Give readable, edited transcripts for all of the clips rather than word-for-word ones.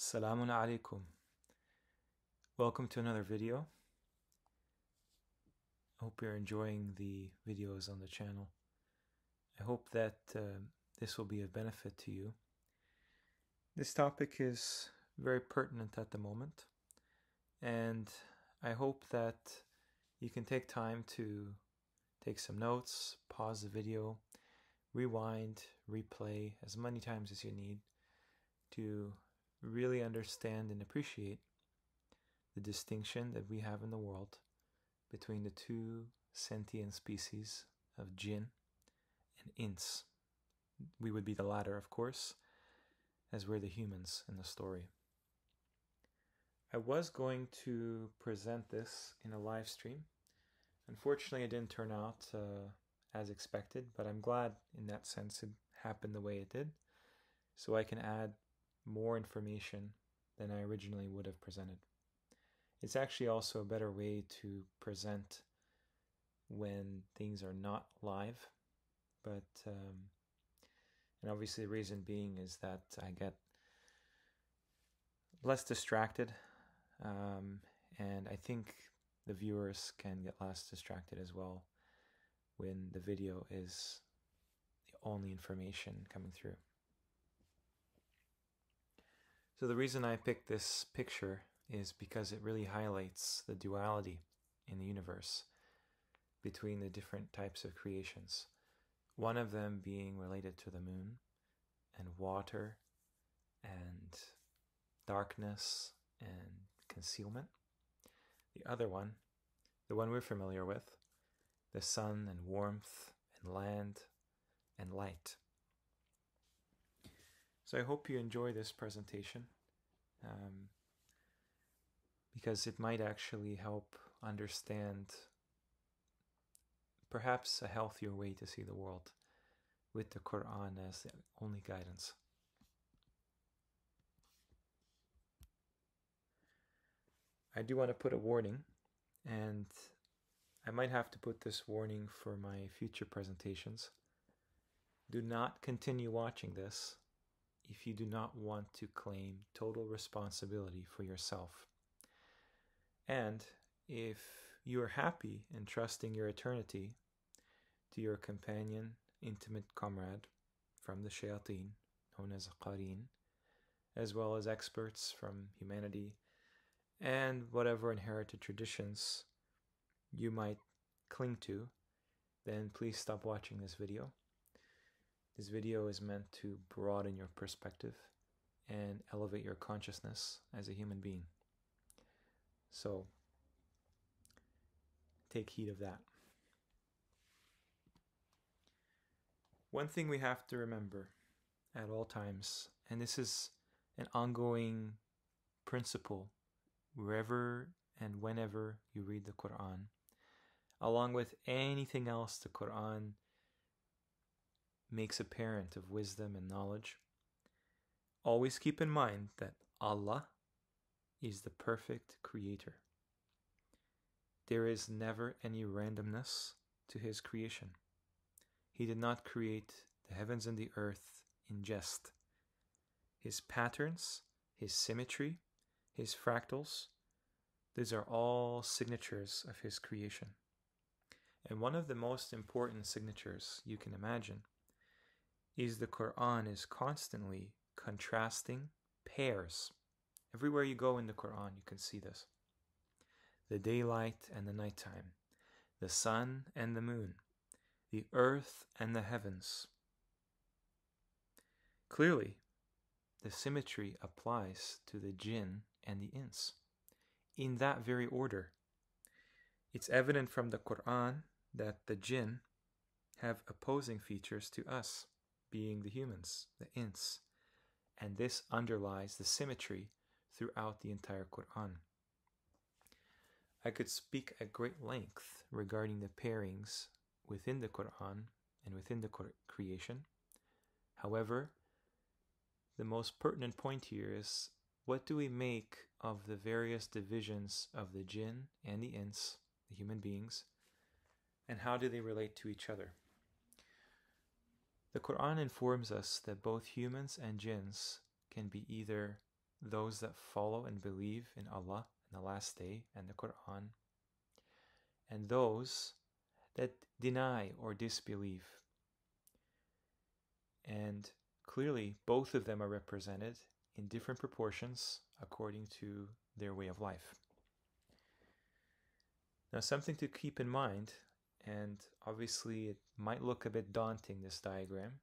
Assalamu alaikum. Welcome to another video. I hope you're enjoying the videos on the channel. I hope that this will be of benefit to you. This topic is very pertinent at the moment, and I hope that you can take time to take some notes, pause the video, rewind, replay as many times as you need to really understand and appreciate the distinction that we have in the world between the two sentient species of jinn and ins. We would be the latter, of course, as we're the humans in the story. I was going to present this in a live stream. Unfortunately, it didn't turn out as expected, but I'm glad in that sense it happened the way it did, so I can add more information than I originally would have presented. It's actually also a better way to present when things are not live, but and obviously the reason being is that I get less distracted, and I think the viewers can get less distracted as well when the video is the only information coming through. So the reason I picked this picture is because it really highlights the duality in the universe between the different types of creations. One of them being related to the moon and water and darkness and concealment. The other one, the one we're familiar with, the sun and warmth and land and light. So I hope you enjoy this presentation because it might actually help understand perhaps a healthier way to see the world with the Qur'an as the only guidance. I do want to put a warning, and I might have to put this warning for my future presentations. Do not continue watching this if you do not want to claim total responsibility for yourself. And if you are happy in trusting your eternity to your companion, intimate comrade from the shayateen, known as a qareen, as well as experts from humanity and whatever inherited traditions you might cling to, then please stop watching this video. This video is meant to broaden your perspective and elevate your consciousness as a human being. So, take heed of that. One thing we have to remember at all times, and this is an ongoing principle wherever and whenever you read the Qur'an, along with anything else the Qur'an makes apparent of wisdom and knowledge, always keep in mind that Allah is the perfect creator. There is never any randomness to His creation. He did not create the heavens and the earth in jest. His patterns, His symmetry, His fractals, these are all signatures of His creation. And one of the most important signatures you can imagine is the Qur'an is constantly contrasting pairs. Everywhere you go in the Qur'an, you can see this. The daylight and the nighttime, the sun and the moon, the earth and the heavens. Clearly, the symmetry applies to the jinn and the ins, in that very order. It's evident from the Qur'an that the jinn have opposing features to us, being the humans, the ins, and this underlies the symmetry throughout the entire Qur'an. I could speak at great length regarding the pairings within the Qur'an and within the creation. However, the most pertinent point here is, what do we make of the various divisions of the jinn and the ins, the human beings, and how do they relate to each other? The Qur'an informs us that both humans and jinns can be either those that follow and believe in Allah and the last day and the Qur'an, and those that deny or disbelieve. And clearly, both of them are represented in different proportions according to their way of life. Now, something to keep in mind, and obviously it might look a bit daunting, this diagram,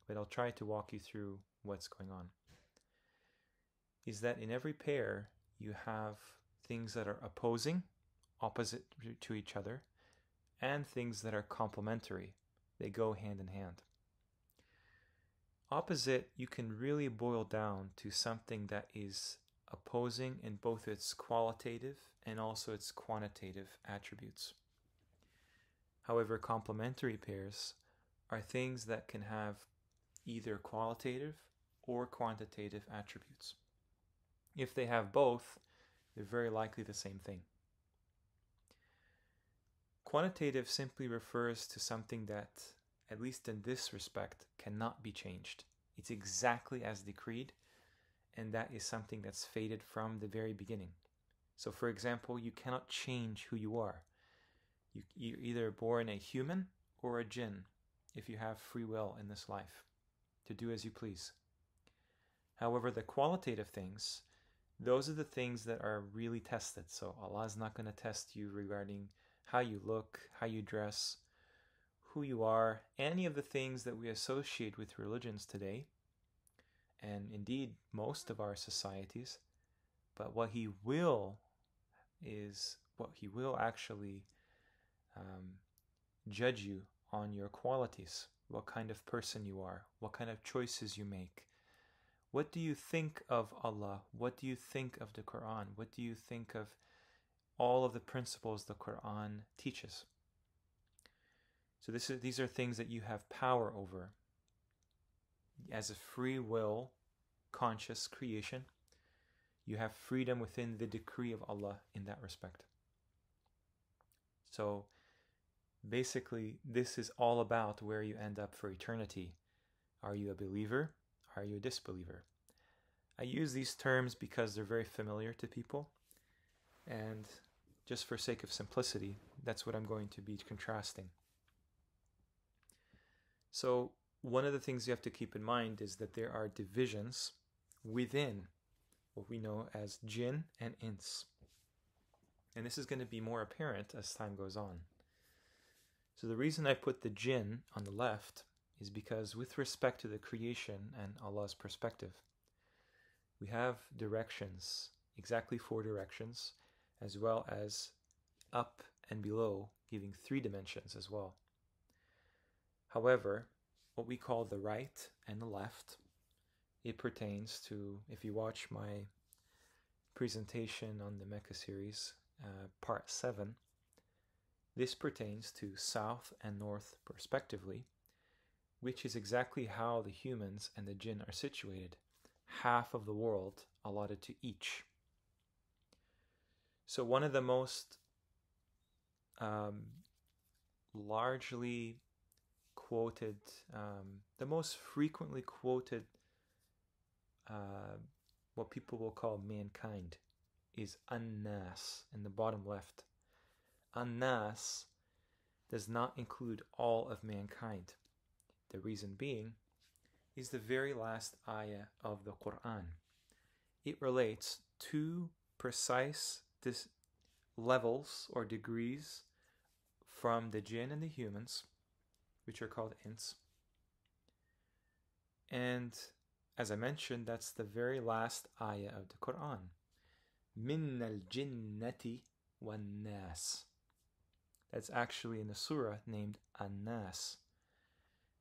but I'll try to walk you through what's going on, is that in every pair you have things that are opposing, opposite to each other, and things that are complementary. They go hand in hand. Opposite, you can really boil down to something that is opposing in both its qualitative and also its quantitative attributes. However, complementary pairs are things that can have either qualitative or quantitative attributes. If they have both, they're very likely the same thing. Quantitative simply refers to something that, at least in this respect, cannot be changed. It's exactly as decreed, and that is something that's fated from the very beginning. So, for example, you cannot change who you are. You're either born a human or a jinn if you have free will in this life to do as you please. However, the qualitative things, those are the things that are really tested. So Allah is not going to test you regarding how you look, how you dress, who you are, any of the things that we associate with religions today, and indeed most of our societies. But what He will actually judge you on your qualities, what kind of person you are, what kind of choices you make. What do you think of Allah? What do you think of the Qur'an? What do you think of all of the principles the Qur'an teaches? So these are things that you have power over. As a free will, conscious creation, you have freedom within the decree of Allah in that respect. So basically, this is all about where you end up for eternity. Are you a believer? Are you a disbeliever? I use these terms because they're very familiar to people, and just for sake of simplicity, that's what I'm going to be contrasting. So one of the things you have to keep in mind is that there are divisions within what we know as jinn and ins. And this is going to be more apparent as time goes on. So the reason I put the jinn on the left is because with respect to the creation and Allah's perspective, we have directions, exactly 4 directions, as well as up and below, giving 3 dimensions as well. However, what we call the right and the left, it pertains to, if you watch my presentation on the Mecca series, part 7, this pertains to south and north respectively, which is exactly how the humans and the jinn are situated, half of the world allotted to each. So one of the most largely quoted, the most frequently quoted, what people will call mankind, is An-Nas in the bottom left. An-Nas does not include all of mankind. The reason being is the very last ayah of the Qur'an. It relates 2 precise levels or degrees from the jinn and the humans, which are called ins. And as I mentioned, that's the very last ayah of the Qur'an. Min al-jinnati wan-nas. That's actually in the surah named An-Nas.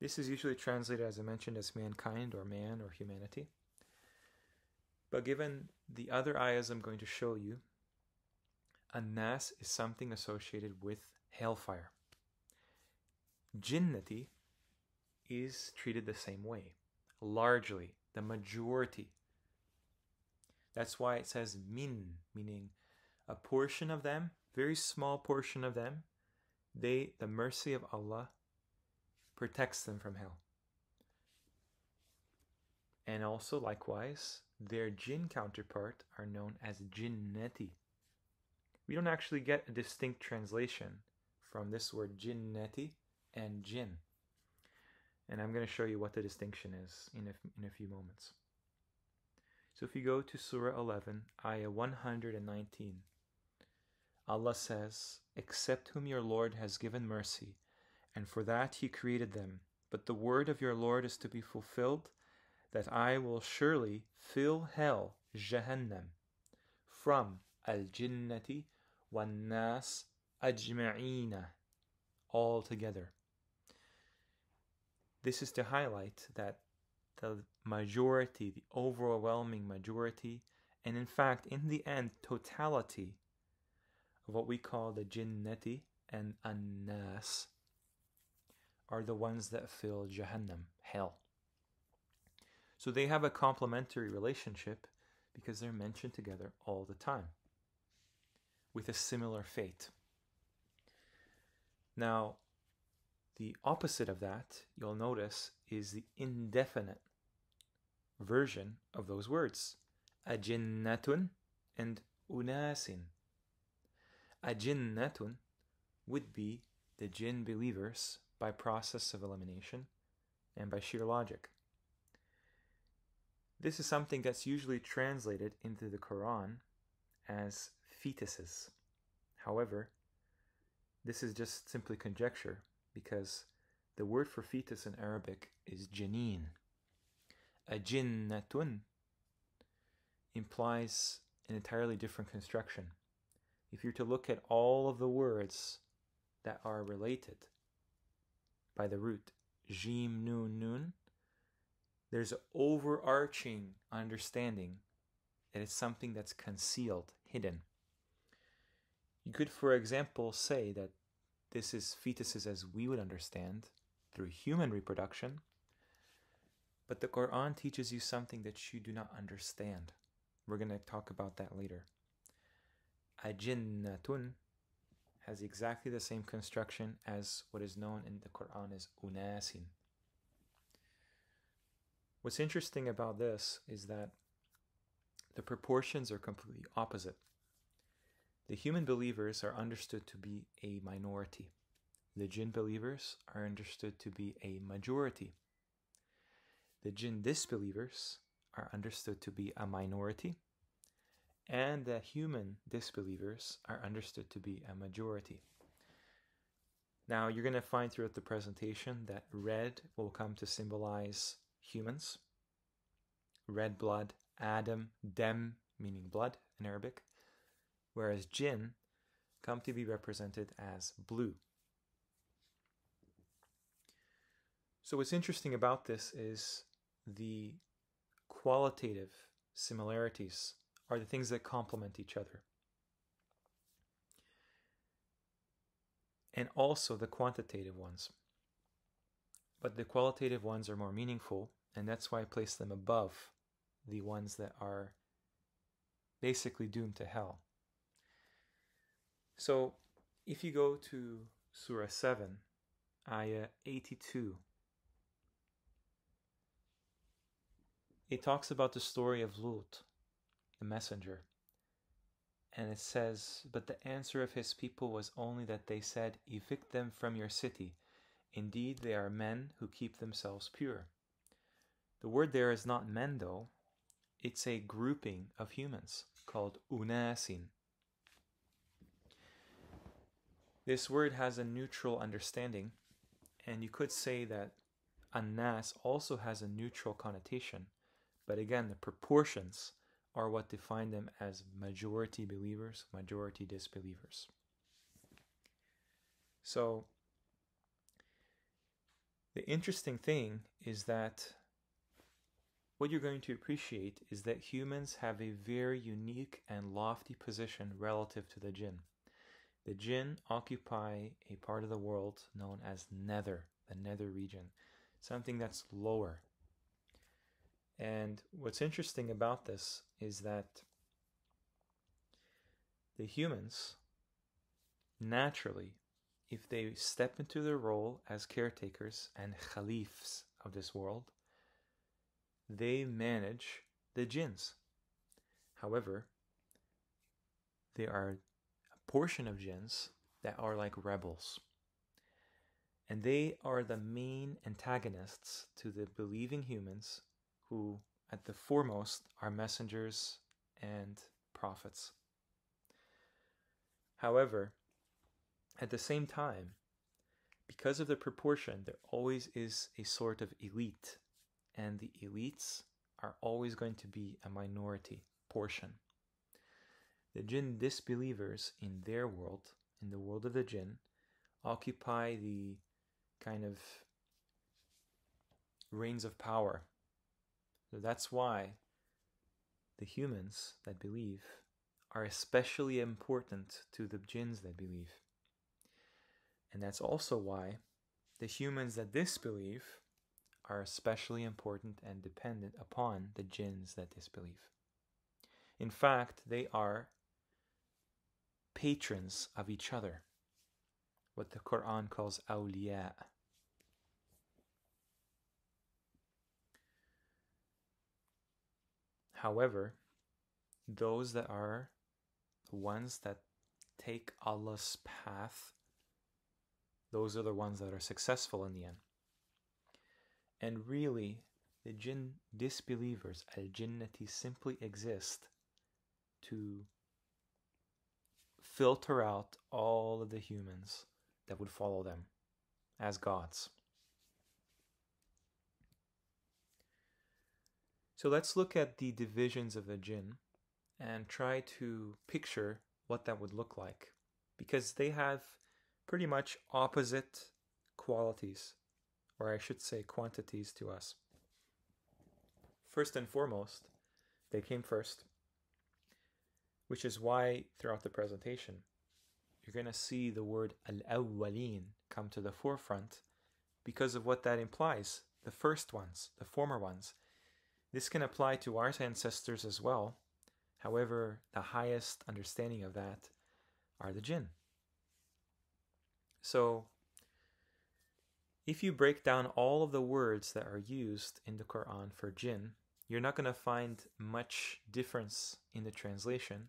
This is usually translated, as I mentioned, as mankind or man or humanity. But given the other ayahs I'm going to show you, An-Nas is something associated with hellfire. Jinnati is treated the same way, largely, the majority. That's why it says min, meaning a portion of them, very small portion of them, the mercy of Allah protects them from hell. And also, likewise, their jinn counterpart are known as jinnati. We don't actually get a distinct translation from this word jinnati and jinn. And I'm going to show you what the distinction is in a few moments. So if you go to Surah 11, Ayah 119, Allah says, "Except whom your Lord has given mercy, and for that He created them. But the word of your Lord is to be fulfilled, that I will surely fill hell, Jahannam, from al-jinnati wan-nas ajma'ina, all together." This is to highlight that the majority, the overwhelming majority, and in fact, in the end, totality of what we call the jinnati and an-nas are the ones that fill Jahannam, hell. So they have a complementary relationship because they're mentioned together all the time with a similar fate. Now, the opposite of that, you'll notice, is the indefinite version of those words. Ajinnatun and unasin. Ajinnatun would be the jinn believers by process of elimination and by sheer logic. This is something that's usually translated into the Qur'an as fetuses. However, this is just simply conjecture because the word for fetus in Arabic is janeen. Ajinnatun implies an entirely different construction. If you're to look at all of the words that are related by the root jim nun nun, there's an overarching understanding that it's something that's concealed, hidden. You could, for example, say that this is fetuses as we would understand through human reproduction, but the Qur'an teaches you something that you do not understand. We're going to talk about that later. Ajinnatun has exactly the same construction as what is known in the Qur'an as unasin. What's interesting about this is that the proportions are completely opposite. The human believers are understood to be a minority. The jinn believers are understood to be a majority. The jinn disbelievers are understood to be a minority. And the human disbelievers are understood to be a majority. Now, you're going to find throughout the presentation that red will come to symbolize humans. Red blood, Adam, dem, meaning blood in Arabic. Whereas jinn come to be represented as blue. So what's interesting about this is the qualitative similarities are the things that complement each other. And also the quantitative ones. But the qualitative ones are more meaningful, and that's why I place them above the ones that are basically doomed to hell. So if you go to Surah 7, Ayah 82, it talks about the story of Lut, the messenger. And it says, "But the answer of his people was only that they said, 'Evict them from your city. Indeed, they are men who keep themselves pure.'" The word there is not men, though. It's a grouping of humans called unasin. This word has a neutral understanding, and you could say that an-nas also has a neutral connotation, but again, the proportions are what define them as majority believers, majority disbelievers. So, the interesting thing is that what you're going to appreciate is that humans have a very unique and lofty position relative to the jinn. The jinn occupy a part of the world known as nether, the nether region, something that's lower. And what's interesting about this is that the humans, naturally, if they step into their role as caretakers and khalifs of this world, they manage the jinns. However, there are a portion of jinns that are like rebels. And they are the main antagonists to the believing humans who, at the foremost, are messengers and prophets. However, at the same time, because of the proportion, there always is a sort of elite, and the elites are always going to be a minority portion. The jinn disbelievers in their world, in the world of the jinn, occupy the kind of reins of power. So that's why the humans that believe are especially important to the jinns that believe. And that's also why the humans that disbelieve are especially important and dependent upon the jinns that disbelieve. In fact, they are patrons of each other, what the Qur'an calls awliya. However, those that are the ones that take Allah's path, those are the ones that are successful in the end. And really, the jinn disbelievers, al-jinnati, simply exist to filter out all of the humans that would follow them as gods. So let's look at the divisions of the jinn and try to picture what that would look like, because they have pretty much opposite qualities, or I should say quantities, to us. First and foremost, they came first, which is why throughout the presentation you're going to see the word al-awwaleen come to the forefront, because of what that implies. The first ones, the former ones. This can apply to our ancestors as well. However, the highest understanding of that are the jinn. So, if you break down all of the words that are used in the Qur'an for jinn, you're not going to find much difference in the translation,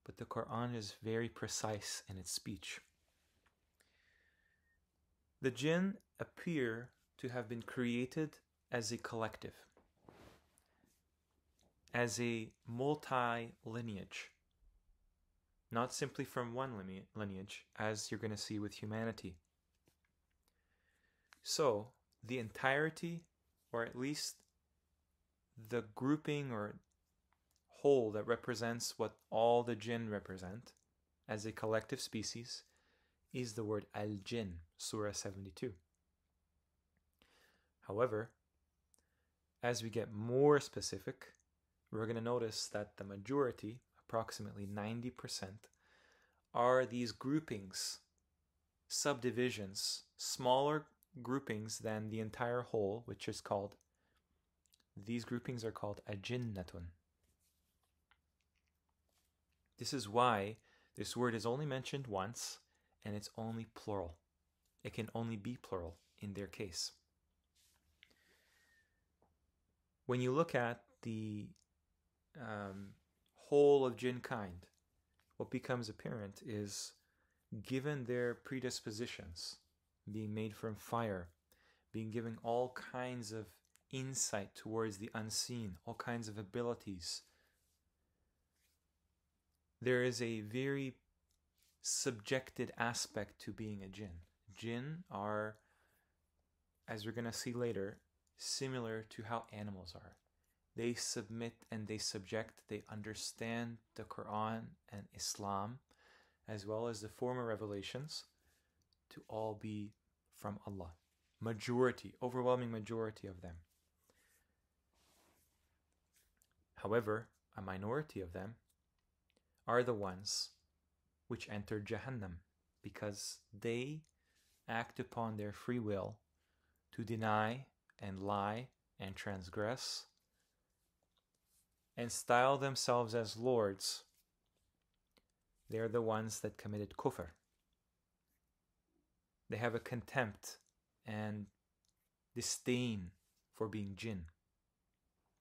but the Qur'an is very precise in its speech. The jinn appear to have been created as a collective, as a multi-lineage, not simply from one lineage, as you're going to see with humanity. So, the entirety, or at least the grouping or whole that represents what all the jinn represent as a collective species, is the word al-jinn, surah 72. However, as we get more specific, we're going to notice that the majority, approximately 90%, are these groupings, subdivisions, smaller groupings than the entire whole, which is called, these groupings are called ajinnatun. This is why this word is only mentioned once, and it's only plural. It can only be plural in their case. When you look at the whole of jinn kind, what becomes apparent is, given their predispositions, being made from fire, being given all kinds of insight towards the unseen, all kinds of abilities, there is a very subjected aspect to being a jinn. Jinn are, as we're going to see later, similar to how animals are. They submit and they subject, they understand the Qur'an and Islam, as well as the former revelations, to all be from Allah. Majority, overwhelming majority of them. However, a minority of them are the ones which enter Jahannam, because they act upon their free will to deny and lie and transgress and style themselves as lords. They are the ones that committed kufr. They have a contempt and disdain for being jinn.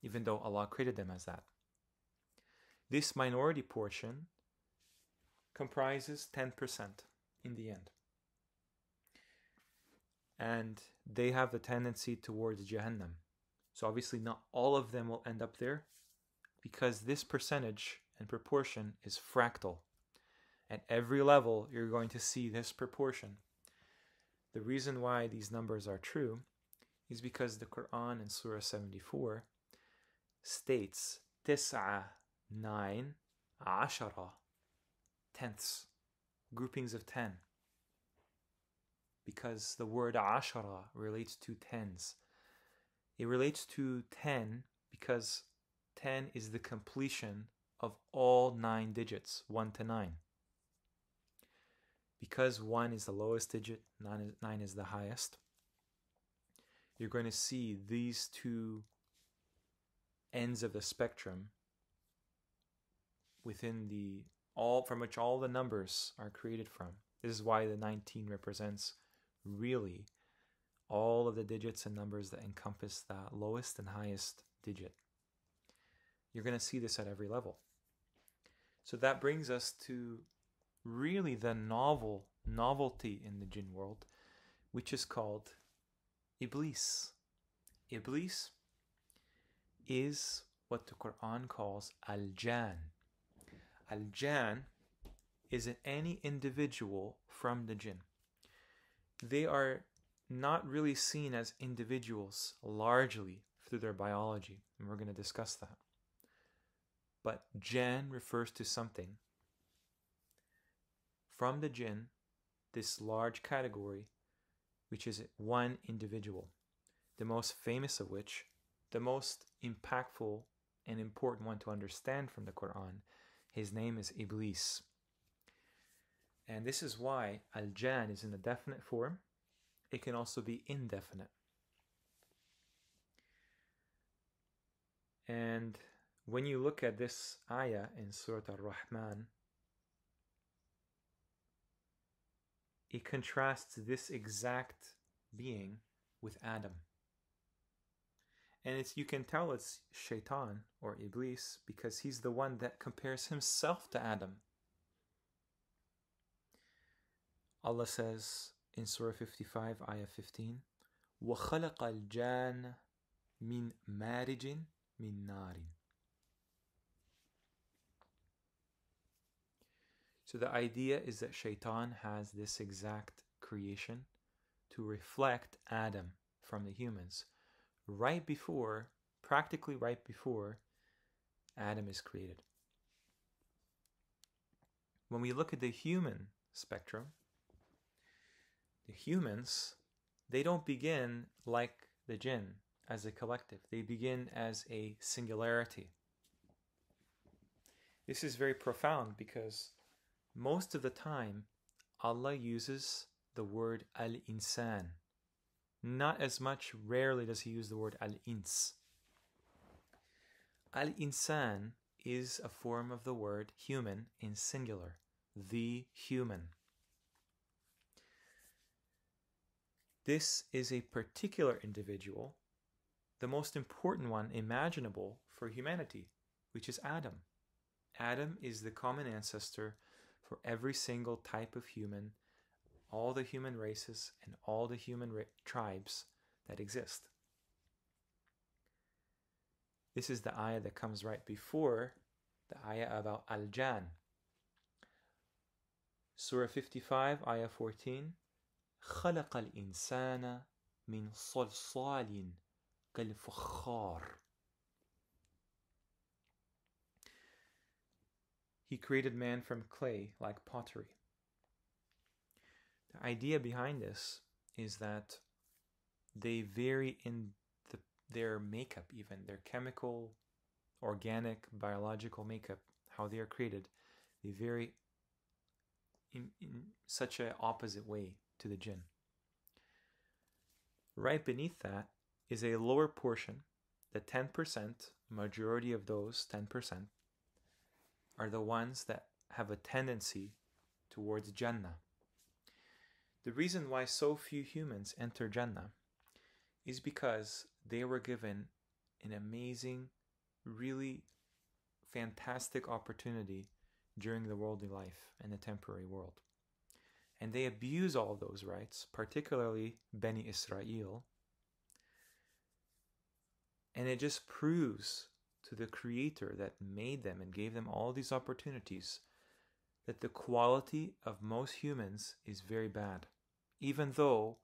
even though Allah created them as that. This minority portion comprises 10% in the end. And they have the tendency towards Jahannam. So obviously not all of them will end up there, because this percentage and proportion is fractal. At every level, you're going to see this proportion. The reason why these numbers are true is because the Qur'an in Surah 74 states tis'a, 9, ashara, tenths, groupings of 10. Because the word ashara relates to tens. It relates to 10 because 10 is the completion of all 9 digits, 1 to 9. Because 1 is the lowest digit, 9 is the highest, you're going to see these two ends of the spectrum within from which all the numbers are created from. This is why the 19 represents really all of the digits and numbers that encompass the lowest and highest digit. You're going to see this at every level. So that brings us to really the novelty in the jinn world, which is called Iblis. Iblis is what the Qur'an calls al-Jan. Al-Jan is any individual from the jinn. They are not really seen as individuals largely through their biology, and we're going to discuss that. But Jan refers to something from the jinn, this large category, which is one individual, the most famous of which, the most impactful and important one to understand from the Qur'an, his name is Iblis. And this is why al-Jan is in the definite form. It can also be indefinite. And when you look at this ayah in Surah Ar-Rahman, it contrasts this exact being with Adam. And you can tell it's Shaitan or Iblis because he's the one that compares himself to Adam. Allah says in Surah 55, Ayah 15, وَخَلَقَ الْجَانَ مِنْ مَارِجٍ مِنْ نَارٍ. So the idea is that Shaitan has this exact creation to reflect Adam from the humans practically right before Adam is created. When we look at the human spectrum, the humans, they don't begin like the jinn as a collective. They begin as a singularity. This is very profound because most of the time, Allah uses the word al-insan. Not as much, rarely does he use the word al-ins. Al-insan is a form of the word human in singular, the human. This is a particular individual, the most important one imaginable for humanity, which is Adam. Adam is the common ancestor for every single type of human, all the human races and all the human tribes that exist. This is the ayah that comes right before the ayah about Al-Jan. Surah 55, ayah 14, خَلَقَ الْإِنسَانَ مِنْ صَلْصَالٍ كَالْفَخَّارِ. He created man from clay like pottery. The idea behind this is that they vary in their makeup, even their chemical, organic, biological makeup, how they are created. They vary in such an opposite way to the jinn. Right beneath that is a lower portion, the 10%, majority of those 10%, are the ones that have a tendency towards Jannah. The reason why so few humans enter Jannah is because they were given an amazing, really fantastic opportunity during the worldly life and the temporary world. And they abuse all those rights, particularly Bani Israel. And it just proves to the Creator that made them and gave them all these opportunities that the quality of most humans is very bad. Even though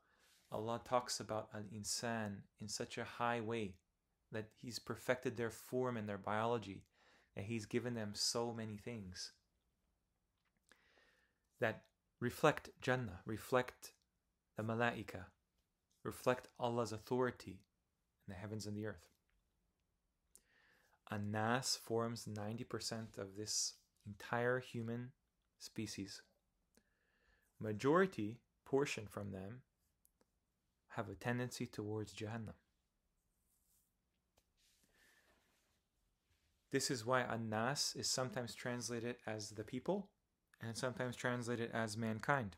Allah talks about al-insan in such a high way, that He's perfected their form and their biology, that He's given them so many things that reflect Jannah, reflect the Malaika, reflect Allah's authority in the heavens and the earth. Nas forms 90% of this entire human species. Majority portion from them have a tendency towards Jahannam. This is why An-Nas is sometimes translated as the people and sometimes translated as mankind.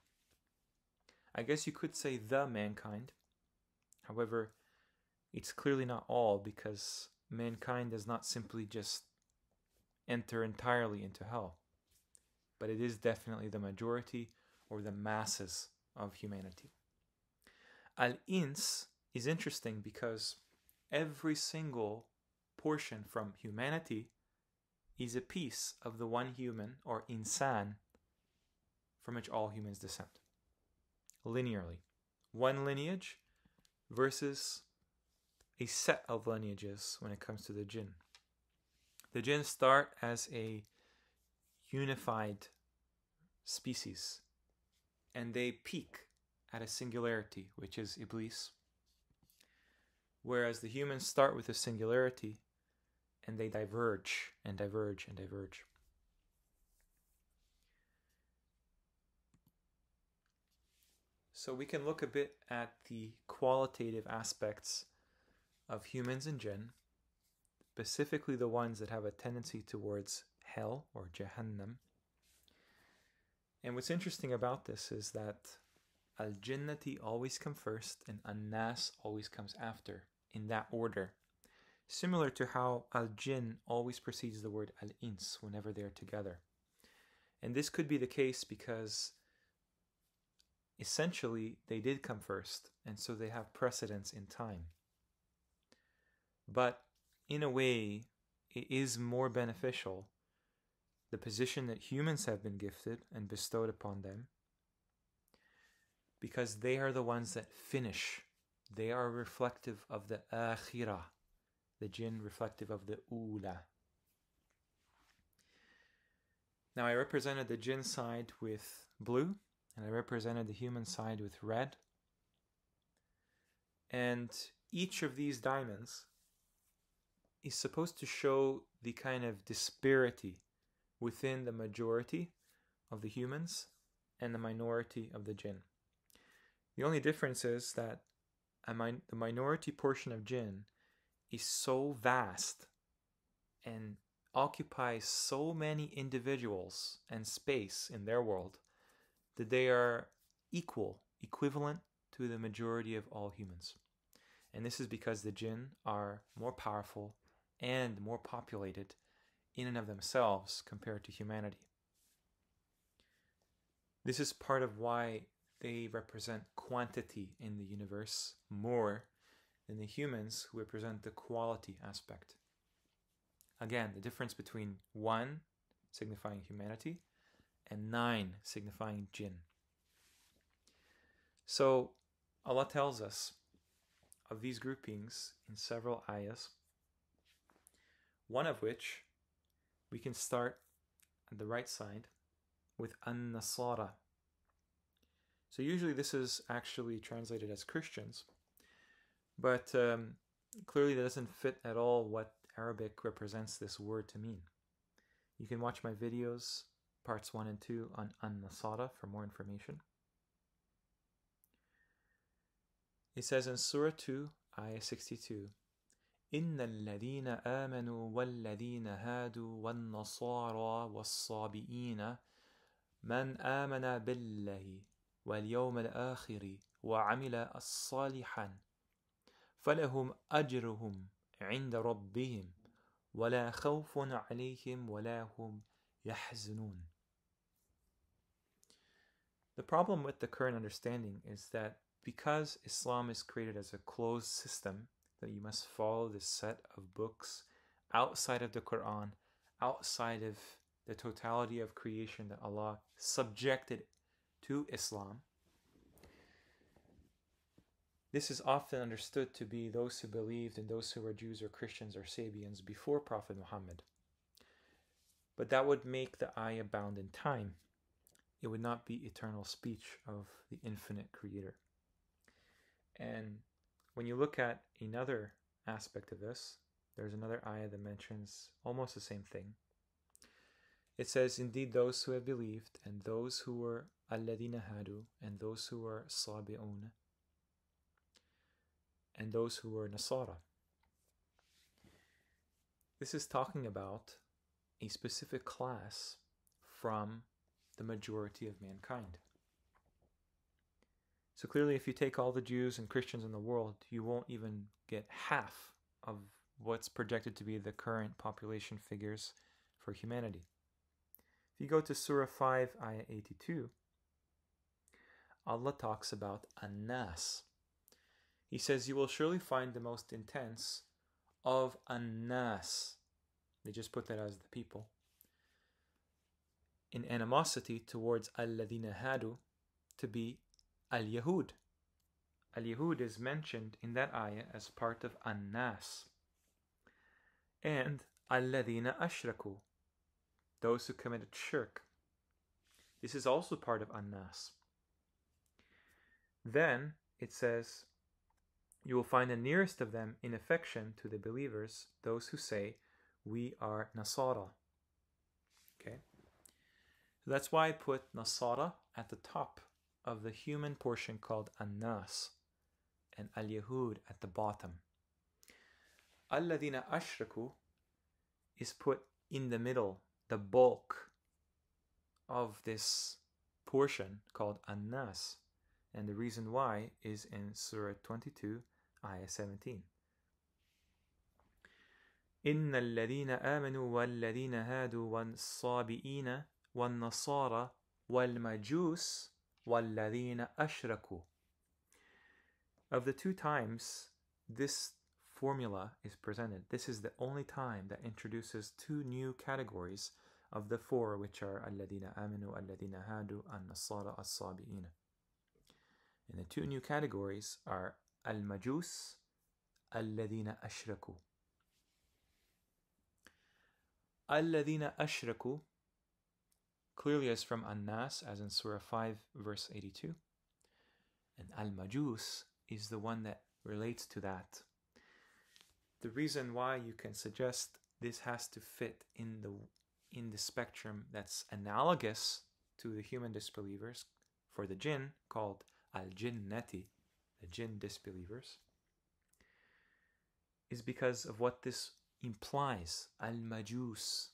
I guess you could say the mankind. However, it's clearly not all, because mankind does not simply just enter entirely into hell, but it is definitely the majority or the masses of humanity. Al-Ins is interesting because every single portion from humanity is a piece of the one human, or insan, from which all humans descend. Linearly. One lineage versus a set of lineages when it comes to the jinn. The jinn start as a unified species, and they peak at a singularity, which is Iblis. Whereas the humans start with a singularity, and they diverge and diverge and diverge. So we can look a bit at the qualitative aspects of humans and jinn, specifically the ones that have a tendency towards hell or Jahannam. And what's interesting about this is that Al-Jinnati always come first and An-Nas always comes after, in that order. Similar to how Al-Jinn always precedes the word Al-Ins whenever they're together. And this could be the case because essentially they did come first, and so they have precedence in time. But in a way, it is more beneficial, the position that humans have been gifted and bestowed upon them, because they are the ones that finish. They are reflective of the akhirah, the jinn reflective of the ula. Now I represented the jinn side with blue, and I represented the human side with red. And each of these diamonds is supposed to show the kind of disparity within the majority of the humans and the minority of the jinn. The only difference is that the minority portion of jinn is so vast and occupies so many individuals and space in their world that they are equivalent to the majority of all humans. And this is because the jinn are more powerful and more populated in and of themselves compared to humanity. This is part of why they represent quantity in the universe more than the humans, who represent the quality aspect. Again, the difference between 1 signifying humanity and 9 signifying jinn. So Allah tells us of these groupings in several ayahs, one of which we can start at the right side with An-Nasara. So usually this is actually translated as Christians, but clearly that doesn't fit at all what Arabic represents this word to mean. You can watch my videos, parts 1 and 2, on An-Nasara for more information. It says in Surah 2, Ayah 62, إِنَّ الَّذِينَ آمَنُوا وَالَّذِينَ هَادُوا وَالنَّصَارَى وَالصَّابِئِينَ مَنْ آمَنَ بِاللَّهِ وَالْيَوْمِ الْآخِرِ وَعَمِلَ الصَّالِحًا فَلَهُمْ أَجْرُهُمْ عند ربهم ولا خوف عليهم ولا هم يحزنون. The problem with the current understanding is that because Islam is created as a closed system, that you must follow this set of books outside of the Qur'an, outside of the totality of creation that Allah subjected to Islam. This is often understood to be those who believed and those who were Jews or Christians or Sabians before Prophet Muhammad. But that would make the ayah bound in time. It would not be eternal speech of the infinite creator. And when you look at another aspect of this, there's another ayah that mentions almost the same thing. It says, indeed those who have believed and those who were alladina hadu and those who were sabi'un and those who were nasara. This is talking about a specific class from the majority of mankind. So clearly, if you take all the Jews and Christians in the world, you won't even get half of what's projected to be the current population figures for humanity. If you go to Surah 5, Ayah 82, Allah talks about An-Nas. He says, you will surely find the most intense of An-Nas. They just put that as the people. In animosity towards Alladina Hadu to be Al-Yahud. Al-Yahud is mentioned in that ayah as part of An-Nas. And Alladina Ashraku, those who committed shirk. This is also part of An-Nas. Then it says, you will find the nearest of them in affection to the believers, those who say, we are Nasara. Okay? So that's why I put Nasara at the top of the human portion called An-Nas and Al-Yahud at the bottom. Alladina Ashraku is put in the middle, the bulk of this portion called An-Nas. And the reason why is in Surah 22, Ayah 17. إن الذين آمنوا والذين هادوا والصابئين والنصارى والمجوس وَالَّذِينَ أَشْرَكُوا. Of the two times this formula is presented, this is the only time that introduces two new categories of the four, which are الَّذِينَ آمَنُوا الَّذِينَ هَادُوا النَّصَارَى الصَّابِئِينَ. And the two new categories are al-majus, الَّذِينَ أَشْرَكُوا. الَّذِينَ أَشْرَكُوا clearly is from An-Nas, as in Surah 5, verse 82. And Al-Majus is the one that relates to that. The reason why you can suggest this has to fit in the spectrum that's analogous to the human disbelievers for the jinn, called Al-Jinnati, the jinn disbelievers, is because of what this implies, Al-Majus.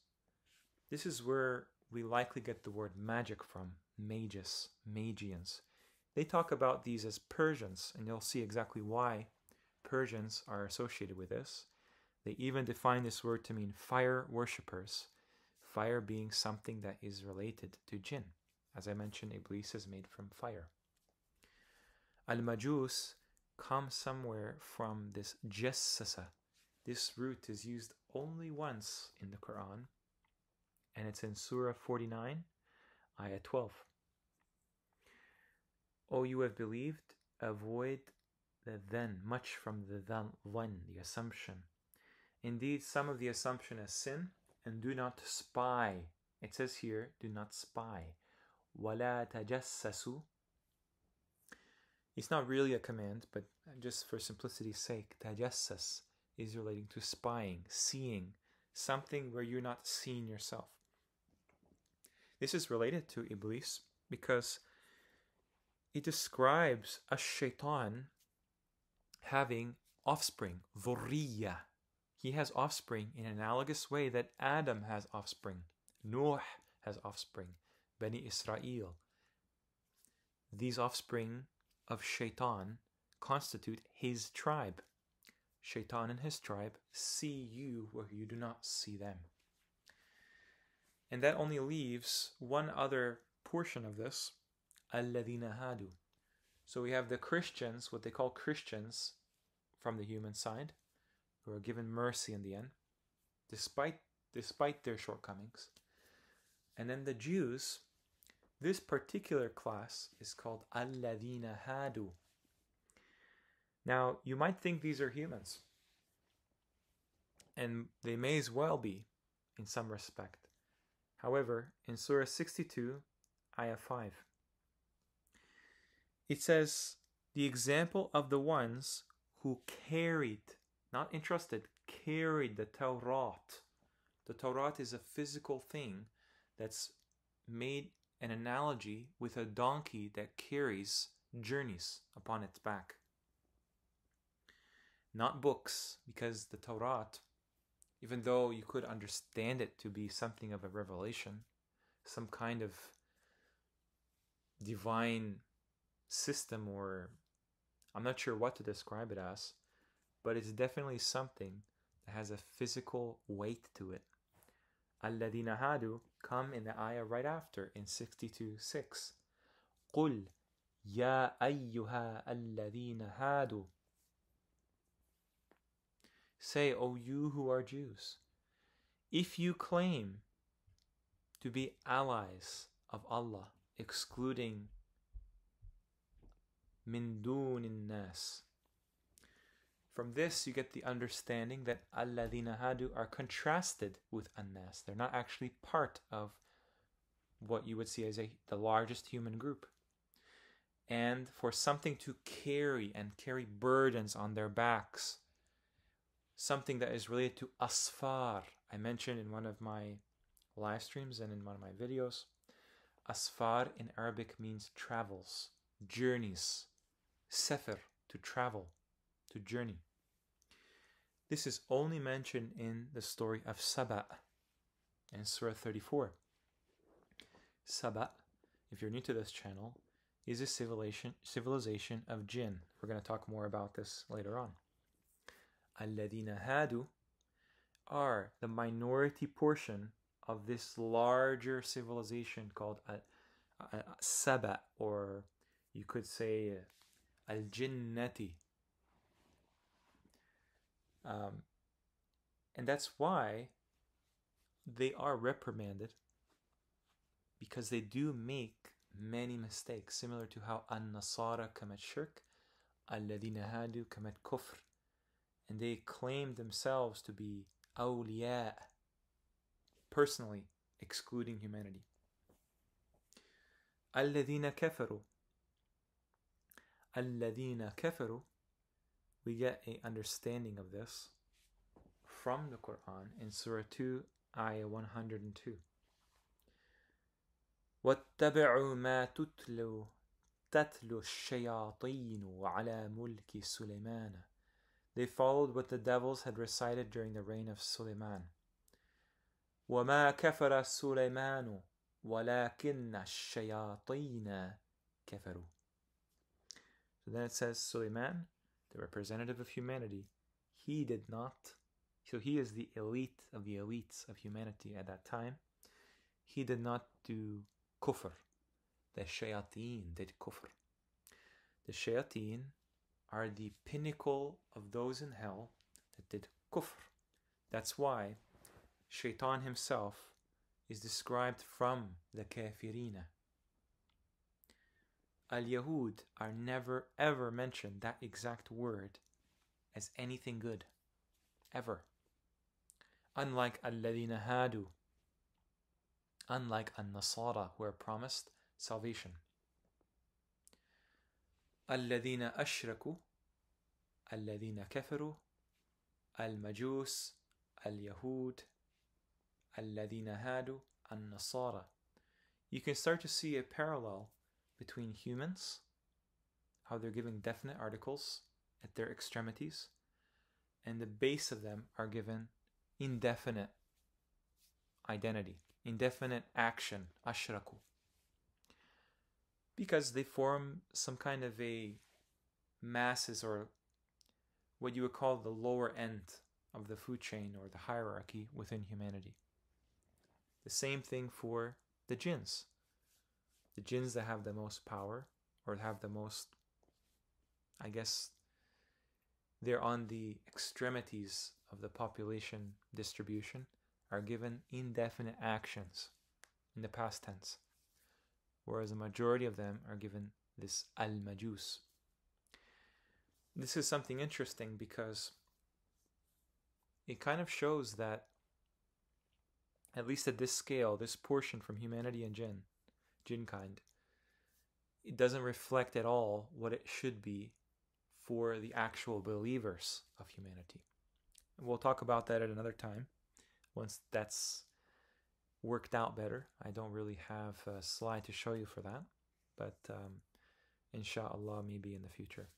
This is where we likely get the word magic from, magus, Magians. They talk about these as Persians, and you'll see exactly why Persians are associated with this. They even define this word to mean fire worshippers, fire being something that is related to jinn. As I mentioned, Iblis is made from fire. Al-Majus comes somewhere from this jassasa. This root is used only once in the Qur'an, and it's in Surah 49, Ayah 12. O you have believed, avoid the then, much from the then, the assumption. Indeed, some of the assumption is sin, and do not spy. It says here, do not spy. وَلَا تَجَسَّسُوا. It's not really a command, but just for simplicity's sake, tajassas is relating to spying, seeing, something where you're not seeing yourself. This is related to Iblis because it describes a shaitan having offspring, dhurriya. He has offspring in an analogous way that Adam has offspring, Nuh has offspring, Bani Israel. These offspring of shaitan constitute his tribe. Shaitan and his tribe see you where you do not see them. And that only leaves one other portion of this, الَّذِينَ هَادُوا. So we have the Christians, what they call Christians from the human side, who are given mercy in the end, despite their shortcomings. And then the Jews, this particular class is called الَّذِينَ هَادُوا. Now, you might think these are humans, and they may as well be in some respect. However, in Surah 62, Ayah 5, it says, the example of the ones who carried, not entrusted, carried the Torah. The Torah is a physical thing that's made an analogy with a donkey that carries journeys upon its back. Not books, because the Torah, even though you could understand it to be something of a revelation, some kind of divine system, or I'm not sure what to describe it as, but it's definitely something that has a physical weight to it. الَّذِينَ هَادُوا come in the ayah right after, in 62:6. قُلْ يَا أَيُّهَا الَّذِينَ هَادُوا. Say, O you who are Jews, if you claim to be allies of Allah, excluding min dunin nas. From this you get the understanding that alladhina hadu are contrasted with annas. They're not actually part of what you would see as the largest human group. And for something to carry burdens on their backs, something that is related to asfar. I mentioned in one of my live streams and in one of my videos, asfar in Arabic means travels, journeys, safar, to travel, to journey. This is only mentioned in the story of Saba in Surah 34. Saba, if you're new to this channel, is a civilization of jinn. We're going to talk more about this later on. Alladhina hadu are the minority portion of this larger civilization called Saba, or you could say al-jinnati. And that's why they are reprimanded, because they do make many mistakes, similar to how an-nasara commit shirk, alladhina hadu commit kufr, and they claim themselves to be awliya, personally excluding humanity. Alladhina kafaru. Alladhina kafaru, we get an understanding of this from the Qur'an in Surah 2, Ayah 102. وَاتَّبِعُوا مَا تَتْلُو الشَّيَاطِينُ عَلَى مُلْكِ سُلَيْمَانَ. They followed what the devils had recited during the reign of Suleiman. وَمَا كَفَرَ سُلَيْمَانُ وَلَكِنَّ الشَّيَاطِينَ كَفَرُوا. So then it says Suleiman, the representative of humanity, he did not, so he is the elite of the elites of humanity at that time, he did not do kufr. The shayateen did kufr. The shayateen are the pinnacle of those in hell that did kufr. That's why Shaitan himself is described from the kafirina. Al-Yahud are never ever mentioned, that exact word, as anything good. Ever. Unlike Alladhina hadu. Unlike an-Nasara, who are promised salvation. Alladhina ashraku, alladhina kafaru, al-Majus, al-Yahud, alladhina hadu, an-Nasara. You can start to see a parallel between humans, how they're giving definite articles at their extremities, and the base of them are given indefinite identity, indefinite action, ashraku, because they form some kind of a masses, or what you would call the lower end of the food chain or the hierarchy within humanity. The same thing for the jinns. The jinns that have the most power, or have the most, I guess, they're on the extremities of the population distribution, are given indefinite actions in the past tense, whereas a majority of them are given this al-majus. This is something interesting because it kind of shows that, at least at this scale, this portion from humanity and jinn kind, it doesn't reflect at all what it should be for the actual believers of humanity. And we'll talk about that at another time, once that's worked out better. I don't really have a slide to show you for that, but inshallah, maybe in the future.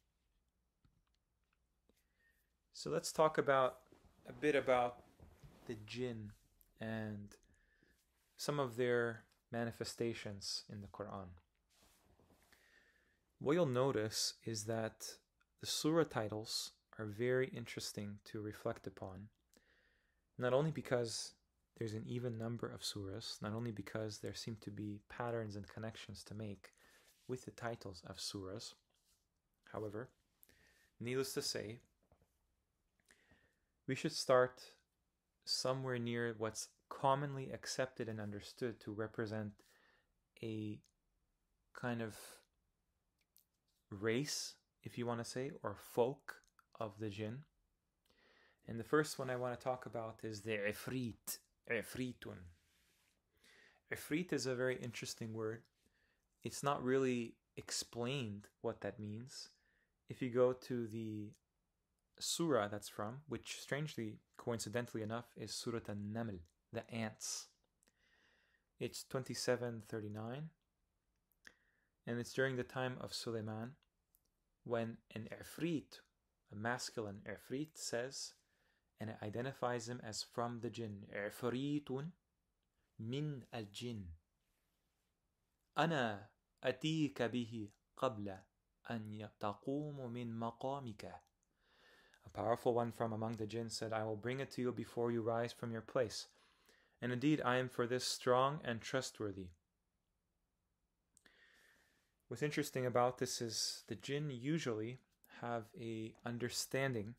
So let's talk a bit about the jinn and some of their manifestations in the Qur'an. What you'll notice is that the surah titles are very interesting to reflect upon, not only because there's an even number of surahs, not only because there seem to be patterns and connections to make with the titles of surahs. However, needless to say, we should start somewhere near what's commonly accepted and understood to represent a kind of race, if you want to say, or folk of the jinn. And the first one I want to talk about is the ifrit, ifritun. Ifrit is a very interesting word. It's not really explained what that means. If you go to the surah that's from, which strangely, coincidentally enough, is Surah An-Naml, the ants. It's 2739, and it's during the time of Suleiman, when an ifrit, a masculine ifrit, says, and it identifies him as from the jinn, ifritun min al-jinn, ana atika bihi qabla an taqumu min maqamika. A powerful one from among the jinn said, I will bring it to you before you rise from your place. And indeed, I am for this strong and trustworthy. What's interesting about this is the jinn usually have a understanding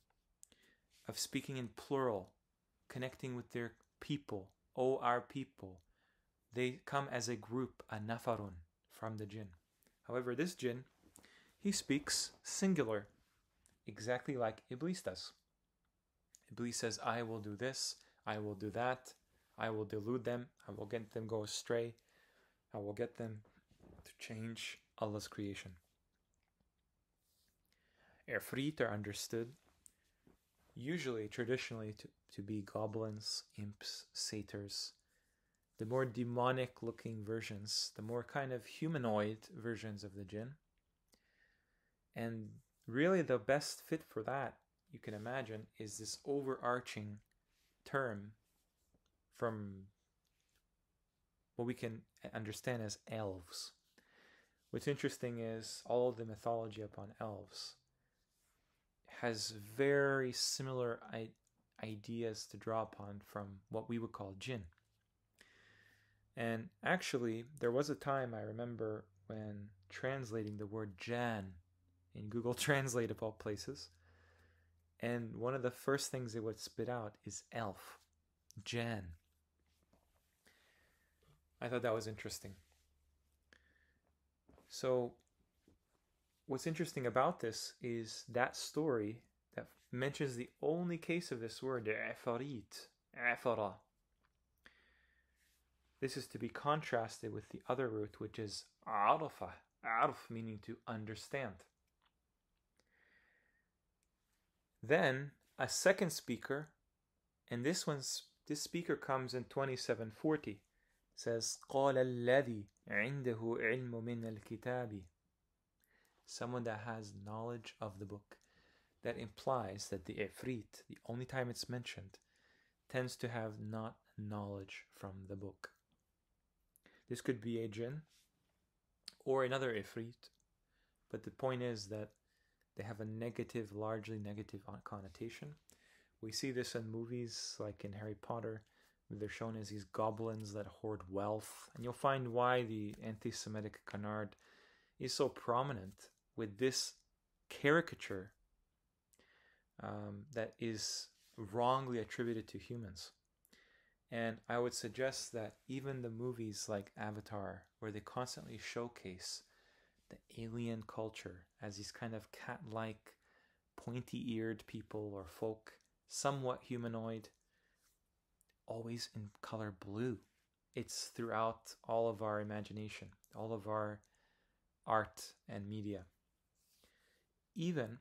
of speaking in plural, connecting with their people, O our people. They come as a group, a nafarun, from the jinn. However, this jinn, he speaks singular, exactly like Iblis does. Iblis says, I will do this, I will do that, I will delude them, I will get them go astray, I will get them to change Allah's creation. Ifrit are understood, usually, traditionally, to be goblins, imps, satyrs, the more demonic looking versions, the more kind of humanoid versions of the jinn. And really the best fit for that, you can imagine, is this overarching term from what we can understand as elves. What's interesting is all of the mythology upon elves has very similar ideas to draw upon from what we would call jinn. And actually, there was a time I remember when translating the word Jan in Google Translate of all places, and one of the first things it would spit out is elf, Jan. I thought that was interesting. So what's interesting about this is that story that mentions the only case of this word, the afarit, afara. This is to be contrasted with the other root, which is arafa, arf meaning to understand. Then a second speaker, and this speaker comes in 2740, says قال الذي عنده علم من الكتاب, someone that has knowledge of the book. That implies that the ifrit, the only time it's mentioned, tends to have not knowledge from the book. This could be a jinn or another ifrit, but the point is that They have a negative, largely negative connotation. We see this in movies like in Harry Potter, where they're shown as these goblins that hoard wealth. And you'll find why the anti-Semitic canard is so prominent with this caricature that is wrongly attributed to humans. And I would suggest that even the movies like Avatar, where they constantly showcase the alien culture as these kind of cat-like, pointy-eared people or folk, somewhat humanoid, always in color blue. It's throughout all of our imagination, all of our art and media. Even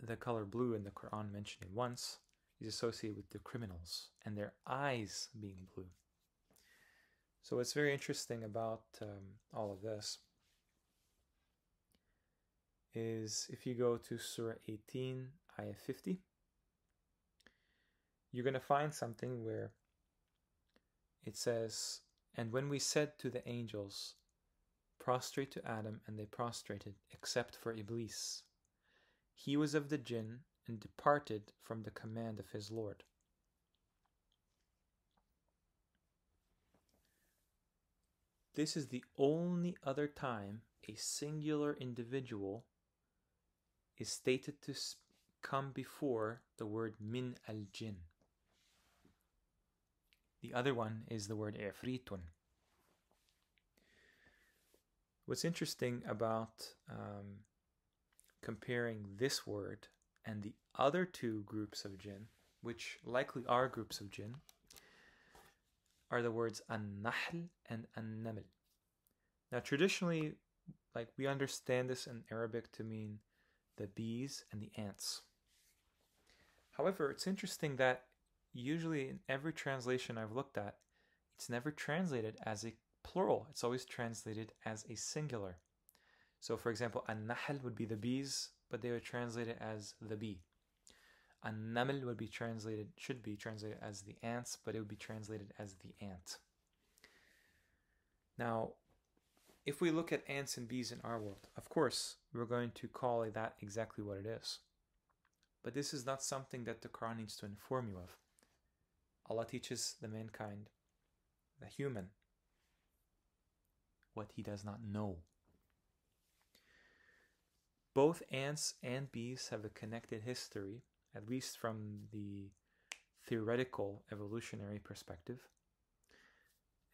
the color blue in the Quran, mentioned it once, is associated with the criminals and their eyes being blue. So what's very interesting about all of this is if you go to Surah 18, Ayah 50, you're going to find something where it says, "And when we said to the angels, prostrate to Adam, and they prostrated, except for Iblis. He was of the jinn and departed from the command of his Lord." This is the only other time a singular individual is stated to come before the word min al-jinn. The other one is the word ifritun. What's interesting about comparing this word and the other two groups of jinn, which likely are groups of jinn, are the words an-nahl and an-naml. Now traditionally, like, we understand this in Arabic to mean the bees and the ants. However, it's interesting that usually in every translation I've looked at, it's never translated as a plural. It's always translated as a singular. So for example, an-nahl would be the bees, but they would translate it as the bee. An-naml should be translated as the ants, but it would be translated as the ant. Now, if we look at ants and bees in our world, of course, we're going to call that exactly what it is. But this is not something that the Quran needs to inform you of. Allah teaches the mankind, the human, what he does not know. Both ants and bees have a connected history, at least from the theoretical evolutionary perspective.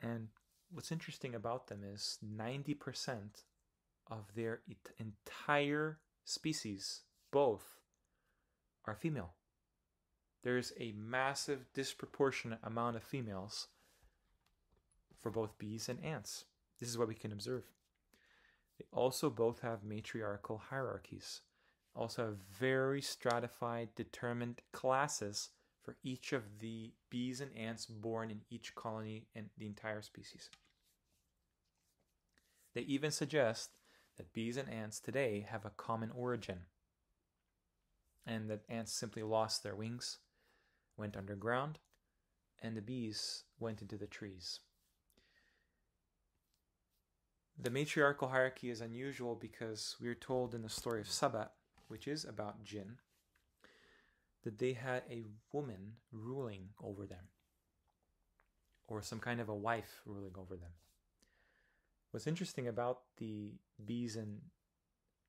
And what's interesting about them is 90% of their entire species, both, are female. There's a massive disproportionate amount of females for both bees and ants. This is what we can observe. They also both have matriarchal hierarchies, also have very stratified, determined classes for each of the bees and ants born in each colony and the entire species. They even suggest that bees and ants today have a common origin, and that ants simply lost their wings, went underground, and the bees went into the trees. The matriarchal hierarchy is unusual because we're told in the story of Saba, which is about jinn, that they had a woman ruling over them, or some kind of a wife ruling over them. What's interesting about the bees and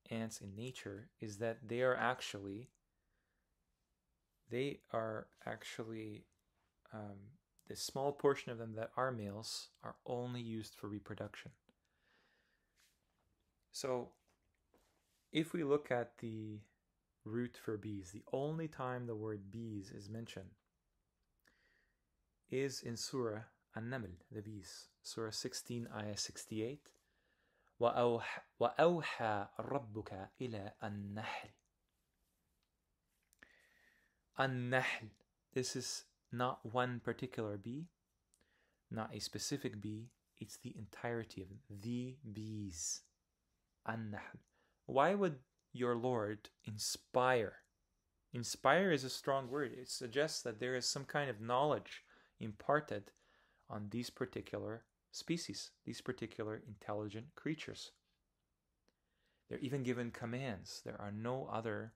ants in nature is that they are actually the small portion of them that are males are only used for reproduction. So if we look at the root for bees, the only time the word bees is mentioned is in Surah An-Naml, the bees. Surah 16, Ayah 68. وَأَوْحَى رَبُّكَ إِلَىٰ النَّحْلِ. An-Nahl. This is not one particular bee, not a specific bee. It's the entirety of them, the bees. An-Nahl. Why would your Lord inspire? Inspire is a strong word. It suggests that there is some kind of knowledge imparted on these particular species, these particular intelligent creatures. They're even given commands. There are no other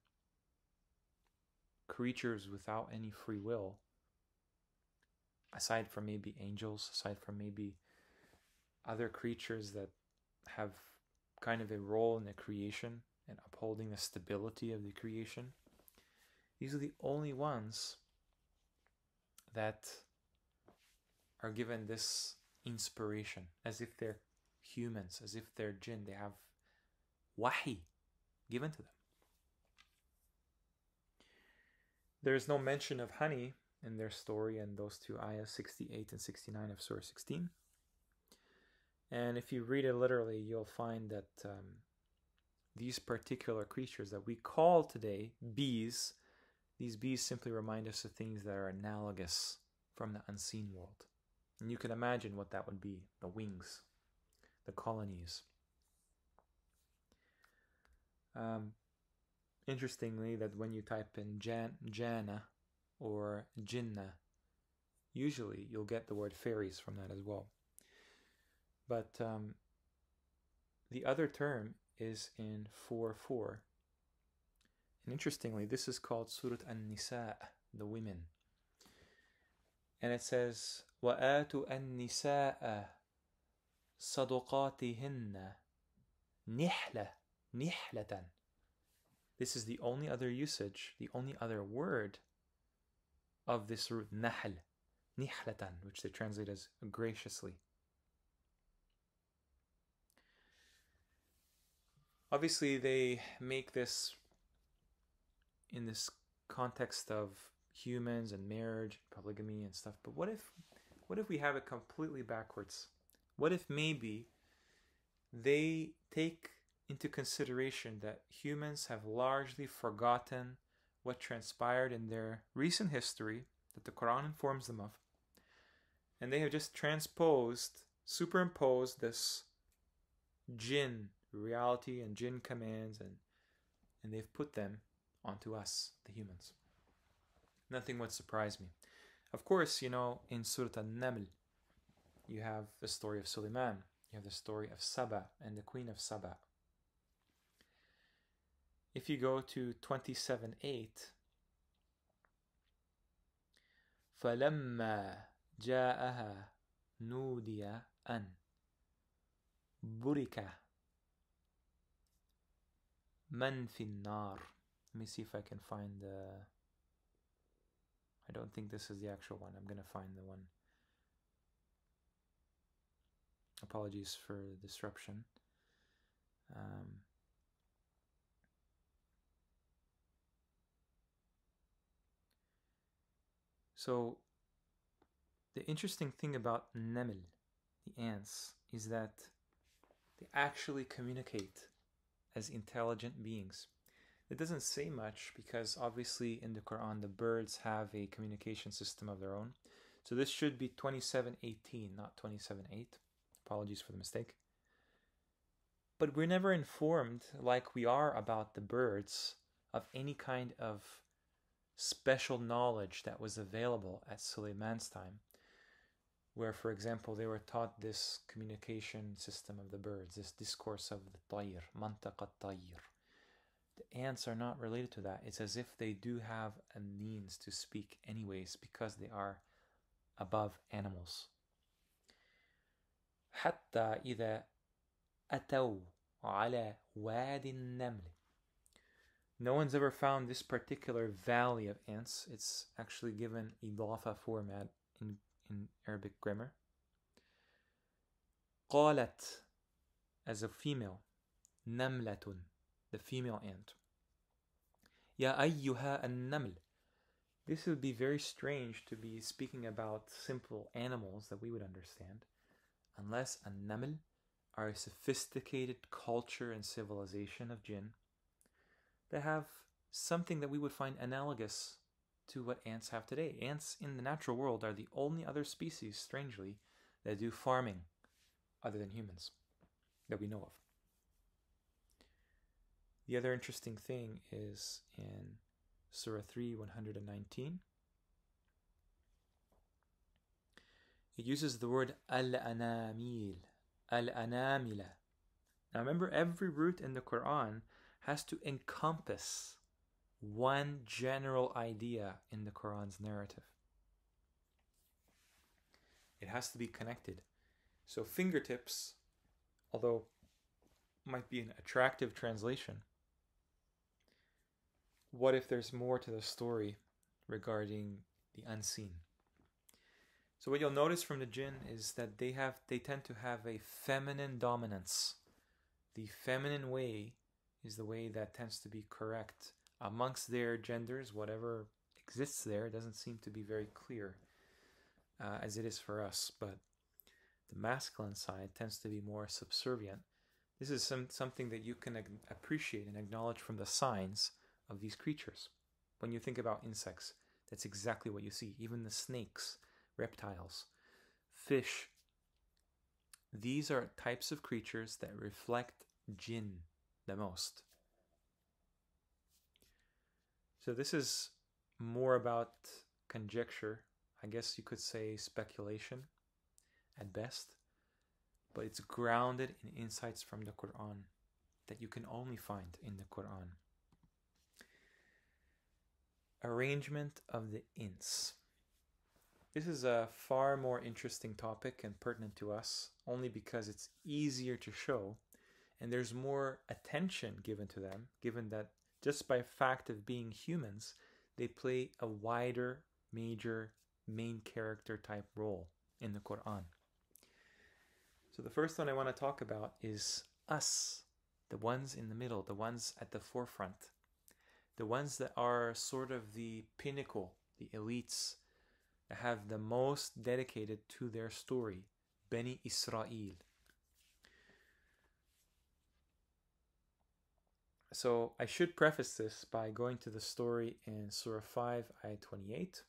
creatures without any free will, aside from maybe angels, aside from maybe other creatures that have kind of a role in the creation and upholding the stability of the creation. These are the only ones that are given this inspiration, as if they're humans, as if they're jinn. They have wahi given to them. There is no mention of honey in their story in those two ayahs, 68 and 69 of Surah 16. And if you read it literally, you'll find that these particular creatures that we call today bees, these bees simply remind us of things that are analogous from the unseen world. And you can imagine what that would be: the wings, the colonies. Interestingly, that when you type in jana or jinnah, usually you'll get the word fairies from that as well. But the other term is in 4:4. And interestingly, this is called Surah An-Nisa, the women. And it says, وَآتُوا النِّسَاءَ صَدُقَاتِهِنَّ نِحْلَةً. This is the only other usage, the only other word of this root, nahl, nihlatan, which they translate as graciously. Obviously, they make this in this context of humans and marriage, polygamy and stuff. But what if we have it completely backwards? What if maybe they take into consideration that humans have largely forgotten what transpired in their recent history that the Qur'an informs them of, and they have just superimposed this jinn reality and jinn commands, and they've put them onto us, the humans. Nothing would surprise me. Of course, in Surah An-Naml, you have the story of Suleiman, you have the story of Saba and the Queen of Saba. If you go to 27:8, فَلَمَّا جَاءَهَا نُودِيَ أَنْ بُرِكَ مَنْ فِي النَّارِ. Let me see if I can find the... I don't think this is the actual one. I'm going to find the one. Apologies for the disruption. So, the interesting thing about Naml, the ants, is that they actually communicate as intelligent beings. It doesn't say much because obviously in the Quran the birds have a communication system of their own. So this should be 27:18, not 27:8. Apologies for the mistake. But we're never informed, like we are about the birds, of any kind of special knowledge that was available at Suleiman's time, where, for example, they were taught this communication system of the birds, this discourse of the tayr, mantaq at-tayr. The ants are not related to that. It's as if they do have a means to speak anyways, because they are above animals. حتى إذا أتوا على واد النمل. No one's ever found this particular valley of ants. It's actually given idafa format in Arabic grammar. قالت, as a female, نملة, the female ant. يا أيها النمل. This would be very strange to be speaking about simple animals that we would understand, unless a naml are a sophisticated culture and civilization of jinn that have something that we would find analogous to what ants have today. Ants in the natural world are the only other species, strangely, that do farming other than humans that we know of. The other interesting thing is in Surah 3, 119. It uses the word al-anamil, al-anamila, Now remember, every root in the Quran has to encompass one general idea in the Quran's narrative. It has to be connected. So fingertips, although might be an attractive translation, what if there's more to the story regarding the unseen? So what you'll notice from the jinn is that they tend to have a feminine dominance. The feminine way is the way that tends to be correct. Amongst their genders, whatever exists there doesn't seem to be very clear as it is for us, but the masculine side tends to be more subservient. This is something that you can appreciate and acknowledge from the signs of these creatures. When you think about insects, that's exactly what you see. Even the snakes, reptiles, fish. These are types of creatures that reflect jinn the most. So this is more about conjecture. I guess you could say speculation at best. But it's grounded in insights from the Qur'an that you can only find in the Qur'an. Arrangement of the ins. This is a far more interesting topic and pertinent to us, only because it's easier to show and there's more attention given to them, given that just by fact of being humans, they play a wider, major, main character type role in the Qur'an. So the first one I want to talk about is us, the ones in the middle, the ones at the forefront, the ones that are sort of the pinnacle, the elites, that have the most dedicated to their story, Bani Israel. So I should preface this by going to the story in Surah 5, Ayah 28.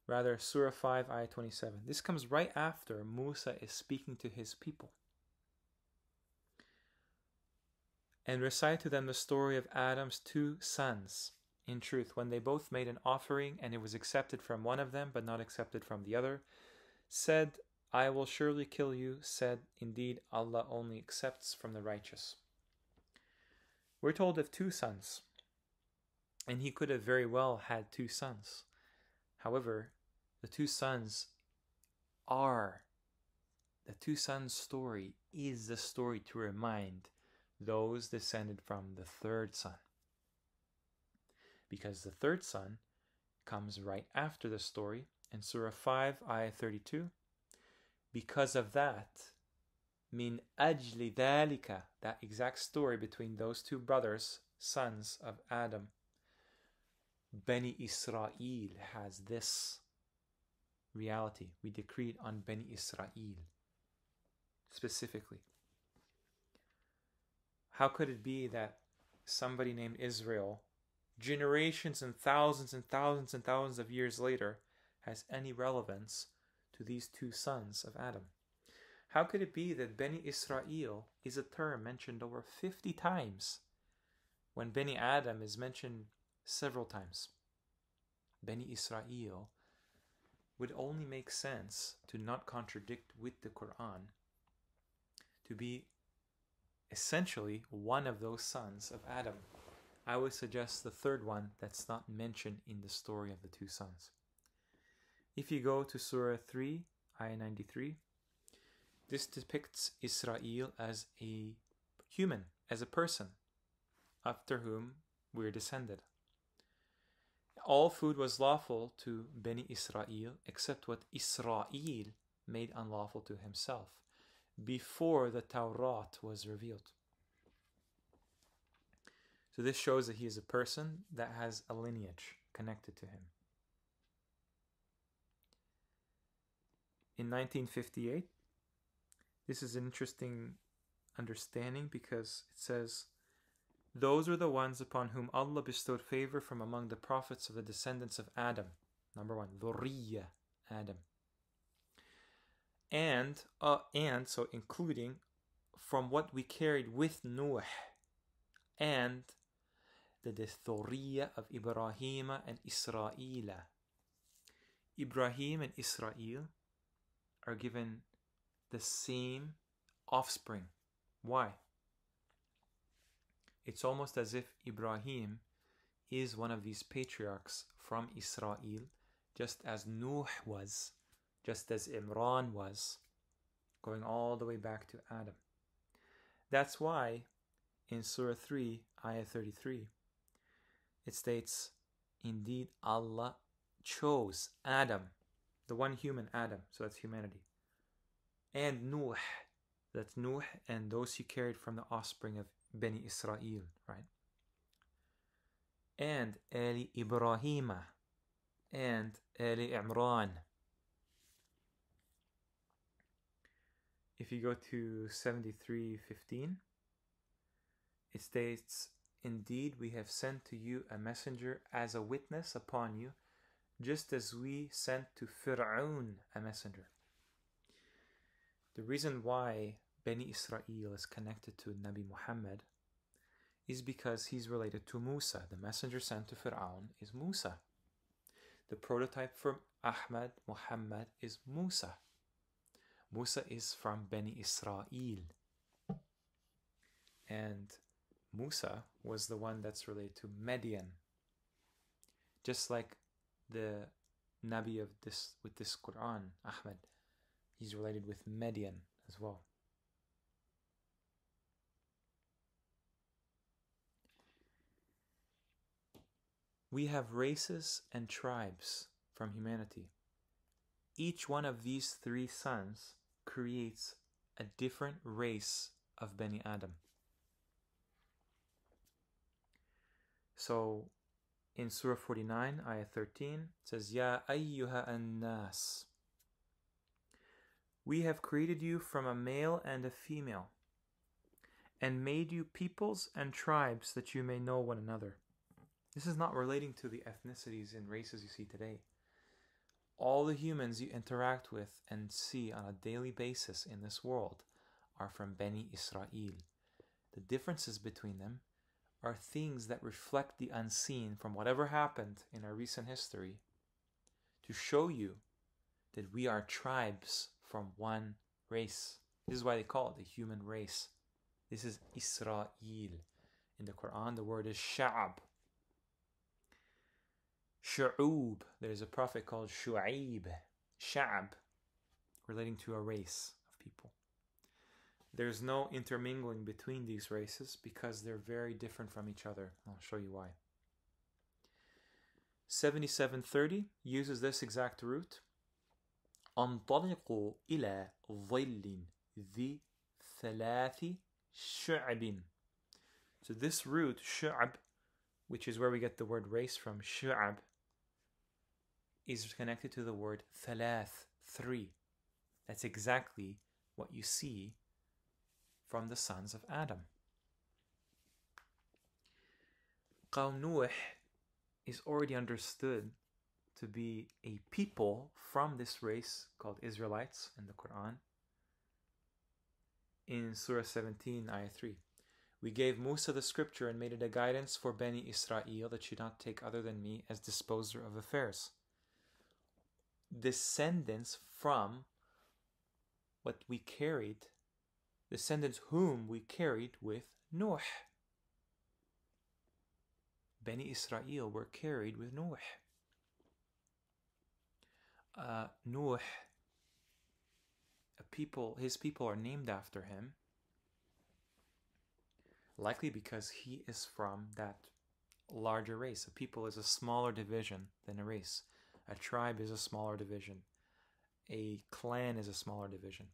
Rather, Surah 5, Ayah 27. This comes right after Musa is speaking to his people. And recite to them the story of Adam's two sons. In truth, when they both made an offering and it was accepted from one of them but not accepted from the other, said, I will surely kill you, said, indeed, Allah only accepts from the righteous. We're told of two sons, and he could have very well had two sons. However, the two sons story is the story to remind those descended from the third son. Because the third son comes right after the story in Surah 5, Ayah 32. Because of that, min ajli dhalika, that exact story between those two brothers, sons of Adam, Bani Israel has this reality. We decreed on Bani Israel specifically. How could it be that somebody named Israel, generations and thousands and thousands and thousands of years later, has any relevance to these two sons of Adam? How could it be that Bani Israel is a term mentioned over 50 times when Bani Adam is mentioned several times? Bani Israel would only make sense to not contradict with the Qur'an, to be essentially one of those sons of Adam. I would suggest the third one that's not mentioned in the story of the two sons. If you go to Surah 3, Ayah 93, this depicts Israel as a human, as a person, after whom we're descended. All food was lawful to Bani Israel except what Israel made unlawful to himself before the Tawrat was revealed. So this shows that he is a person that has a lineage connected to him. In 1958, this is an interesting understanding because it says, those are the ones upon whom Allah bestowed favor from among the prophets of the descendants of Adam. Number one, Dhurriya, Adam. And so including from what we carried with Nuh and the Dhurriya of Ibrahim and Israel. Ibrahim and Israel are given the same offspring. Why? It's almost as if Ibrahim is one of these patriarchs from Israel, just as Nuh was, just as Imran was, going all the way back to Adam. That's why in Surah 3, Ayah 33, it states, indeed Allah chose Adam, the one human Adam, so that's humanity, and Nuh, that's Nuh, and those he carried from the offspring of Bani Israel, right? And Ali Ibrahima, and Ali Imran. If you go to 73:15, it states, indeed we have sent to you a messenger as a witness upon you, just as we sent to Fir'aun a messenger. The reason why Bani Israel is connected to Nabi Muhammad is because he's related to Musa. The messenger sent to Fir'aun is Musa. The prototype for Muhammad is Musa. Musa is from Bani Israel. And Musa was the one that's related to Median. Just like the Nabi of this Qur'an, Ahmad, he's related with Median as well. We have races and tribes from humanity. Each one of these three sons creates a different race of Bani Adam. So in Surah 49, Ayah 13, it says, Ya ayyuha an-nas. We have created you from a male and a female, and made you peoples and tribes that you may know one another. This is not relating to the ethnicities and races you see today. All the humans you interact with and see on a daily basis in this world are from Bani Israel. The differences between them are things that reflect the unseen from whatever happened in our recent history to show you that we are tribes from one race. This is why they call it the human race. This is Israel. In the Quran, the word is Sha'ab. Shu'ub. There's a prophet called Shu'aib. Sha'ab, relating to a race of people. There's no intermingling between these races because they're very different from each other. I'll show you why. 7730 uses this exact root. انطلقوا إلى ظل ذي ثلاث شعب. So this root, Shu'ab, which is where we get the word race from, Shu'ab, is connected to the word thalath, three. That's exactly what you see from the sons of Adam. Qawm Nuh is already understood to be a people from this race called Israelites in the Quran. In Surah 17, Ayah 3. We gave Musa the scripture and made it a guidance for Bani Israel that should not take other than me as disposer of affairs. Descendants from what we carried, descendants whom we carried with Nuh. Bani Israel were carried with Nuh. Nuh, his people are named after him, likely because he is from that larger race. A people is a smaller division than a race. A tribe is a smaller division. A clan is a smaller division.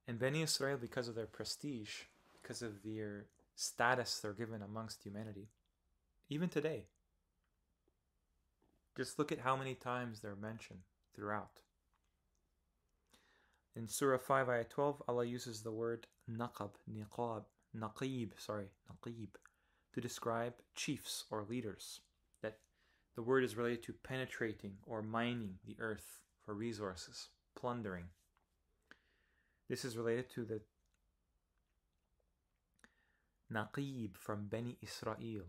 And Bani Israel, because of their prestige, because of their status they're given amongst humanity, even today, just look at how many times they're mentioned throughout. In Surah 5, Ayah 12, Allah uses the word naqib, to describe chiefs or leaders. That the word is related to penetrating or mining the earth for resources, plundering. This is related to the naqib from Bani Israel.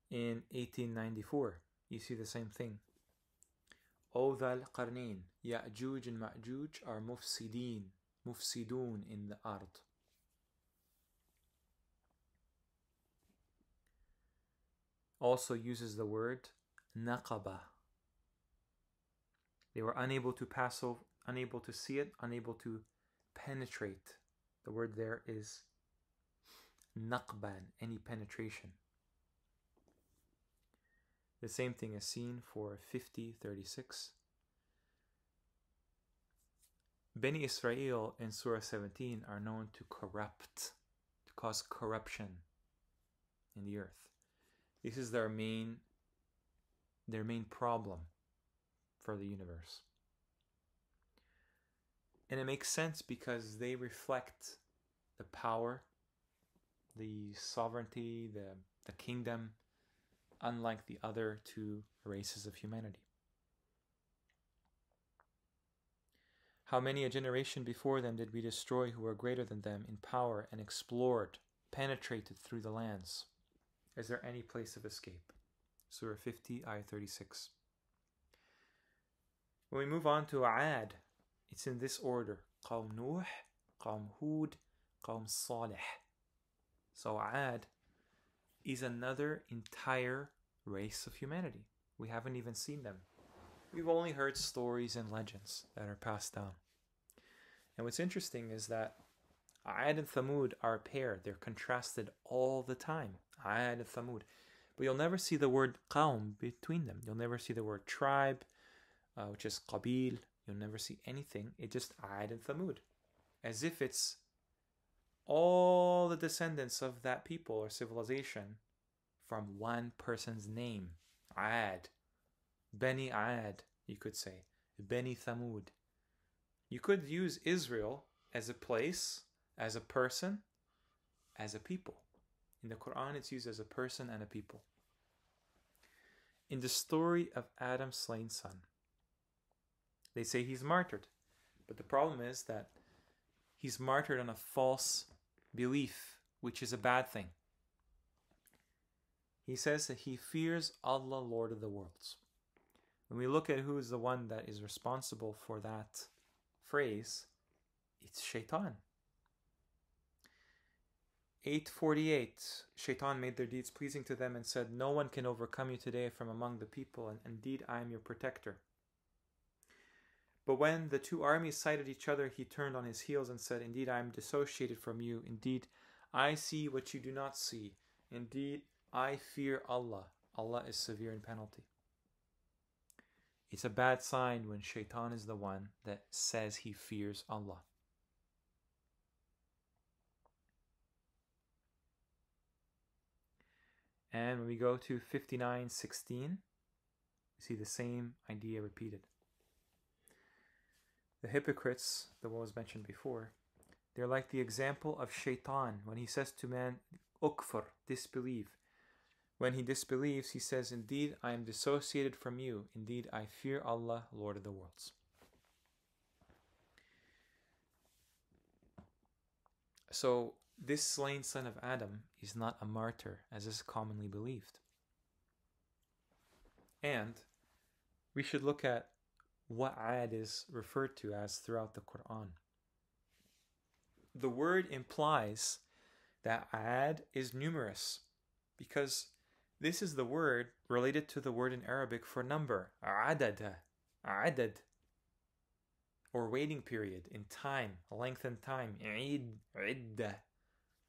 In 1894, you see the same thing. O Dhal Qarnayn, Ya'juj and Ma'juj are mufsidun in the ard. Also uses the word naqaba. They were unable to pass over, unable to see it, unable to penetrate. The word there is naqban, any penetration. The same thing is seen for 50:36. Bani Israel in Surah 17 are known to corrupt, to cause corruption in the earth. This is their main problem for the universe. And it makes sense because they reflect the power, the sovereignty, the kingdom, unlike the other two races of humanity. How many a generation before them did we destroy who were greater than them in power and explored, penetrated through the lands? Is there any place of escape? Surah 50, ayah 36. When we move on to Aad, it's in this order. Qawm Nuh, Qawm Hud, Qawm Salih. So Aad is another entire race of humanity. We haven't even seen them. We've only heard stories and legends that are passed down. And what's interesting is that Aad and Thamud are a pair. They're contrasted all the time. Aad and Thamud. But you'll never see the word Qawm between them. You'll never see the word tribe, which is Qabil. You'll never see anything. It's just Aad and Thamud. As if it's all the descendants of that people or civilization from one person's name. Aad. Bani Aad, you could say. Bani Thamud. You could use Israel as a place, as a person, as a people. In the Qur'an, it's used as a person and a people. In the story of Adam's slain son, they say he's martyred. But the problem is that he's martyred on a false belief, which is a bad thing. He says that he fears Allah, Lord of the worlds. When we look at who is the one that is responsible for that phrase, it's Shaitan. 8:48, Shaitan made their deeds pleasing to them and said, no one can overcome you today from among the people, and indeed I am your protector. But when the two armies sighted each other, he turned on his heels and said, indeed I am dissociated from you. Indeed, I see what you do not see. Indeed, I fear Allah. Allah is severe in penalty. It's a bad sign when Shaitan is the one that says he fears Allah. And when we go to 59:16, we see the same idea repeated. The hypocrites, the one was mentioned before, they're like the example of Shaitan when he says to man, Ukfur, disbelieve. When he disbelieves, he says, indeed, I am dissociated from you. Indeed, I fear Allah, Lord of the worlds. So, this slain son of Adam is not a martyr, as is commonly believed. And we should look at what Aad is referred to as throughout the Qur'an. The word implies that Aad is numerous, because this is the word related to the word in Arabic for number, adad, or waiting period in time, lengthened time, idda.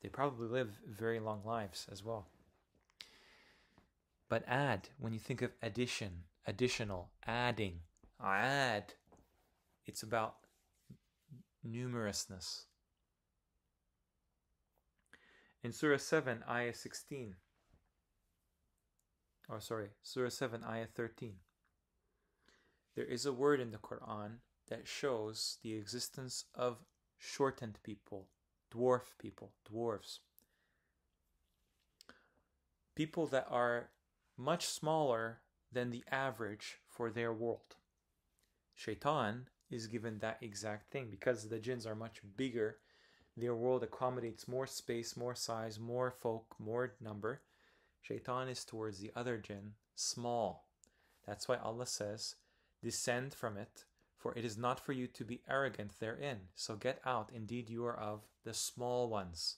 They probably live very long lives as well. But add, when you think of addition, additional, adding, add, it's about numerousness. In Surah 7, Ayah 16, Surah 7, Ayah 13, there is a word in the Qur'an that shows the existence of shortened people, dwarves. People that are much smaller than the average for their world. Shaitan is given that exact thing because the jinns are much bigger. Their world accommodates more space, more size, more folk, more number. Shaitan is towards the other jinn, small. That's why Allah says Descend from it, for it is not for you to be arrogant therein. So get out, indeed you are of the small ones.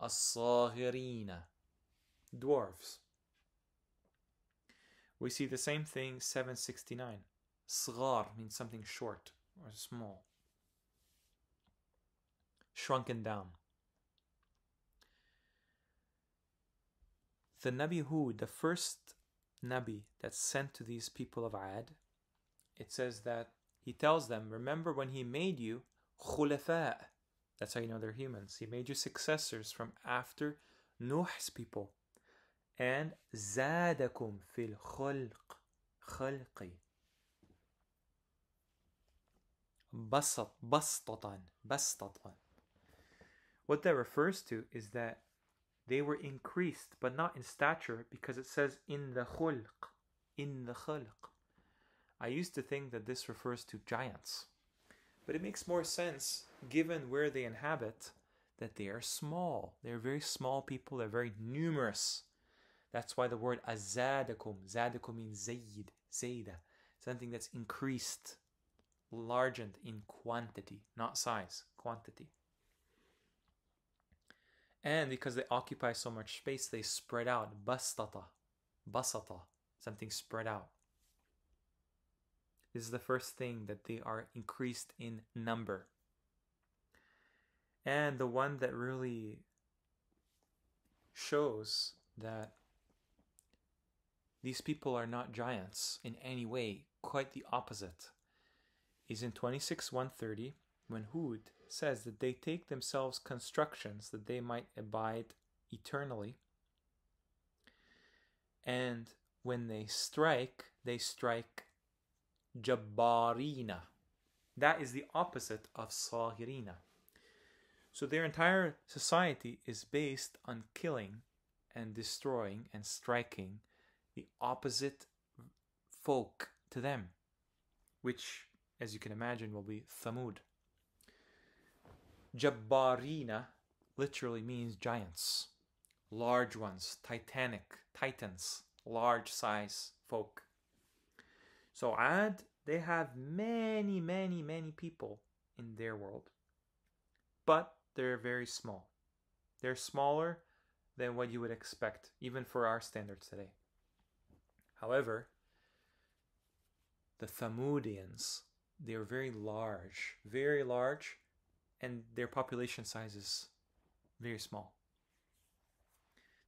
As-saghirina, dwarves. We see the same thing, 769. Sghar means something short or small. Shrunken down. The Nabi Hud, the first Nabi that's sent to these people of Ad, it says that he tells them, remember when he made you khulafa. That's how you know they're humans. He made you successors from after Nuh's people. And zadakum fil khalqi. Bastatan. What that refers to is that they were increased, but not in stature, because it says in the khulq. In the khalq. I used to think that this refers to giants, but it makes more sense given where they inhabit that they are small. They're very small people. They're very numerous. That's why the word azadakum. Zadakum means zayda. Something that's increased, largened in quantity, not size, quantity. And because they occupy so much space, they spread out. Basata, something spread out. This is the first thing, that they are increased in number. And the one that really shows that these people are not giants in any way, quite the opposite, is in 26:130, when Hud says that they take themselves constructions that they might abide eternally. And when they strike Jabbarina. That is the opposite of Saghirina. So their entire society is based on killing and destroying and striking the opposite folk to them, which, as you can imagine, will be Thamud. Jabbarina literally means giants, large ones, titans, large size folk. So Ad, they have many people in their world, but they're very small. They're smaller than what you would expect, even for our standards today. However, the Thamudians, they're very large, and their population size is very small.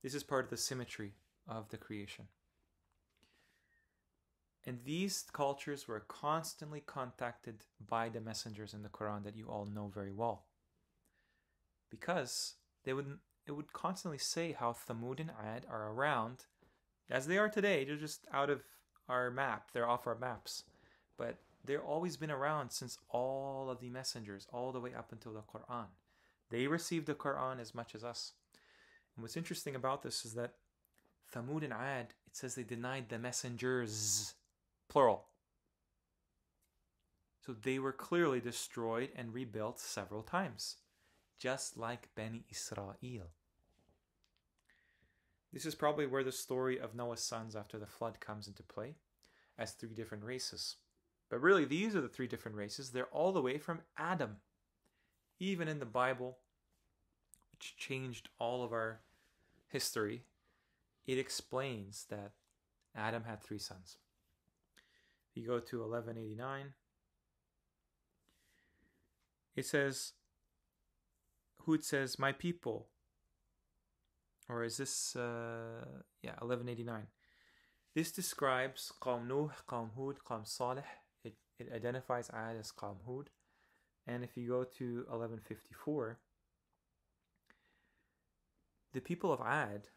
This is part of the symmetry of the creation. And these cultures were constantly contacted by the messengers in the Quran that you all know very well. Because it would constantly say how Thamud and Ad are around, as they are today. They're just out of our map. They're off our maps. But they've always been around since all of the messengers, all the way up until the Quran. They received the Quran as much as us. And what's interesting about this is that Thamud and Ad, it says they denied the messengers, plural. So they were clearly destroyed and rebuilt several times, just like Bani Israel. This is probably where the story of Noah's sons after the flood comes into play, as 3 different races. But really, these are the 3 different races. They're all the way from Adam. Even in the Bible, which changed all of our history, it explains that Adam had 3 sons. If you go to 1189, it says, Hud says, my people, or is this, 1189. This describes Qawm Nuh, Qawm Hud, Qawm Salih. It identifies Ad as Qawm Hud. And if you go to 1154, the people of Ad,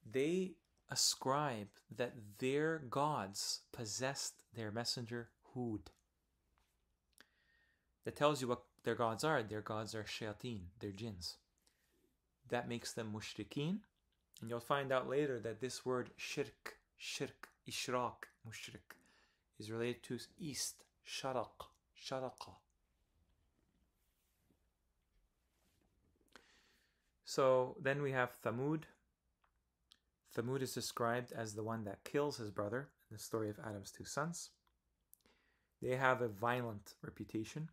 they ascribe that their gods possessed their messenger Hud. That tells you what their gods are. Their gods are shayateen, they're jinns. That makes them mushrikeen. And you'll find out later that this word shirk, ishraq, mushrik, is related to east, sharaqa. So then we have Thamud. Thamud is described as the one that kills his brother in the story of Adam's 2 sons. They have a violent reputation.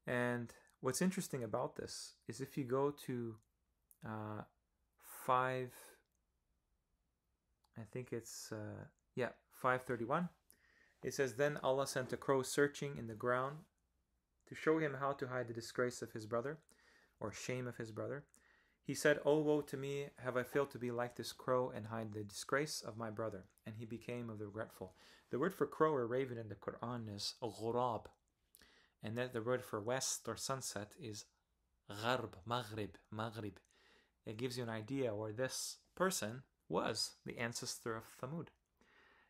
And what's interesting about this is if you go to 5, I think it's 531. It says, "Then Allah sent a crow searching in the ground to show him how to hide the disgrace of his brother, or shame of his brother. He said, 'Oh, woe to me, have I failed to be like this crow and hide the disgrace of my brother?' And he became of the regretful." The word for crow or raven in the Qur'an is ghurab. And that the word for west or sunset is gharb, maghrib. It gives you an idea where this person was, the ancestor of Thamud.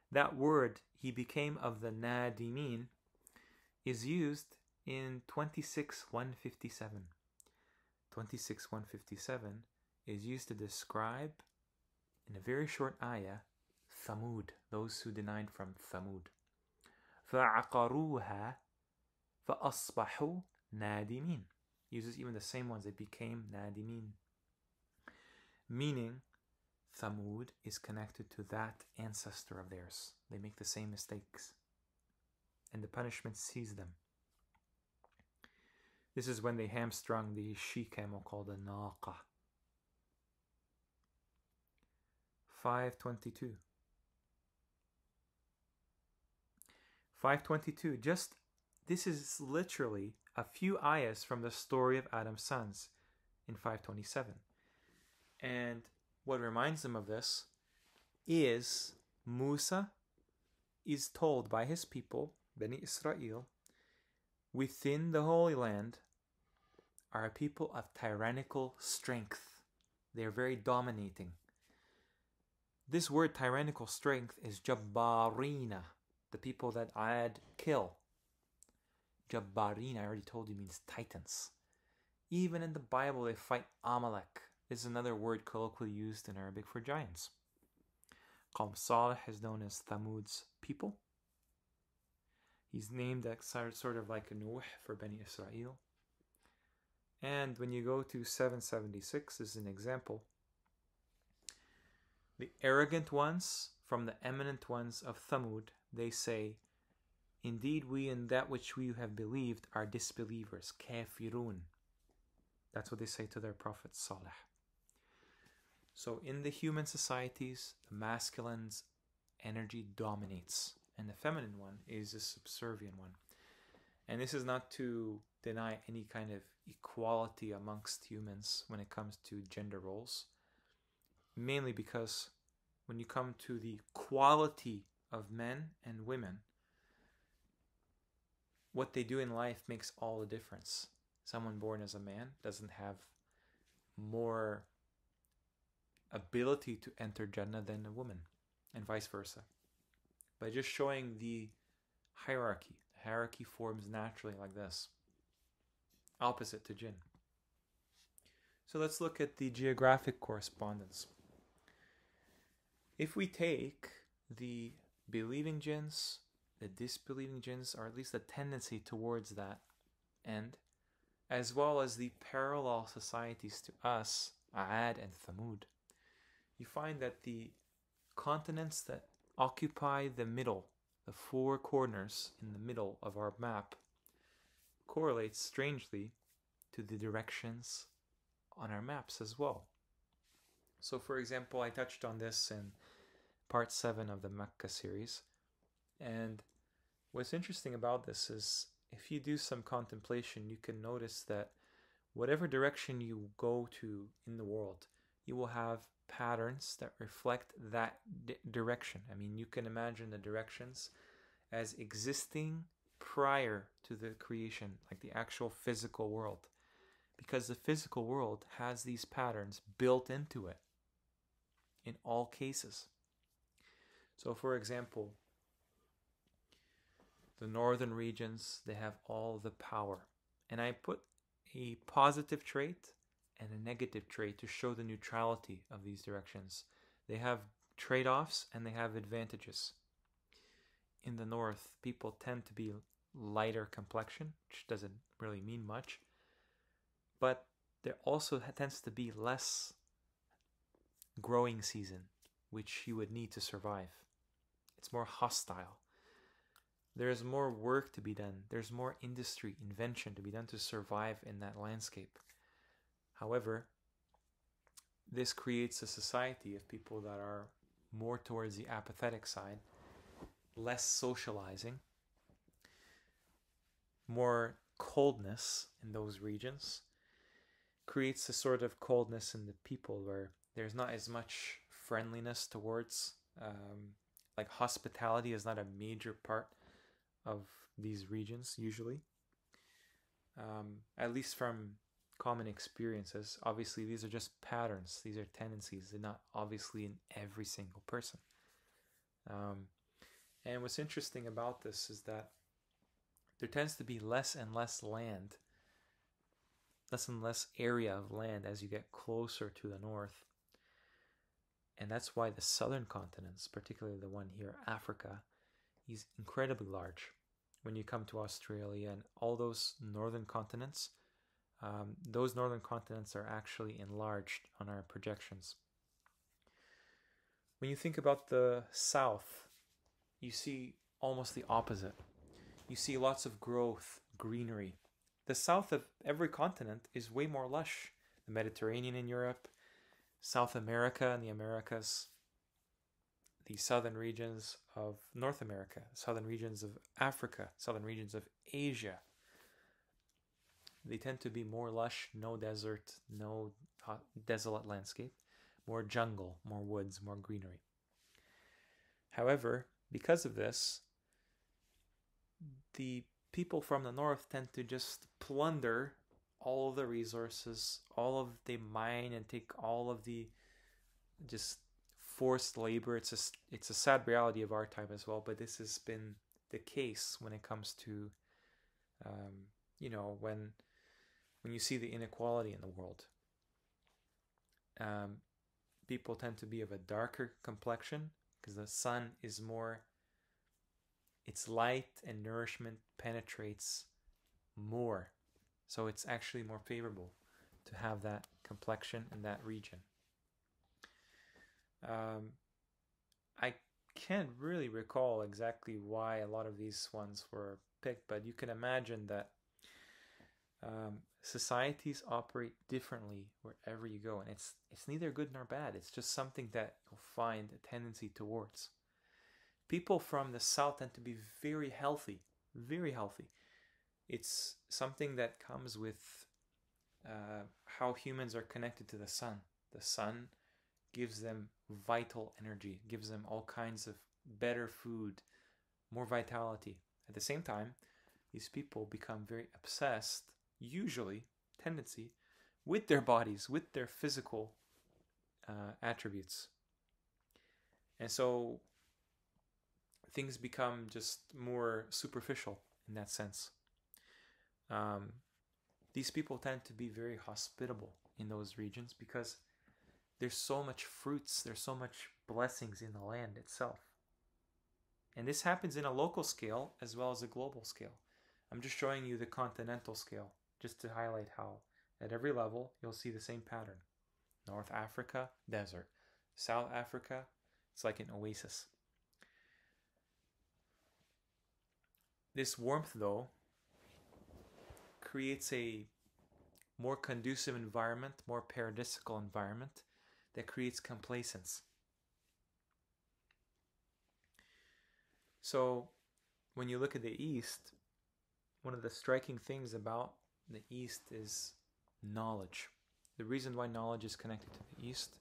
That word, he became of the nadimin, is used in 26:157. 26:157 is used to describe, in a very short ayah, Thamud, those who denied from Thamud. فَعَقَرُوهَا فَأَصْبَحُوا نَادِمِينَ. Uses even the same ones, they became nadimin. Meaning, Thamud is connected to that ancestor of theirs. They make the same mistakes. And the punishment sees them. This is when they hamstrung the she-camel called a naqa. 522. 522. This is literally a few ayahs from the story of Adam's sons in 527. And what reminds them of this is Musa is told by his people, Bani Israel, within the Holy Land are a people of tyrannical strength. They are very dominating. This word tyrannical strength is Jabbarina, the people that Ad kill. Jabbarina, I already told you, means titans. Even in the Bible, they fight Amalek. This is another word colloquially used in Arabic for giants. Qawm Salih is known as Thamud's people. He's named sort of like a Nuh for Bani Israel. And when you go to 776, as an example, the arrogant ones from the eminent ones of Thamud, they say, "Indeed, we in that which we have believed are disbelievers, kafirun." That's what they say to their prophet Salih. So in the human societies, the masculine's energy dominates, and the feminine one is a subservient one. And this is not to deny any kind of equality amongst humans when it comes to gender roles, mainly because when you come to the quality of men and women, what they do in life makes all the difference. Someone born as a man doesn't have more ability to enter Jannah than a woman, and vice versa. By just showing the hierarchy. The hierarchy forms naturally like this, opposite to jinn. So let's look at the geographic correspondence. If we take the believing jinns, the disbelieving jinns, or at least a tendency towards that end, as well as the parallel societies to us, Aad and Thamud, you find that the continents that occupy the middle, the 4 corners in the middle of our map, correlates strangely to the directions on our maps as well. So for example, I touched on this in part 7 of the Mecca series, and what's interesting about this is if you do some contemplation, you can notice that whatever direction you go to in the world, you will have patterns that reflect that direction. I mean, you can imagine the directions as existing prior to the creation, like the actual physical world, because the physical world has these patterns built into it in all cases. So for example, the northern regions, they have all the power. And I put a positive trait and a negative trait to show the neutrality of these directions. They have trade-offs and they have advantages. In the north, people tend to be lighter complexion, which doesn't really mean much. But there also tends to be less growing season, which you would need to survive. It's more hostile. there's more work to be done. There's more industry, invention to be done to survive in that landscape. However, this creates a society of people that are more towards the apathetic side, less socializing, more coldness in those regions, creates a sort of coldness in the people where there's not as much friendliness towards, like hospitality is not a major part of these regions usually, at least from common experiences. Obviously, these are just patterns, these are tendencies, they're not obviously in every single person. And what's interesting about this is that there tends to be less and less land, less and less area of land as you get closer to the north. And that's why the southern continents, particularly the one here, Africa, is incredibly large. When you come to Australia and all those northern continents are actually enlarged on our projections. When you think about the south, you see almost the opposite. You see lots of growth, greenery. The south of every continent is way more lush. The Mediterranean in Europe, South America and the Americas, the southern regions of North America, southern regions of Africa, southern regions of Asia. They tend to be more lush, no desert, no desolate landscape, more jungle, more woods, more greenery. However, because of this, the people from the north tend to just plunder all of the resources, all of the mine, and take all of the just forced labor. It's a sad reality of our time as well, but this has been the case when it comes to, when you see the inequality in the world. People tend to be of a darker complexion because the sun is more, its light and nourishment penetrates more. So it's actually more favorable to have that complexion in that region. I can't really recall exactly why a lot of these ones were picked, but you can imagine that societies operate differently wherever you go, and it's neither good nor bad. It's just something that you'll find a tendency towards. People from the south tend to be very healthy, very healthy. It's something that comes with how humans are connected to the sun. The sun gives them vital energy, gives them all kinds of better food, more vitality. At the same time, these people become very obsessed, usually, tendency, with their bodies, with their physical attributes. And so things become just more superficial in that sense. These people tend to be very hospitable in those regions because there's so much fruits, there's so much blessings in the land itself. And this happens in a local scale as well as a global scale. I'm just showing you the continental scale just to highlight how at every level you'll see the same pattern. North Africa, desert. South Africa, it's like an oasis. This warmth, though, creates a more conducive environment, more paradisical environment that creates complacence. So when you look at the East, one of the striking things about the East is knowledge. The reason why knowledge is connected to the East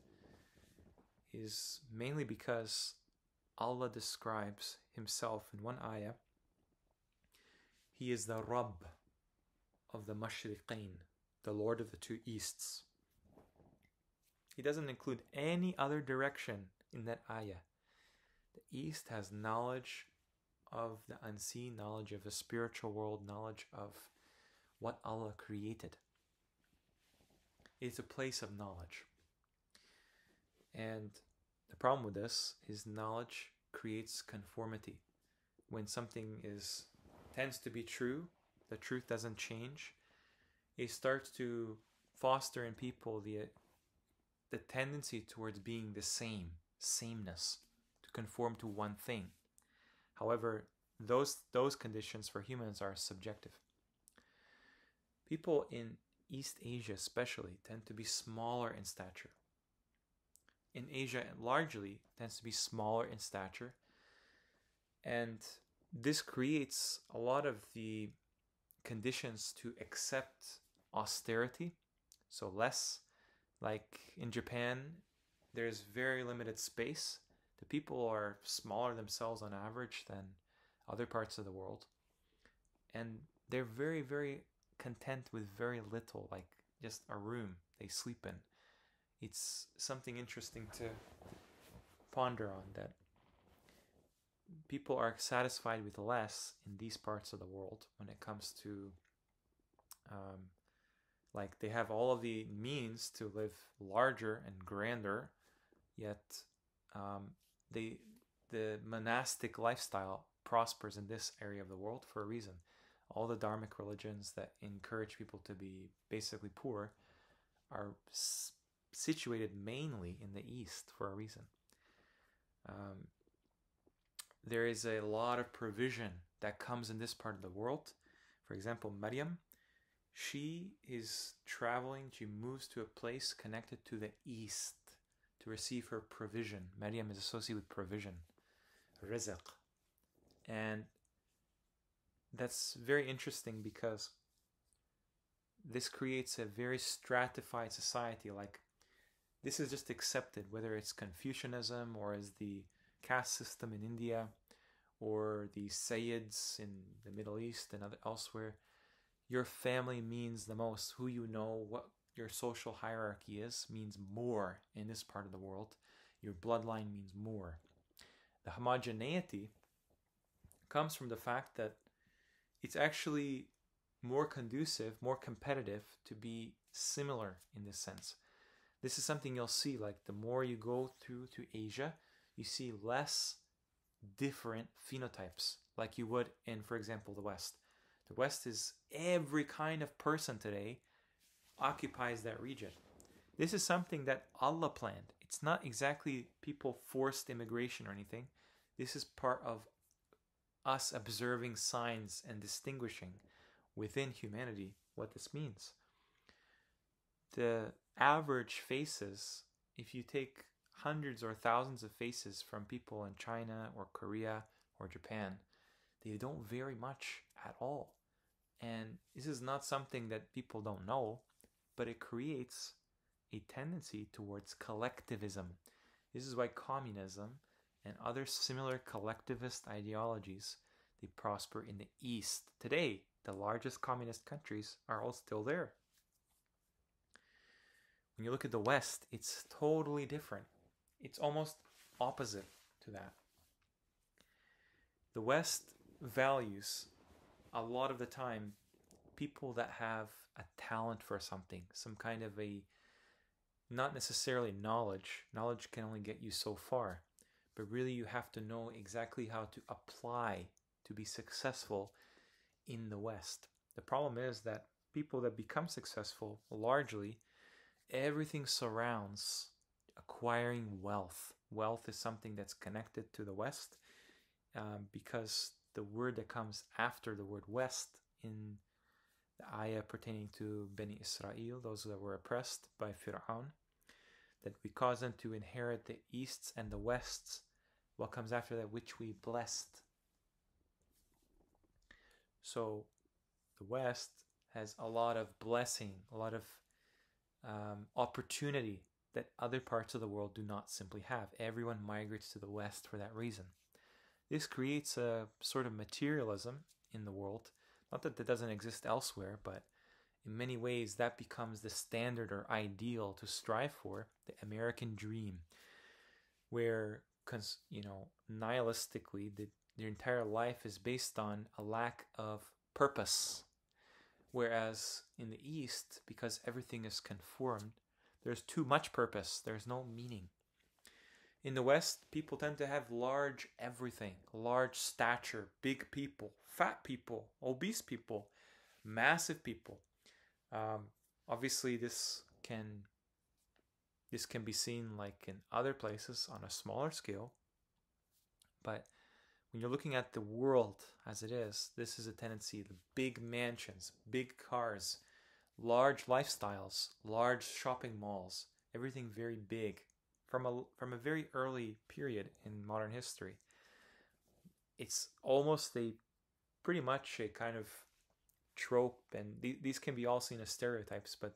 is mainly because Allah describes himself in one ayah. He is the Rabb of the Mashriqain, the Lord of the two Easts. He doesn't include any other direction in that ayah. The East has knowledge of the unseen, knowledge of the spiritual world, knowledge of what Allah created. It's a place of knowledge. And the problem with this is knowledge creates conformity. When something tends to be true, the truth doesn't change, it starts to foster in people the tendency towards being the sameness, to conform to one thing. However, those conditions for humans are subjective. People in East Asia especially tend to be smaller in stature. In Asia largely tends to be smaller in stature, and this creates a lot of the conditions to accept austerity. So less, like in Japan, there's very limited space. The people are smaller themselves on average than other parts of the world, and they're very, very content with very little, like just a room they sleep in. It's something interesting to ponder on, that people are satisfied with less in these parts of the world when it comes to like they have all of the means to live larger and grander, yet the monastic lifestyle prospers in this area of the world for a reason. All the dharmic religions that encourage people to be basically poor are situated mainly in the East for a reason. There is a lot of provision that comes in this part of the world. For example, Maryam, she is traveling, she moves to a place connected to the East to receive her provision. Maryam is associated with provision, rizq. And that's very interesting because this creates a very stratified society. Like, this is just accepted, whether it's Confucianism or as the caste system in India or the Sayyids in the Middle East and elsewhere. Your family means the most. Who you know, what your social hierarchy is, means more in this part of the world. Your bloodline means more. The homogeneity comes from the fact that it's actually more conducive, more competitive to be similar in this sense. This is something you'll see, like the more you go through to Asia, you see less different phenotypes like you would in, for example, the West. The West is every kind of person today occupies that region. This is something that Allah planned. It's not exactly people forced immigration or anything. This is part of us observing signs and distinguishing within humanity what this means. The average faces, if you take hundreds or thousands of faces from people in China or Korea or Japan, they don't vary much at all. And this is not something that people don't know, but it creates a tendency towards collectivism. This is why communism and other similar collectivist ideologies, they prosper in the East. Today, the largest communist countries are all still there. When you look at the West, it's totally different. It's almost opposite to that. The West values, a lot of the time, people that have a talent for something, some kind of a, not necessarily knowledge. Knowledge can only get you so far, but really you have to know exactly how to apply to be successful in the West. The problem is that people that become successful, largely, everything surrounds acquiring wealth. Wealth is something that's connected to the West because the word that comes after the word West in the ayah pertaining to Bani Israel, those that were oppressed by Fir'aun, that we cause them to inherit the Easts and the Wests, what comes after that, which we blessed. So the West has a lot of blessing, a lot of opportunity that other parts of the world do not simply have. Everyone migrates to the West for that reason. This creates a sort of materialism in the world. Not that doesn't exist elsewhere, but in many ways that becomes the standard or ideal to strive for, the American dream, where, nihilistically, their entire life is based on a lack of purpose. Whereas in the East, because everything is conformed, there's too much purpose, there's no meaning. In the West, people tend to have large everything, large stature, big people, fat people, obese people, massive people. Obviously, this can be seen like in other places on a smaller scale, but when you're looking at the world as it is, this is a tendency. The big mansions, big cars, large lifestyles, large shopping malls, everything very big from a very early period in modern history. It's almost a pretty much a kind of trope, and these can be all seen as stereotypes, but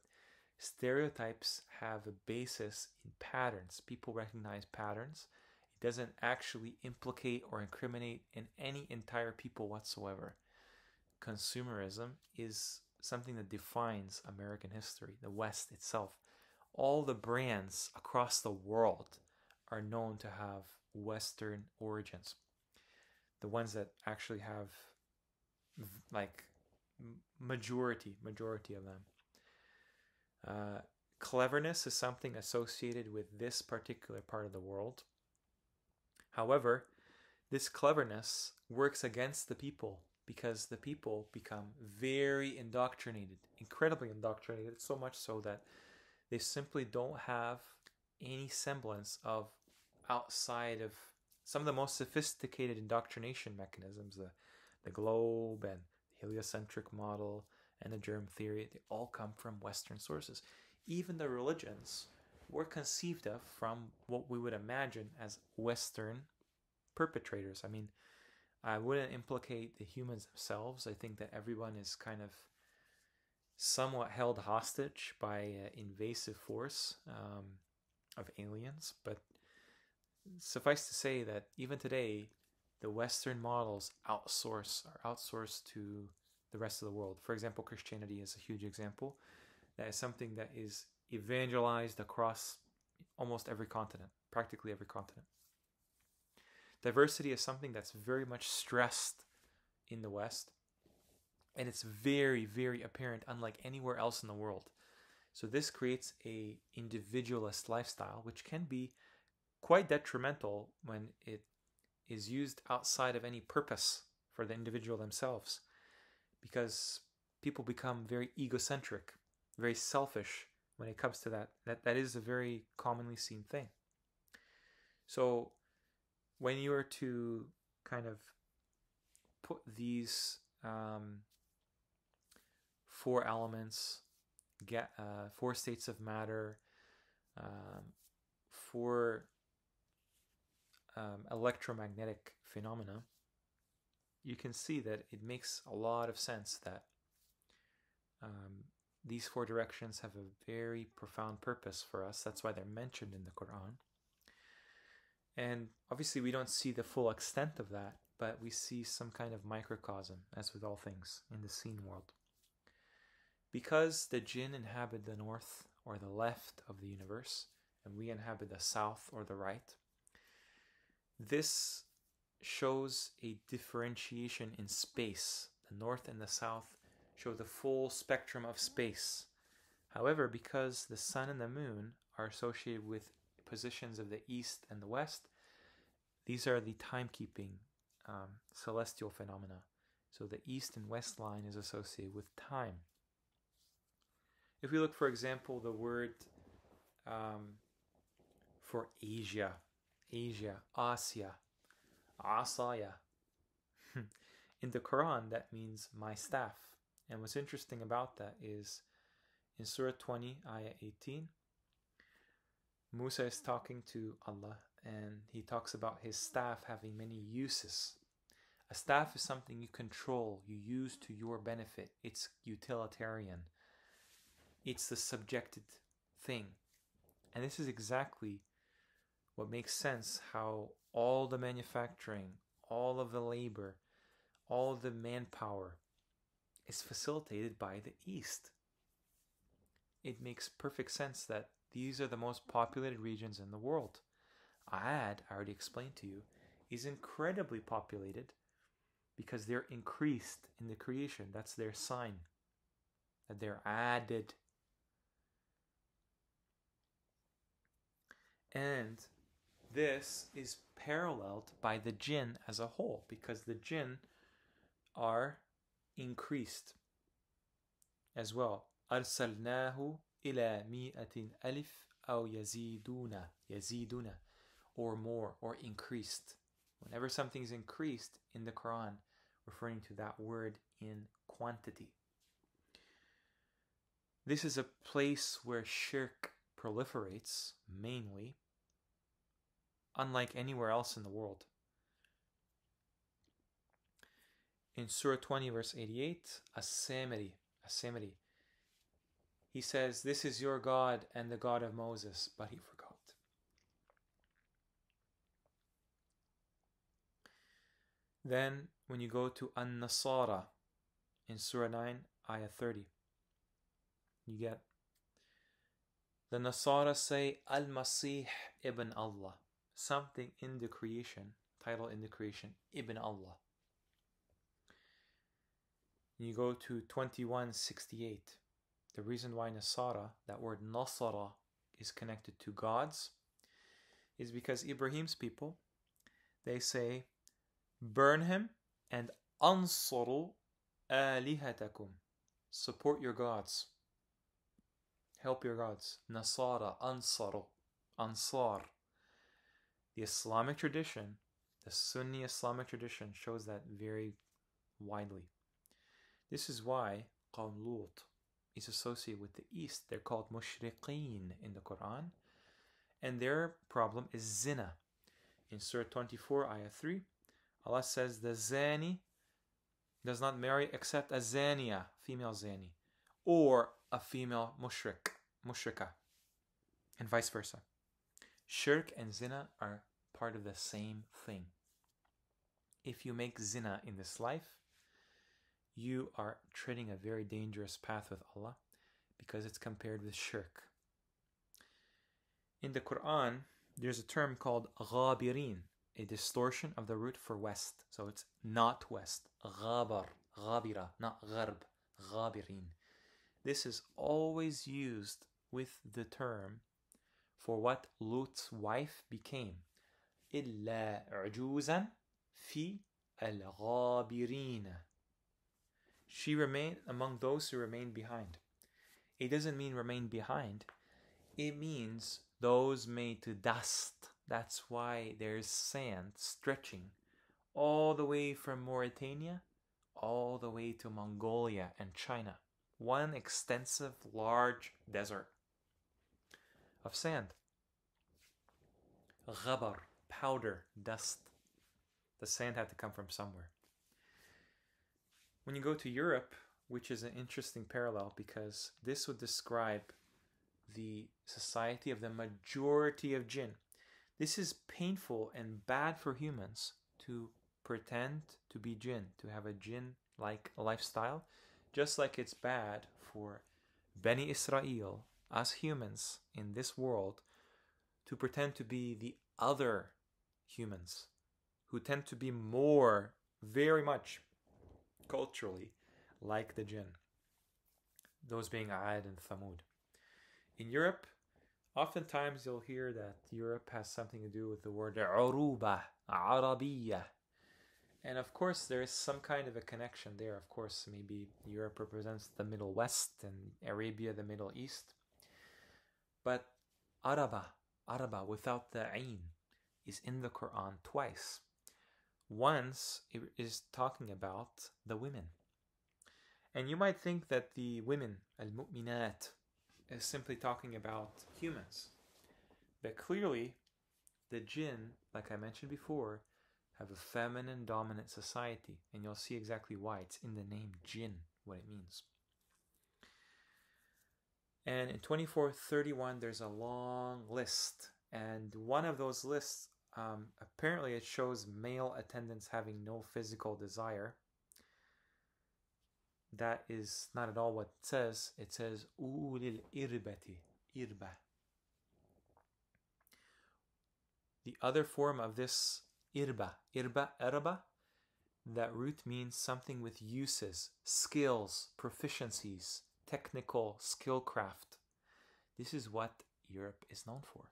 stereotypes have a basis in patterns. People recognize patterns. It doesn't actually implicate or incriminate in any entire people whatsoever. Consumerism is something that defines American history, the West itself. All the brands across the world are known to have Western origins. The ones that actually have like majority of them. Cleverness is something associated with this particular part of the world. However, this cleverness works against the people because the people become very indoctrinated, incredibly indoctrinated, so much so that they simply don't have any semblance of outside of some of the most sophisticated indoctrination mechanisms, the globe and the heliocentric model and the germ theory. They all come from Western sources. Even the religions were conceived of from what we would imagine as Western perpetrators. I mean, I wouldn't implicate the humans themselves. I think that everyone is kind of somewhat held hostage by an invasive force of aliens. But suffice to say that even today, the Western models are outsourced to the rest of the world. For example, Christianity is a huge example. That is something that is evangelized across almost every continent, practically every continent. Diversity is something that's very much stressed in the West, and it's very, very apparent unlike anywhere else in the world. So this creates a individualist lifestyle, which can be quite detrimental when it is used outside of any purpose for the individual themselves, because people become very egocentric, very selfish when it comes to that. That is a very commonly seen thing. So when you were to kind of put these four elements, four states of matter, four electromagnetic phenomena, you can see that it makes a lot of sense that these four directions have a very profound purpose for us. That's why they're mentioned in the Qur'an. And obviously we don't see the full extent of that, but we see some kind of microcosm, as with all things in the seen world. Because the jinn inhabit the north or the left of the universe, and we inhabit the south or the right, this shows a differentiation in space. The north and the south show the full spectrum of space. However, because the sun and the moon are associated with positions of the east and the west, these are the timekeeping celestial phenomena. So the east and west line is associated with time. If we look, for example, the word for Asia, Asya, Asaya. In the Quran, that means my staff. And what's interesting about that is in Surah 20, Ayah 18, Musa is talking to Allah, and he talks about his staff having many uses. A staff is something you control, you use to your benefit. It's utilitarian. It's the subjected thing. And this is exactly what makes sense how all the manufacturing, all of the labor, all of the manpower is facilitated by the East. It makes perfect sense that these are the most populated regions in the world. Ad, I already explained to you, is incredibly populated because they're increased in the creation. That's their sign, that they're added. And this is paralleled by the jinn as a whole, because the jinn are increased as well. أرسلناه إلى 100,000 أو يزيدون or more, or increased. Whenever something's increased in the Quran, referring to that word in quantity. This is a place where shirk proliferates, mainly, unlike anywhere else in the world. In Surah 20, verse 88, As-Samiri, he says, "This is your God and the God of Moses," but he forgot. Then, when you go to An-Nasara, in Surah 9, Ayah 30, you get, the Nasara say, Al-Masih ibn Allah. Something in the creation, title in the creation, Ibn Allah. You go to 2168. The reason why Nasara, that word Nasara, is connected to gods is because Ibrahim's people, they say, burn him and ansuru alihatakum. Support your gods. Help your gods. Nasara, ansaru, ansar. The Islamic tradition, the Sunni Islamic tradition, shows that very widely. This is why Qawm Lut is associated with the East. They're called mushriqeen in the Quran. And their problem is zina. In Surah 24, Ayah 3, Allah says the zani does not marry except a zaniya, female zani, or a female mushrika, and vice versa. Shirk and zina are part of the same thing. If you make zina in this life, you are treading a very dangerous path with Allah because it's compared with shirk. In the Quran, there's a term called ghabirin, a distortion of the root for west. So it's not west. Ghabar, ghabira, not gharb, ghabirin. This is always used with the term for what Lut's wife became. إِلَّا عُجُوزًا فِي الْغَابِرِينَ. She remained among those who remained behind. It doesn't mean remain behind. It means those made to dust. That's why there's sand stretching all the way from Mauritania all the way to Mongolia and China. One extensive, large desert of sand. Ghabar, powder, dust. The sand had to come from somewhere. When you go to Europe, which is an interesting parallel because this would describe the society of the majority of jinn. This is painful and bad for humans to pretend to be jinn, to have a jinn-like lifestyle, just like it's bad for Bani Israel, us humans in this world, to pretend to be the other humans who tend to be more, very much, culturally, like the jinn. Those being Aad and Thamud. In Europe, oftentimes you'll hear that Europe has something to do with the word Uruba, Arabiya. And of course, there is some kind of a connection there. Of course, maybe Europe represents the Middle West and Arabia, the Middle East. But Araba without the Ain, is in the Quran twice. Once it is talking about the women. And you might think that the women, al-mu'minat, is simply talking about humans. But clearly, the jinn, like I mentioned before, have a feminine dominant society. And you'll see exactly why. It's in the name jinn, what it means. And in 2431, there's a long list. And one of those lists, apparently it shows male attendants having no physical desire. That is not at all what it says. It says, ulil irbati, irba. The other form of this irba, araba, that root means something with uses, skills, proficiencies, technical skillcraft. This is what Europe is known for.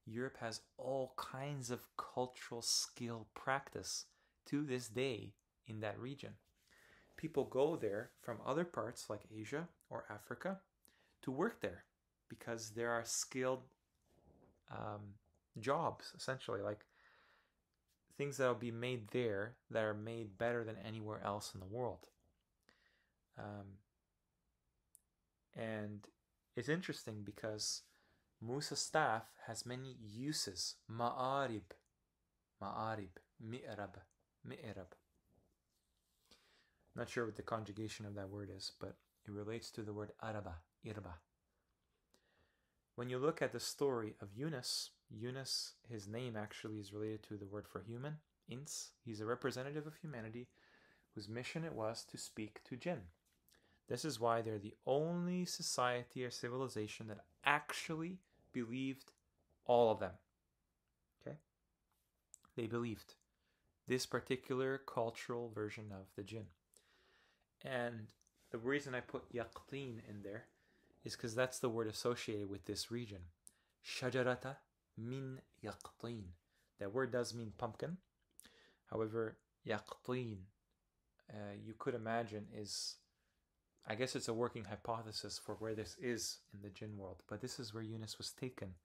Europe has all kinds of cultural skill practice to this day in that region. People go there from other parts like Asia or Africa to work there because there are skilled jobs, essentially, like things that will be made there that are made better than anywhere else in the world. And it's interesting because Musa's staff has many uses. Ma'arib, mi'rab. Not sure what the conjugation of that word is, but it relates to the word araba, irba. When you look at the story of Yunus, his name actually is related to the word for human, ins. He's a representative of humanity whose mission it was to speak to jinn. This is why they're the only society or civilization that actually believed all of them. Okay? They believed this particular cultural version of the jinn. And the reason I put yaqteen in there is because that's the word associated with this region. Shajarata min yaqteen. That word does mean pumpkin. However, yaqteen, you could imagine is, I guess it's a working hypothesis for where this is in the jinn world. But this is where Yunus was taken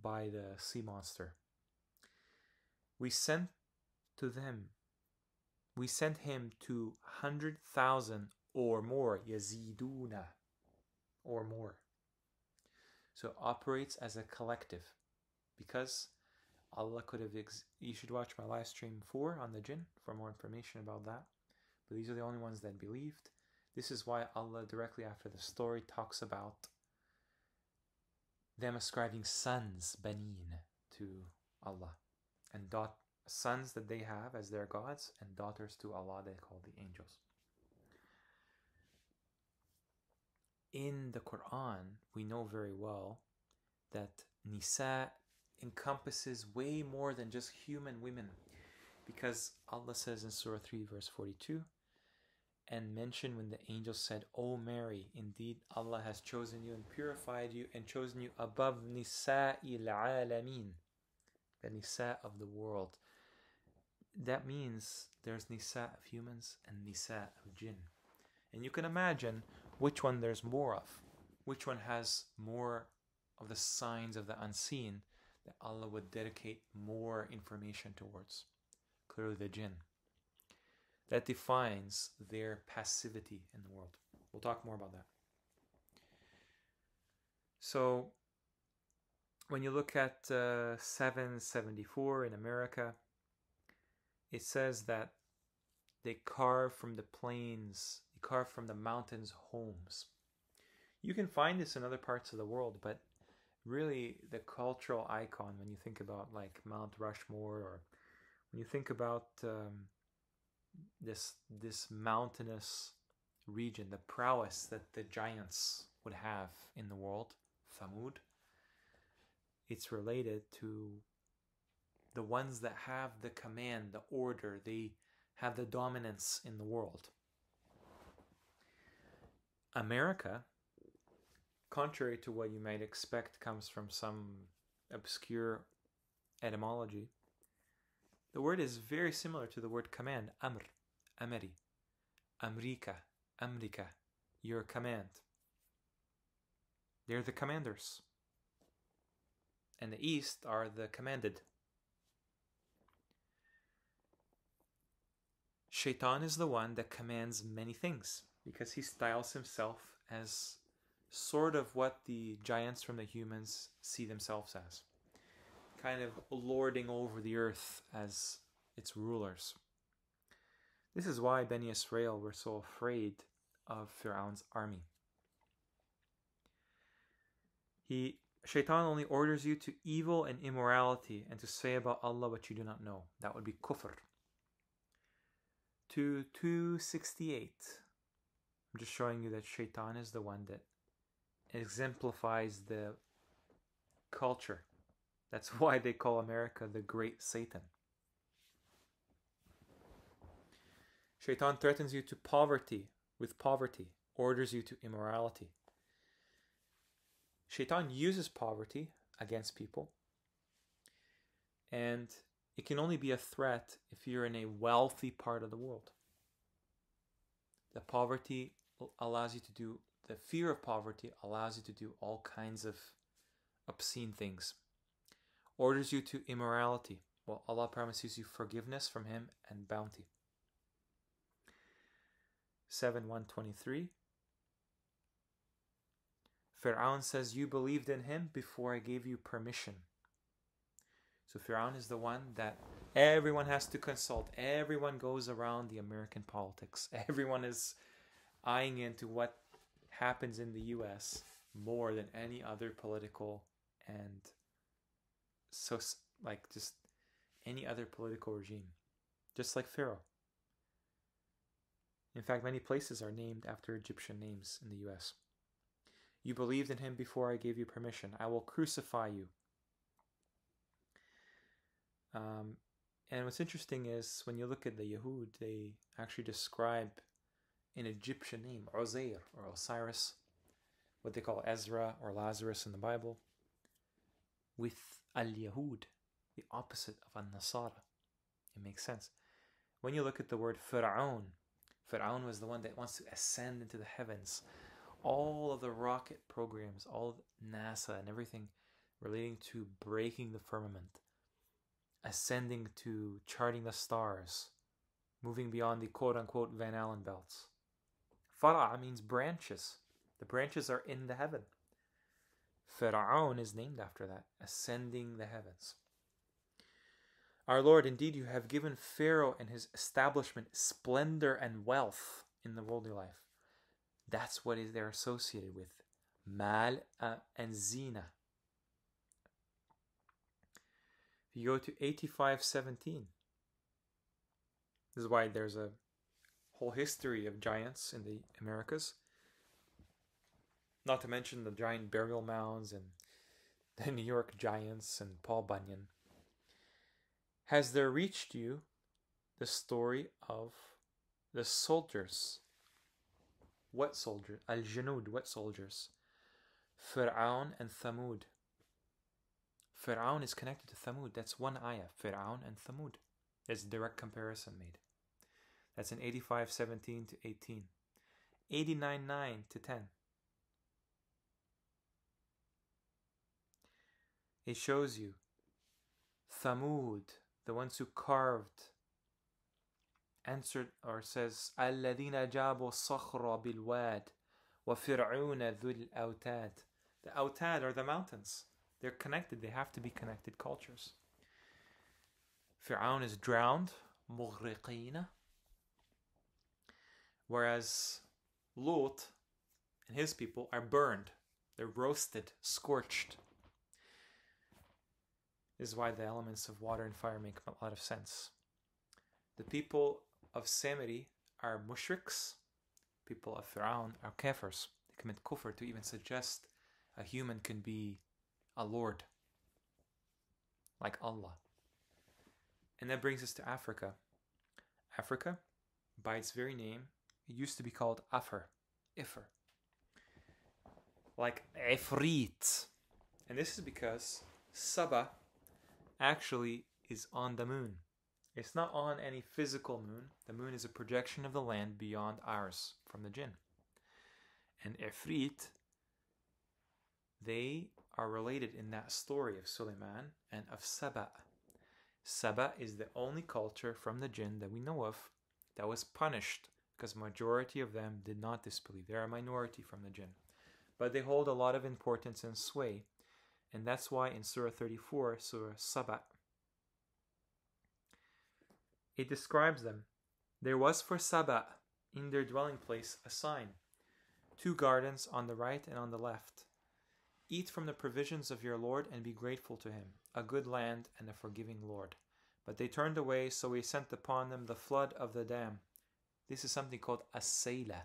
by the sea monster. We sent him to 100,000 or more, yaziduna, or more. So it operates as a collective, because Allah could have, you should watch my live stream 4 on the jinn for more information about that. But these are the only ones that believed. This is why Allah directly after the story talks about them ascribing sons, banin, to Allah, and sons that they have as their gods, and daughters to Allah they call the angels. In the Qur'an, we know very well that Nisa encompasses way more than just human women, because Allah says in Surah 3 verse 42, and mention when the angel said, O Mary, indeed Allah has chosen you and purified you and chosen you above Nisa'il Alameen, the Nisa of the world. That means there's Nisa of humans and Nisa of jinn. And you can imagine which one there's more of, which one has more of the signs of the unseen that Allah would dedicate more information towards. Clearly the jinn. That defines their passivity in the world. We'll talk more about that. So when you look at 774 in America, it says that they carve from the plains, they carve from the mountains homes. You can find this in other parts of the world, but really the cultural icon, when you think about like Mount Rushmore, or when you think about this mountainous region, the prowess that the giants would have in the world, Thamud, it's related to the ones that have the command, the order, they have the dominance in the world. America, contrary to what you might expect, comes from some obscure etymology. The word is very similar to the word command, amr, amri, amrika, amrika, your command. They're the commanders. And the East are the commanded. Shaitan is the one that commands many things, because he styles himself as sort of what the giants from the humans see themselves as. Kind of lording over the earth as its rulers. This is why Bani Israel were so afraid of Fir'aun's army. Shaitan only orders you to evil and immorality, and to say about Allah what you do not know. That would be kufr. To 268. I'm just showing you that Shaitan is the one that exemplifies the culture. That's why they call America the Great Satan. Shaitan threatens you to poverty with poverty, orders you to immorality. Shaitan uses poverty against people, and it can only be a threat if you're in a wealthy part of the world. The poverty allows you to do, the fear of poverty allows you to do all kinds of obscene things. Orders you to immorality. Well, Allah promises you forgiveness from Him and bounty. 7:123. Fir'aun says, you believed in him before I gave you permission. So Fir'aun is the one that everyone has to consult. Everyone goes around the American politics. Everyone is eyeing into what happens in the US more than any other political and so like just any other political regime. Just like Pharaoh. In fact, many places are named after Egyptian names in the US. You believed in him before I gave you permission. I will crucify you. And what's interesting is when you look at the Yahud, they actually describe an Egyptian name, Uzair or Osiris, what they call Ezra or Lazarus in the Bible, with Al-Yahud, the opposite of Al-Nasara. It makes sense. When you look at the word Fir'aun, Fir'aun was the one that wants to ascend into the heavens. All of the rocket programs, all of NASA and everything relating to breaking the firmament, ascending to charting the stars, moving beyond the quote-unquote Van Allen belts. Fara' means branches. The branches are in the heaven. Fir'aun is named after that, ascending the heavens. Our Lord, indeed you have given Pharaoh and his establishment splendor and wealth in the worldly life. That's what they're associated with. Mal and zina. If you go to 85:17, this is why there's a whole history of giants in the Americas. Not to mention the giant burial mounds and the New York Giants and Paul Bunyan. Has there reached you the story of the soldiers? What soldiers? Al-Janud, what soldiers? Fir'aun and Thamud. Fir'aun is connected to Thamud. That's one ayah. Fir'aun and Thamud. There's a direct comparison made. That's in 85:17 to 18. 89:9 to 10. It shows you Thamud, the ones who carved, answered or says, الَّذِينَ جَابُوا الصَّخْرَ بِالْوَادِ وَفِرْعُونَ ذُو الْأَوْتَادِ. The Autad are the mountains. They're connected. They have to be connected cultures. Fir'aun is drowned, مُغْرِقِينَ. Whereas Lot and his people are burned. They're roasted, scorched. This is why the elements of water and fire make a lot of sense. The people of Samiri are mushriks. People of Fir'aun are kafirs. They commit kufr to even suggest a human can be a lord like Allah. And that brings us to Africa. Africa, by its very name, it used to be called Ifr. Like Ifrit. And this is because Saba actually is on the moon. It's not on any physical moon. The moon is a projection of the land beyond ours from the jinn. And Ifrit, they are related in that story of Suleiman and of Saba. Saba is the only culture from the jinn that we know of that was punished because majority of them did not disbelieve. They are a minority from the jinn. But they hold a lot of importance and sway. And that's why in Surah 34, Surah Saba, it describes them. There was for Saba in their dwelling place a sign, 2 gardens on the right and on the left. Eat from the provisions of your Lord and be grateful to him, a good land and a forgiving Lord. But they turned away, so we sent upon them the flood of the dam. This is something called a sayla.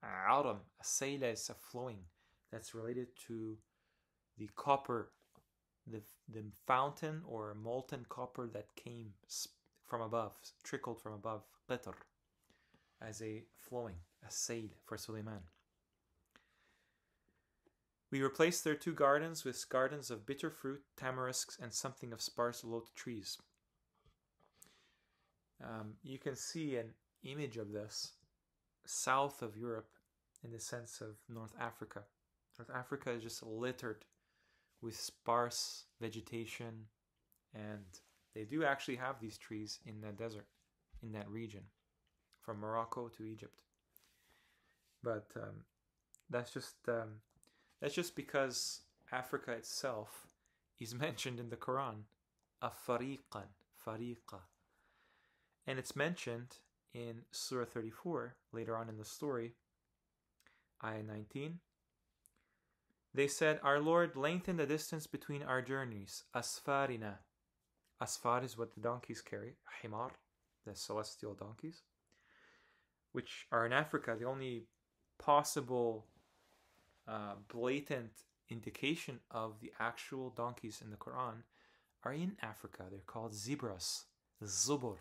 Aram. A sayla is a flowing that's related to the copper, the fountain or molten copper that came from above, trickled from above, qitr, as a flowing, a sayl for Suleiman. We replaced their 2 gardens with gardens of bitter fruit, tamarisks, and something of sparse lot trees. You can see an image of this south of Europe in the sense of North Africa. North Africa is just littered with sparse vegetation, And they do actually have these trees in that desert, in that region, from Morocco to Egypt. But that's just because Africa itself is mentioned in the Quran, fariqa, and it's mentioned in Surah 34 later on in the story, ayah 19. They said, "Our Lord, lengthen the distance between our journeys, asfarina." Asfar is what the donkeys carry, himar, the celestial donkeys, which are in Africa. The only possible blatant indication of the actual donkeys in the Quran are in Africa. They're called zebras, zubur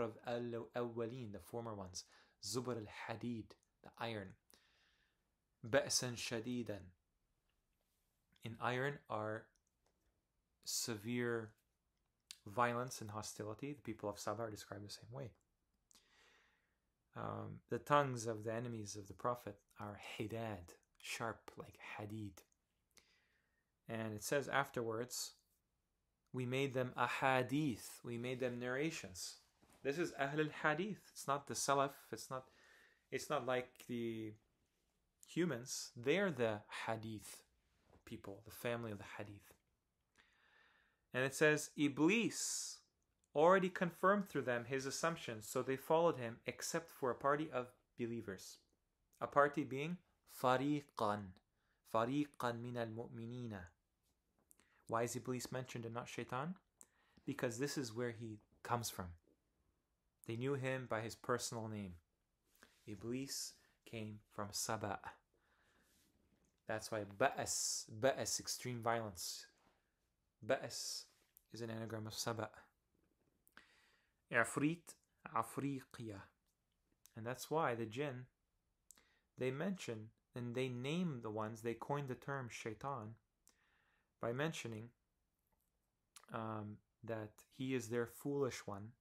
of al-awwalin, the former ones, zubur al-hadid, the iron, ba'san shadidan. In iron are severe violence and hostility. The people of Sabah are described the same way. The tongues of the enemies of the Prophet are hidad, sharp like hadid. And it says afterwards, we made them ahadith, we made them narrations. This is Ahl al-Hadith. It's not the Salaf. It's not like the humans. They're the Hadith people, the family of the Hadith. And it says, Iblis already confirmed through them his assumptions, so they followed him except for a party of believers. A party being fariqan min al-mu'minina. Why is Iblis mentioned and not Shaitan? Because this is where he comes from. They knew him by his personal name. Iblis came from Saba. That's why Ba'as, extreme violence. Ba'as is an anagram of Saba. Ifrit, Afriqiya. And that's why the jinn, they mention and they name the ones, they coined the term shaitan by mentioning that he is their foolish one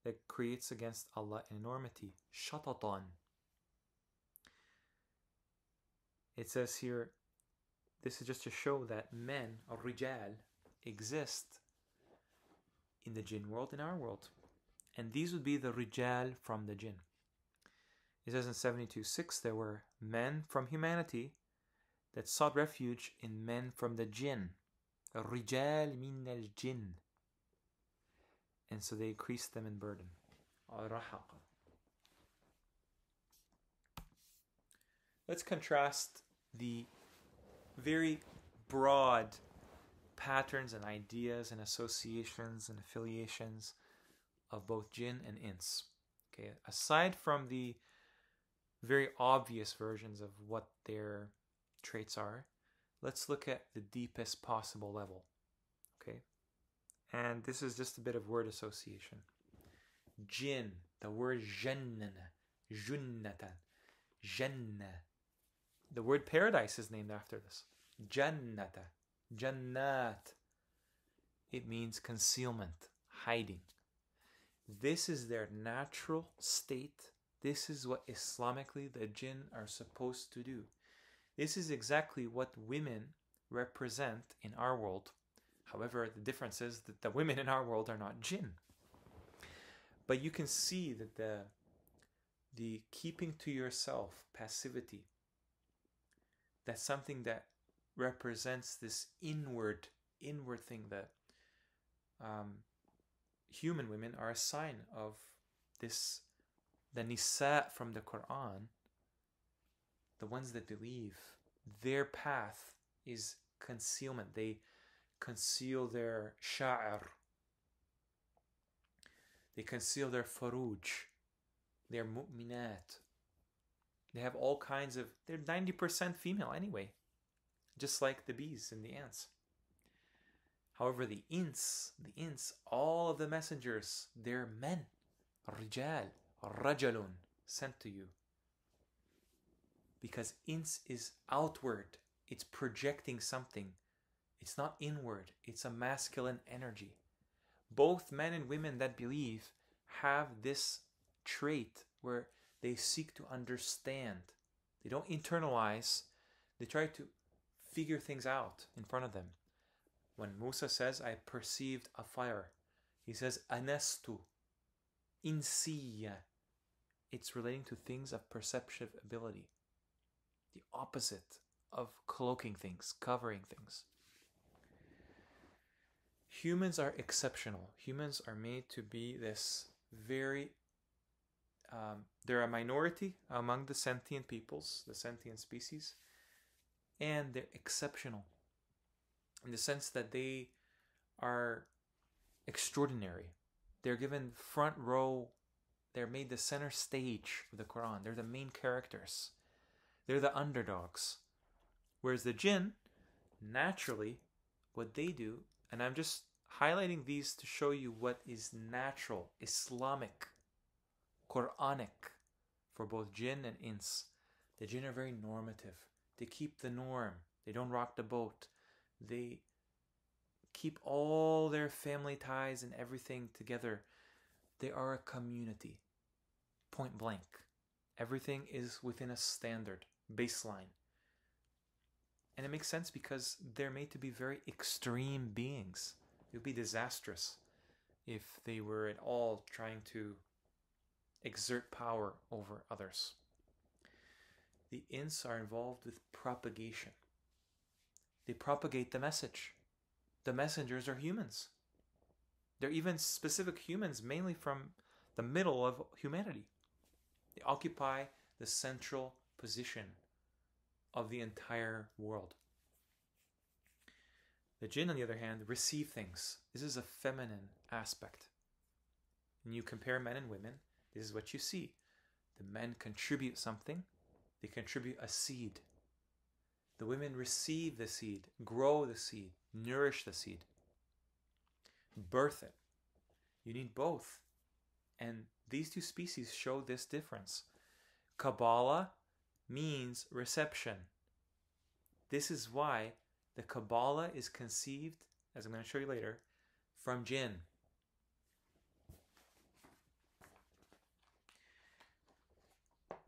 that creates against Allah enormity. Shatatan. It says here, this is just to show that men, or rijal, exist in the jinn world, in our world. And these would be the rijal from the jinn. It says in 72:6, there were men from humanity that sought refuge in men from the jinn. Rijal min al jinn. And so they increased them in burden. Let's contrast the very broad patterns and ideas and associations and affiliations of both jinn and ins. Okay, aside from the very obvious versions of what their traits are, let's look at the deepest possible level. Okay, and this is just a bit of word association. Jinn, the word jannana, junnatan, jannah. The word paradise is named after this. Jannata, jannat. It means concealment, hiding. This is their natural state. This is what Islamically the jinn are supposed to do. This is exactly what women represent in our world. However, the difference is that the women in our world are not jinn. But you can see that the keeping to yourself, passivity, that's something that represents this inward thing that human women are a sign of this. The nisa from the Quran, the ones that believe, their path is concealment. They conceal their sha'ar. They conceal their faruj, their mu'minat. They have all kinds of, they're 90% female anyway, just like the bees and the ants. However, the ins, all of the messengers, they're men, rijal, rajalun, sent to you. Because ins is outward, it's projecting something. It's not inward, it's a masculine energy. Both men and women that believe have this trait where they seek to understand. They don't internalize, they try to figure things out in front of them. When Musa says, I perceived a fire, he says, anastu, insiya. It's relating to things of perceptive ability. The opposite of cloaking things, covering things. Humans are exceptional. Humans are made to be this very... they're a minority among the sentient peoples, the sentient species, and they're exceptional in the sense that they are extraordinary. They're given front row. They're made the center stage of the Quran. They're the main characters. They're the underdogs. Whereas the jinn, naturally, what they do, and I'm just highlighting these to show you what is natural, Islamic, Qur'anic for both jinn and ins. The jinn are very normative. They keep the norm. They don't rock the boat. They keep all their family ties and everything together. They are a community. Point blank. Everything is within a standard, baseline. And it makes sense because they're made to be very extreme beings. It would be disastrous if they were at all trying to exert power over others. The ins are involved with propagation. They propagate the message. The messengers are humans. They're even specific humans, mainly from the middle of humanity. They occupy the central position of the entire world. The jinn, on the other hand, receive things. This is a feminine aspect. When you compare men and women, this is what you see. The men contribute something. They contribute a seed. The women receive the seed, grow the seed, nourish the seed, birth it. You need both. And these two species show this difference. Kabbalah means reception. This is why the Kabbalah is conceived, as I'm going to show you later, from jinn.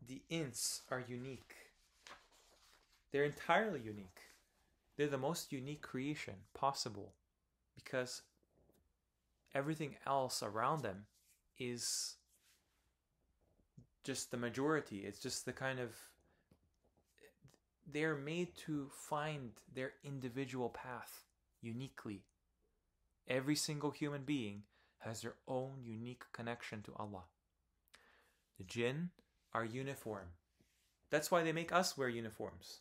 The ins are unique. They're entirely unique. They're the most unique creation possible because everything else around them is just the majority. It's just the kind of... They're made to find their individual path uniquely. Every single human being has their own unique connection to Allah. The jinn are uniform. That's why they make us wear uniforms.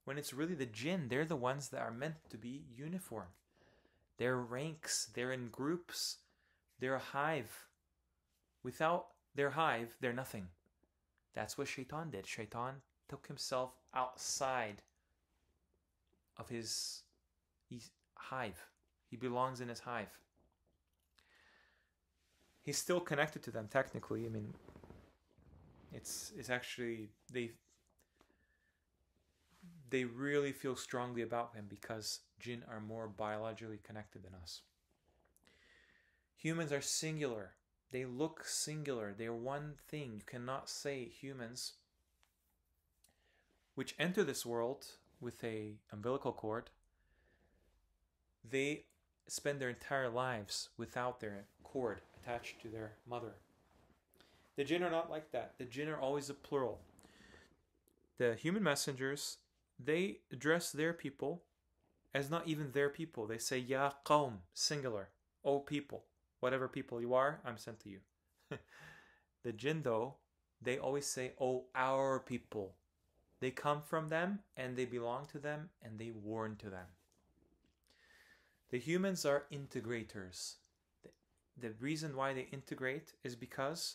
When it's really the jinn, they're the ones that are meant to be uniform. They're ranks, they're in groups, they're a hive. Without their hive, they're nothing. That's what Shaitan did. Shaitan took himself outside of his hive. He belongs in his hive. He's still connected to them technically. I mean, it's actually, they really feel strongly about him because jinn are more biologically connected than us. Humans are singular. They look singular. They're one thing. You cannot say humans which enter this world with a umbilical cord, they spend their entire lives without their cord attached to their mother. The jinn are not like that. The jinn are always a plural. The human messengers, they address their people as not even their people. They say, Ya qawm, singular. O people. Whatever people you are, I'm sent to you. The jinn, though, they always say, O our people. They come from them, and they belong to them, and they warn to them. The humans are integrators. The reason why they integrate is because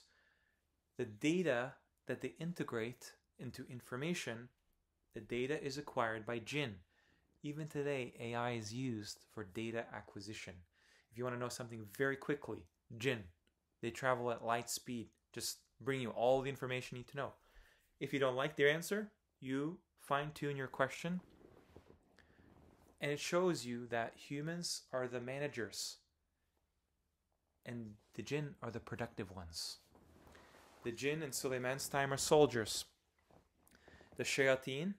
the data that they integrate into information, the data is acquired by jinn. Even today, AI is used for data acquisition. If you want to know something very quickly, jinn. They travel at light speed, just bring you all the information you need to know. If you don't like their answer, you fine-tune your question, and it shows you that humans are the managers and the jinn are the productive ones. The jinn in Sulaiman's time are soldiers. The shayateen,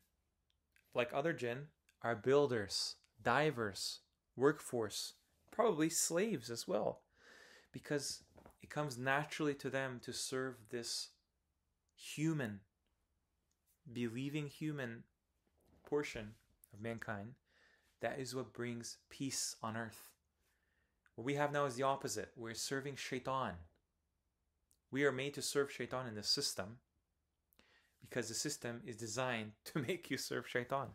like other jinn, are builders, divers, workforce, probably slaves as well, because it comes naturally to them to serve this human, believing human portion of mankind. That is what brings peace on earth. What we have now is the opposite. We're serving shaitan. We are made to serve shaitan in the system because the system is designed to make you serve shaitan.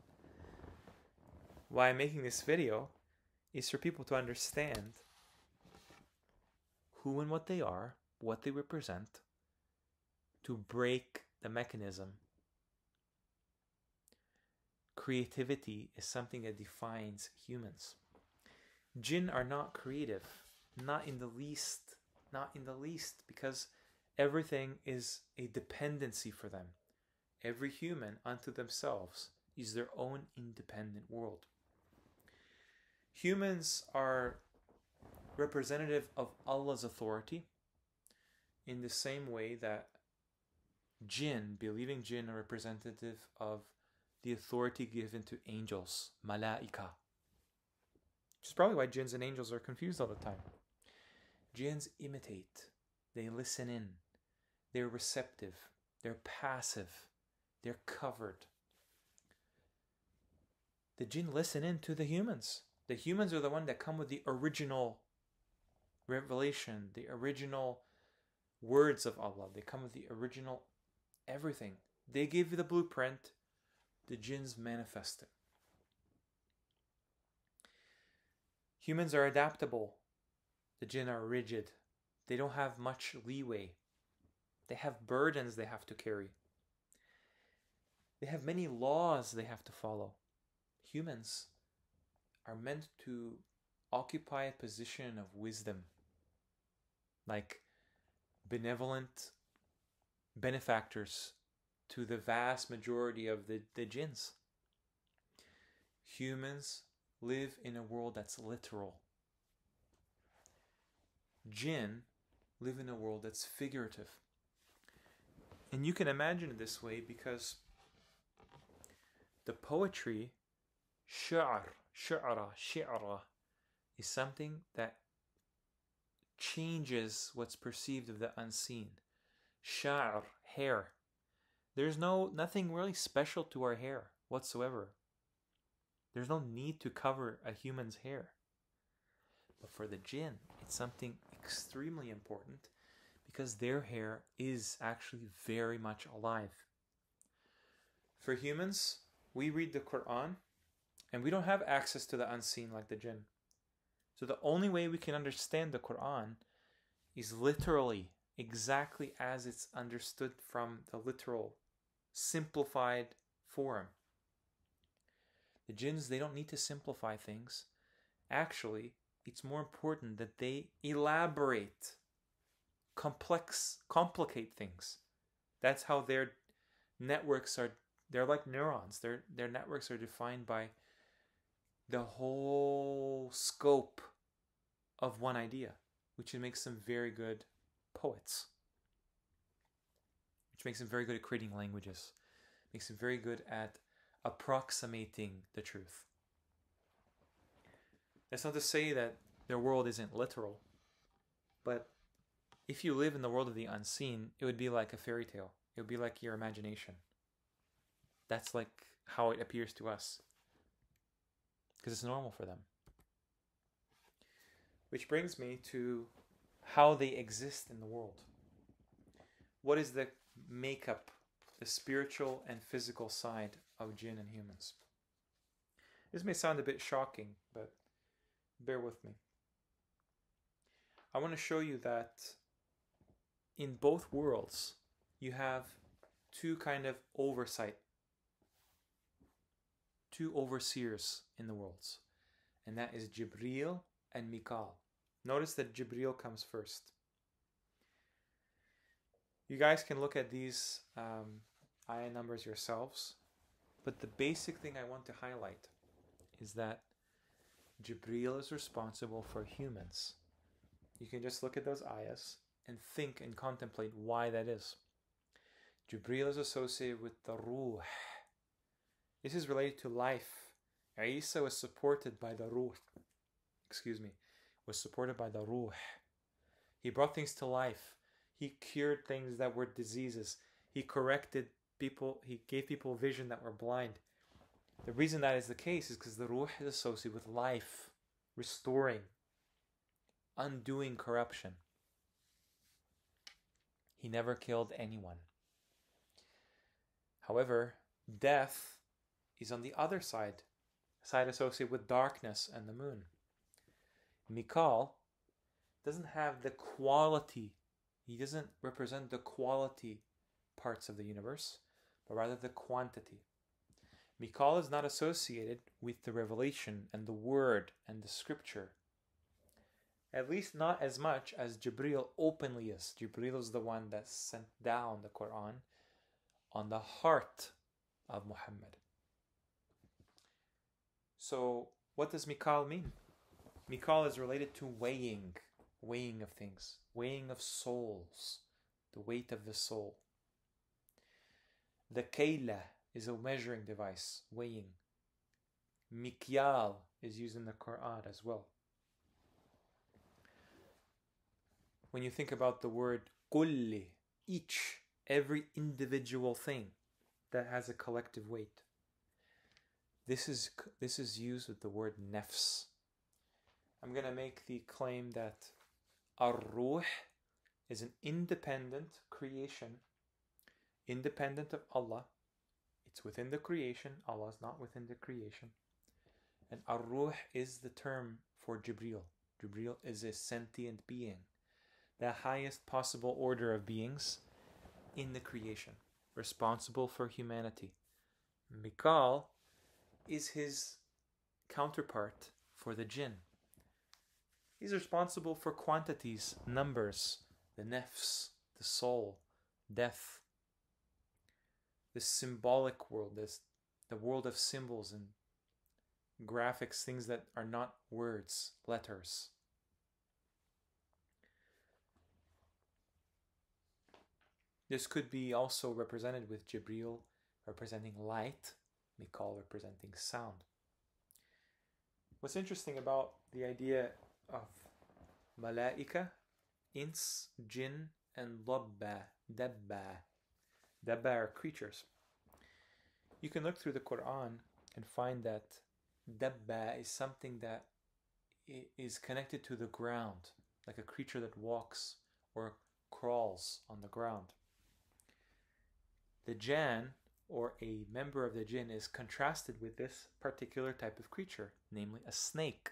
Why I'm making this video is for people to understand who and what they are, what they represent, to break the mechanism. Creativity is something that defines humans. Jinn are not creative, not in the least, because everything is a dependency for them. Every human unto themselves is their own independent world. Humans are representative of Allah's authority in the same way that jinn, believing jinn, are representative of the authority given to angels, malaika. Which is probably why jinns and angels are confused all the time. Jinns imitate, they listen in, they're receptive, they're passive, they're covered. The jinn listen in to the humans. The humans are the ones that come with the original revelation, the original words of Allah. They come with the original everything. They give you the blueprint. The jinns manifest it. Humans are adaptable. The jinn are rigid. They don't have much leeway. They have burdens they have to carry. They have many laws they have to follow. Humans are meant to occupy a position of wisdom, like benevolent benefactors to the vast majority of the jinns. Humans live in a world that's literal. Jinn live in a world that's figurative. And you can imagine it this way because the poetry, shi'ra, is something that changes what's perceived of the unseen. Sha'r, hair. There's nothing really special to our hair whatsoever. There's no need to cover a human's hair. But for the jinn, it's something extremely important because their hair is actually very much alive. For humans, we read the Qur'an and we don't have access to the unseen like the jinn. So the only way we can understand the Qur'an is literally exactly as it's understood from the literal, simplified form. The jinns, they don't need to simplify things. Actually, it's more important that they elaborate, complicate things. That's how their networks are. They're like neurons. Their networks are defined by the whole scope of one idea, which makes them very good poets, which makes them very good at creating languages, makes them very good at approximating the truth. That's not to say that their world isn't literal, but if you live in the world of the unseen, it would be like a fairy tale. It would be like your imagination. That's like how it appears to us, because it's normal for them. Which brings me to how they exist in the world. What is the makeup, the spiritual and physical side of jinn and humans? This may sound a bit shocking, but bear with me. I want to show you that in both worlds, you have two kind of oversight, two overseers in the worlds, and that is Jibreel and Mikal. Notice that Jibreel comes first. You guys can look at these ayah numbers yourselves, but the basic thing I want to highlight is that Jibreel is responsible for humans. You can just look at those ayahs and think and contemplate why that is. Jibreel is associated with the ruh. This is related to life. Isa was supported by the ruh. was supported by the ruh. He brought things to life. He cured things that were diseases. He corrected people. He gave people vision that were blind. The reason that is the case is because the ruh is associated with life, restoring, undoing corruption. He never killed anyone. However, death is on the other side associated with darkness and the moon. Mikal doesn't have the quality, he doesn't represent the quality parts of the universe, but rather the quantity. Mikal is not associated with the revelation and the word and the scripture. At least not as much as Jibreel openly is. Jibreel is the one that sent down the Qur'an on the heart of Muhammad. So what does Mikal mean? Mikal is related to weighing of things, weighing of souls, the weight of the soul. The Kayla is a measuring device, weighing. Mikyal is used in the Qur'an as well. When you think about the word kulli, each, every individual thing that has a collective weight. This is used with the word nafs. I'm going to make the claim that ar-ruh is an independent creation, independent of Allah. It's within the creation. Allah is not within the creation. And ar-ruh is the term for Jibreel. Jibreel is a sentient being, the highest possible order of beings in the creation, responsible for humanity. Mikal is his counterpart for the jinn. He's responsible for quantities, numbers, the nafs, the soul, death, the symbolic world, the world of symbols and graphics, things that are not words, letters. This could be also represented with Jibreel representing light, Mikal representing sound. What's interesting about the idea of malaika, ins, jinn, and dabba. Dabba are creatures. You can look through the Qur'an and find that dabba is something that is connected to the ground, like a creature that walks or crawls on the ground. The Jan, or a member of the jinn, is contrasted with this particular type of creature, namely a snake.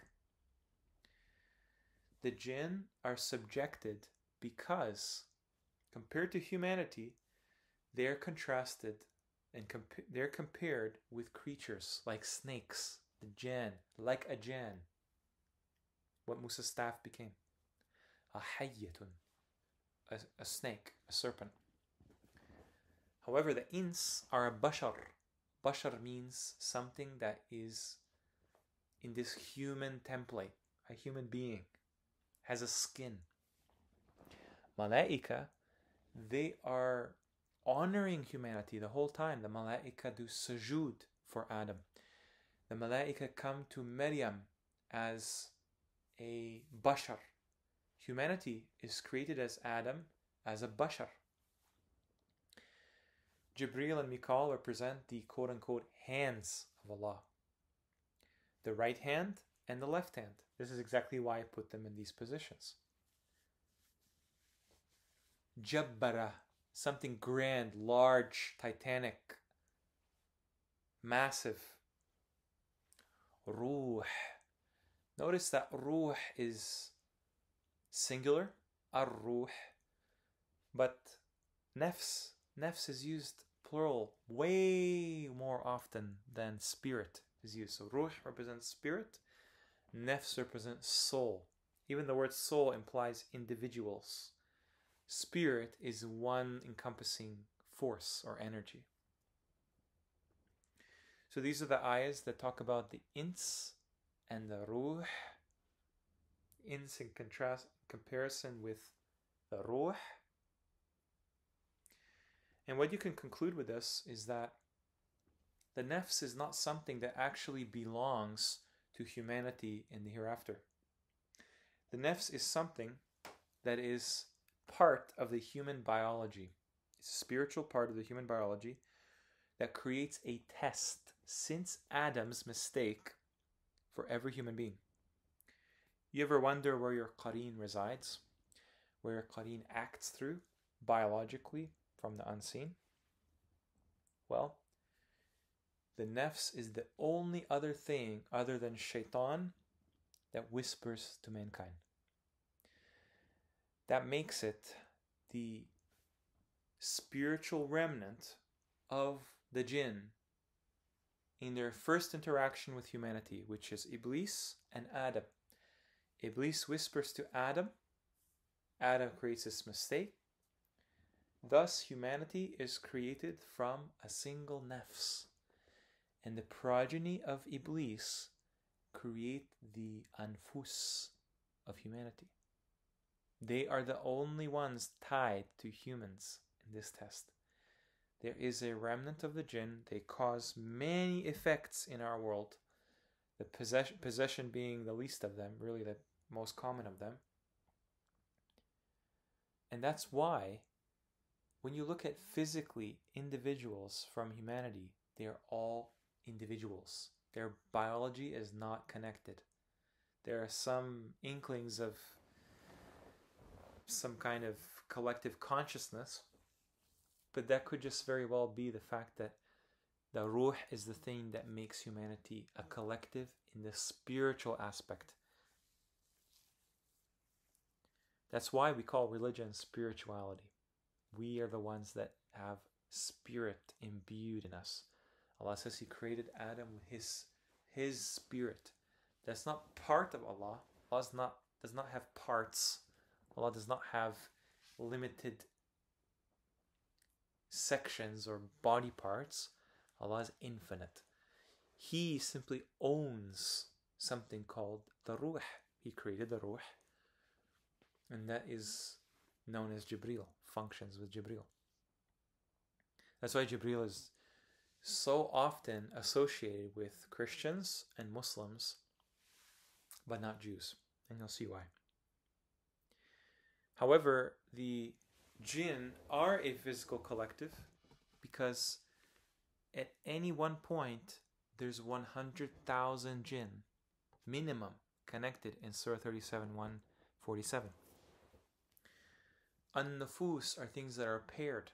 The jinn are subjected because, compared to humanity, they are contrasted and they're compared with creatures like snakes, the Jan, like a Jan, what Musa's staff became, a hayyatun, a snake, a serpent. However, the ins are a bashar. Bashar means something that is in this human template, a human being, has a skin. Malaika, they are honoring humanity the whole time. The malaika do sujood for Adam. The malaika come to Maryam as a bashar. Humanity is created as Adam, as a bashar. Jibreel and Mikal represent the quote-unquote hands of Allah. The right hand and the left hand. This is exactly why I put them in these positions. Jabbara, something grand, large, titanic, massive. Ruh. Notice that ruh is singular, ar-ruh, but nafs is used plural way more often than spirit is used. So ruh represents spirit, nafs represents soul. Even the word soul implies individuals. Spirit is one encompassing force or energy. So these are the ayahs that talk about the ins and the ruh. Ins in comparison with the ruh. And what you can conclude with this is that the nafs is not something that actually belongs to humanity in the hereafter. The nafs is something that is part of the human biology. It's a spiritual part of the human biology that creates a test since Adam's mistake for every human being. You ever wonder where your qareen resides? Where your qareen acts through biologically from the unseen? Well, the nafs is the only other thing other than shaitan that whispers to mankind. That makes it the spiritual remnant of the jinn in their first interaction with humanity, which is Iblis and Adam. Iblis whispers to Adam. Adam creates this mistake. Thus, humanity is created from a single nafs. And the progeny of Iblis create the anfus of humanity. They are the only ones tied to humans in this test. There is a remnant of the jinn. They cause many effects in our world. The possession being the least of them, really the most common of them. And that's why when you look at physically individuals from humanity, they are all individuals. Their biology is not connected. There are some inklings of some kind of collective consciousness, but that could just very well be the fact that the ruh is the thing that makes humanity a collective in the spiritual aspect. That's why we call religion spirituality. We are the ones that have spirit imbued in us. Allah says He created Adam with His spirit. That's not part of Allah. Allah does not have parts. Allah does not have limited sections or body parts. Allah is infinite. He simply owns something called the ruh. He created the ruh, and that is known as Jibreel, functions with Jibreel. That's why Jibreel is so often associated with Christians and Muslims, but not Jews. And you'll see why. However, the jinn are a physical collective because at any one point there's 100,000 jinn minimum connected in Surah 37, 147. An-nufus are things that are paired,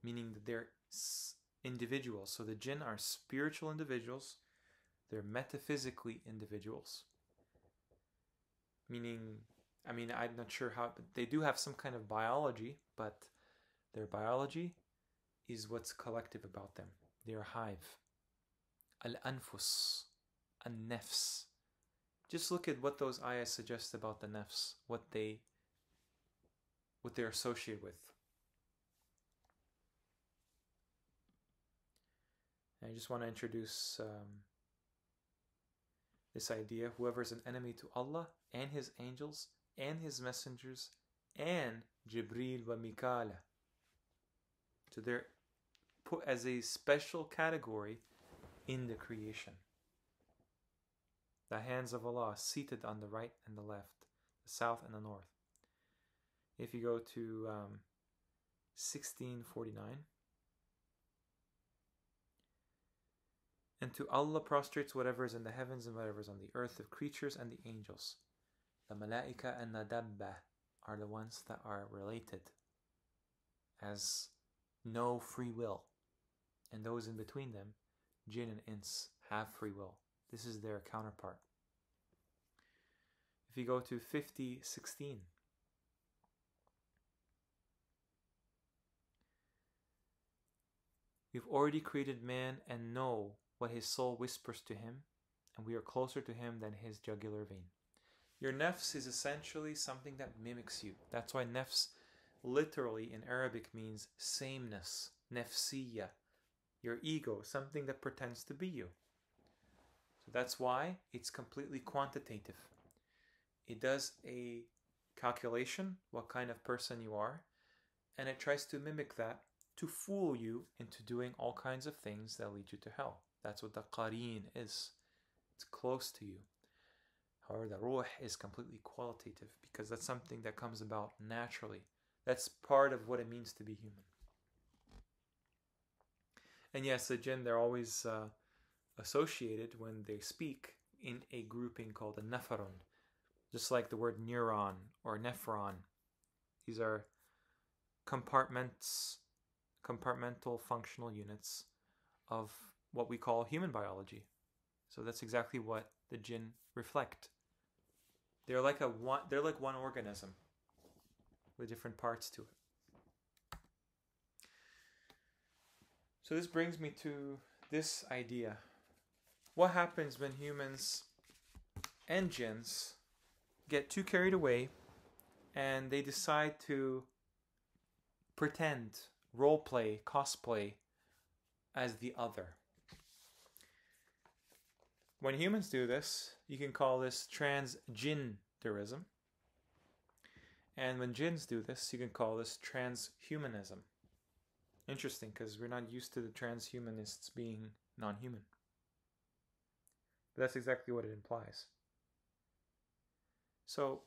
meaning that they're individuals. So the jinn are spiritual individuals. They're metaphysically individuals. Meaning, I'm not sure how, but they do have some kind of biology, but their biology is what's collective about them. They're a hive. Al-anfus, an-nafs. Just look at what those ayahs suggest about the nafs, what they're associated with. And I just want to introduce this idea. Whoever is an enemy to Allah and His angels and His messengers and Jibreel wa Mikala. So they're put as a special category in the creation. The hands of Allah seated on the right and the left, the south and the north. If you go to 1649, and to Allah prostrates whatever is in the heavens and whatever is on the earth, the creatures and the angels. The malaika and the dabba are the ones that are related as no free will. And those in between them, jinn and ins, have free will. This is their counterpart. If you go to 50:16, we've already created man and know what his soul whispers to him, and we are closer to him than his jugular vein. Your nafs is essentially something that mimics you. That's why nafs literally in Arabic means sameness, nafsiyya, your ego, something that pretends to be you. So that's why it's completely quantitative. It does a calculation, what kind of person you are, and it tries to mimic that to fool you into doing all kinds of things that lead you to hell. That's what the qareen is. It's close to you. or the ruh is completely qualitative, because that's something that comes about naturally. That's part of what it means to be human. And yes, the jinn, they're always associated when they speak in a grouping called a nafarun, just like the word neuron or nephron. These are compartmental functional units of what we call human biology. So that's exactly what the jinn reflect. They're like one organism with different parts to it. So this brings me to this idea. What happens when humans and jinns get too carried away and they decide to pretend, role play, cosplay as the other? When humans do this, you can call this transgenderism. And when jinns do this, you can call this transhumanism. Interesting, because we're not used to the transhumanists being non-human. But that's exactly what it implies. So,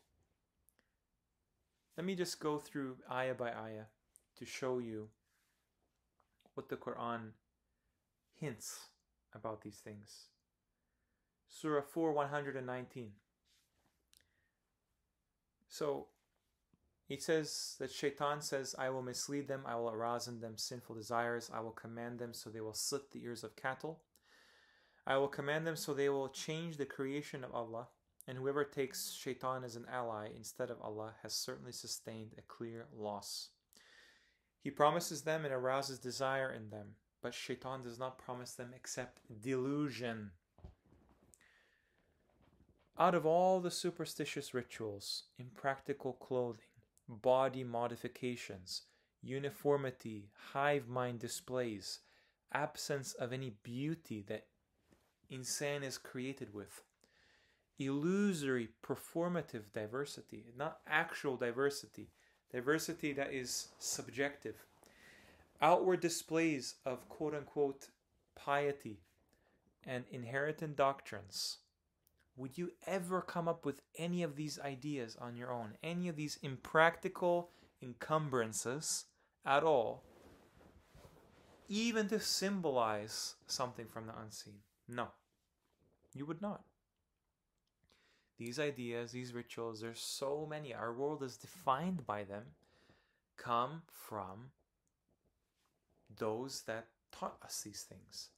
let me just go through ayah by ayah to show you what the Qur'an hints about these things. Surah 4, 119. So, it says that Shaitan says, I will mislead them, I will arouse in them sinful desires, I will command them so they will slit the ears of cattle. I will command them so they will change the creation of Allah, and whoever takes Shaitan as an ally instead of Allah has certainly sustained a clear loss. He promises them and arouses desire in them, but Shaitan does not promise them except delusion. Out of all the superstitious rituals, impractical clothing, body modifications, uniformity, hive mind displays, absence of any beauty that insan is created with, illusory performative diversity, not actual diversity, diversity that is subjective, outward displays of quote-unquote piety and inherited doctrines. Would you ever come up with any of these ideas on your own? Any of these impractical encumbrances at all? Even to symbolize something from the unseen? No, you would not. These ideas, these rituals, there's so many. Our world is defined by them. Come from those that taught us these things.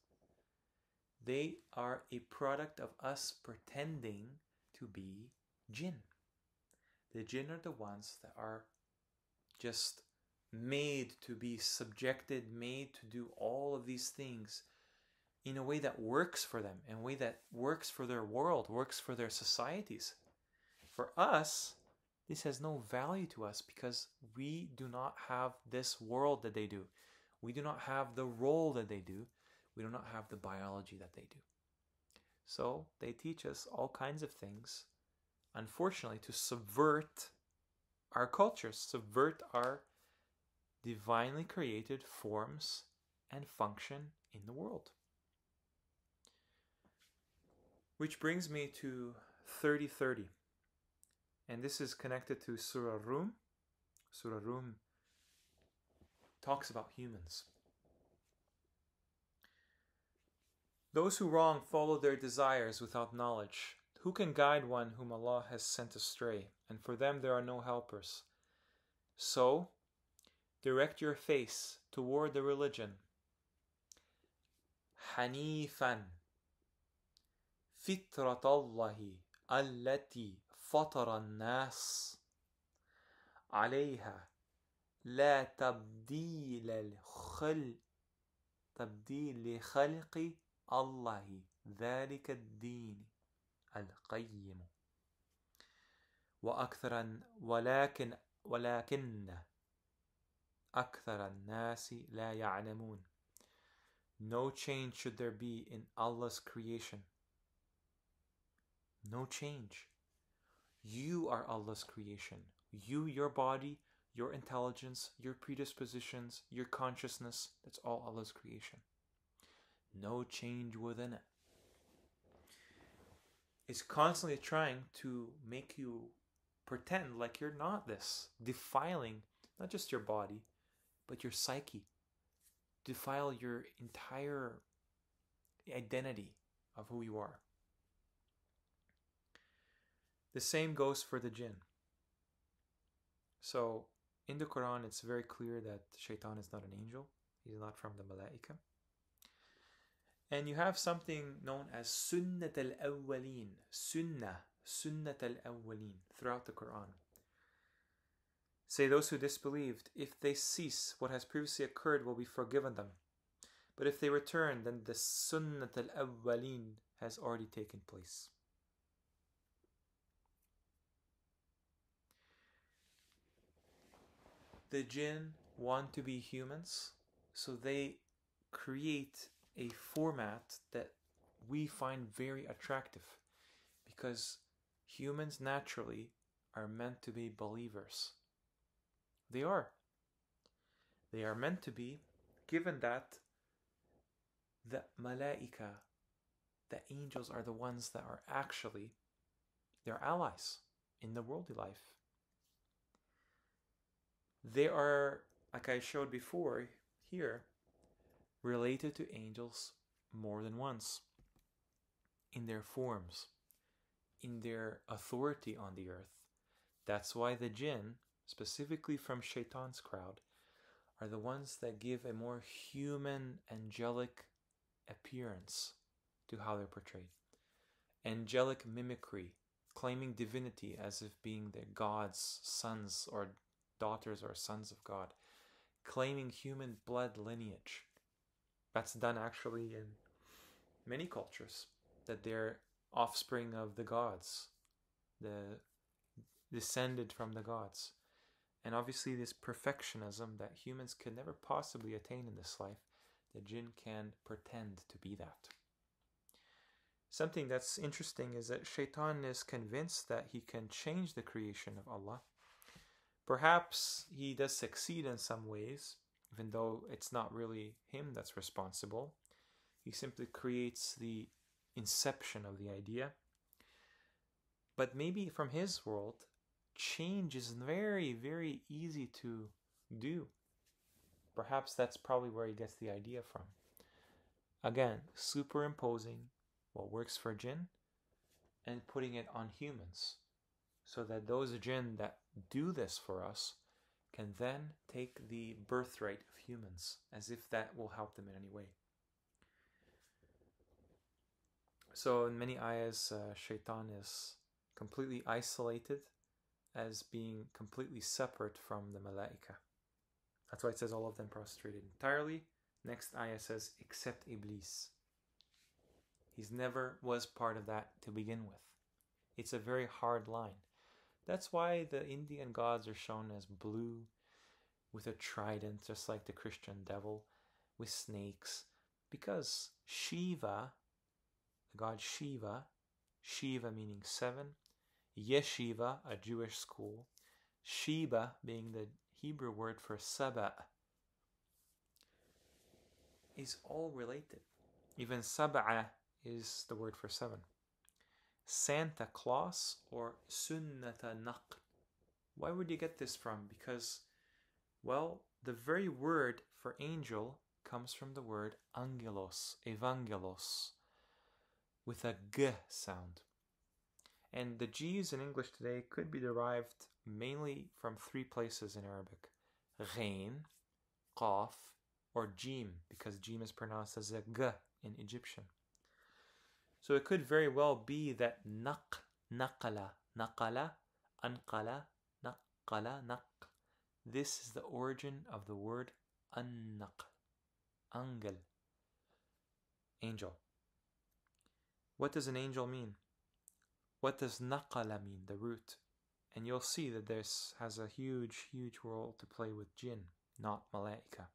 They are a product of us pretending to be jinn. The jinn are the ones that are just made to be subjected, made to do all of these things in a way that works for them, in a way that works for their world, works for their societies. For us, this has no value to us because we do not have this world that they do. We do not have the role that they do. We do not have the biology that they do. So they teach us all kinds of things, unfortunately, to subvert our cultures, subvert our divinely created forms and function in the world. Which brings me to 30:30. And this is connected to Surah Rum. Surah Rum talks about humans. Those who wrong follow their desires without knowledge. Who can guide one whom Allah has sent astray? And for them there are no helpers. So, direct your face toward the religion. Hanifan. فطرة الله التي فطر الناس عليها لا تبديل لخلق الله ذلك الدين القيم ولكن أكثر الناس لا يعلمون. No change should there be in Allah's creation. No change. You are Allah's creation. You, your body, your intelligence, your predispositions, your consciousness, that's all Allah's creation. No change within it. is constantly trying to make you pretend like you're not this, defiling not just your body, but your psyche, defile your entire identity of who you are. The same goes for the jinn. So in the Quran, it's very clear that Shaitan is not an angel. He's not from the Malaika. And you have something known as Sunnat al-Awwaleen, Sunnat al-Awwaleen, throughout the Quran. Say those who disbelieved, if they cease, what has previously occurred will be forgiven them. But if they return, then the Sunnat al-Awwaleen has already taken place. The jinn want to be humans, so they create a format that we find very attractive, because humans naturally are meant to be believers. They are. They are meant to be, given that the malaika, the angels, are the ones that are actually their allies in the worldly life. They are, like I showed before here, related to angels more than once in their forms, in their authority on the earth. That's why the jinn, specifically from Shaitan's crowd, are the ones that give a more human, angelic appearance to how they're portrayed. Angelic mimicry, claiming divinity as if being the God's sons or daughters or sons of God, claiming human blood lineage. That's done actually in many cultures, that they're offspring of the gods, the descended from the gods. And obviously this perfectionism that humans could never possibly attain in this life, the jinn can pretend to be that. Something that's interesting is that Shaitan is convinced that he can change the creation of Allah. Perhaps he does succeed in some ways, even though it's not really him that's responsible. He simply creates the inception of the idea. But maybe from his world, change is very, very easy to do. Perhaps that's probably where he gets the idea from. Again, superimposing what works for jinn and putting it on humans, so that those jinn that do this for us can then take the birthright of humans, as if that will help them in any way. So in many ayahs, Shaitan is completely isolated as being completely separate from the Malaika. That's why it says all of them prostrated entirely. Next ayah says, except Iblis. He's never was part of that to begin with. It's a very hard line. That's why the Indian gods are shown as blue, with a trident, just like the Christian devil, with snakes. Because Shiva, the god Shiva, Shiva meaning 7, Yeshiva, a Jewish school, Sheba being the Hebrew word for Saba, is all related. Even Sab'a is the word for 7. Santa Claus or Sunnata Naql. Why would you get this from? Because, well, the very word for angel comes from the word angelos, evangelos, with a g sound. And the G's in English today could be derived mainly from 3 places in Arabic. Ghain, Qaf, or Jim, because Jim is pronounced as a g in Egyptian. So it could very well be that naqala, anqala, naq. This is the origin of the word annaq, angel, angel. What does an angel mean? What does naqala mean, the root? And you'll see that this has a huge, huge role to play with jinn, not malaika.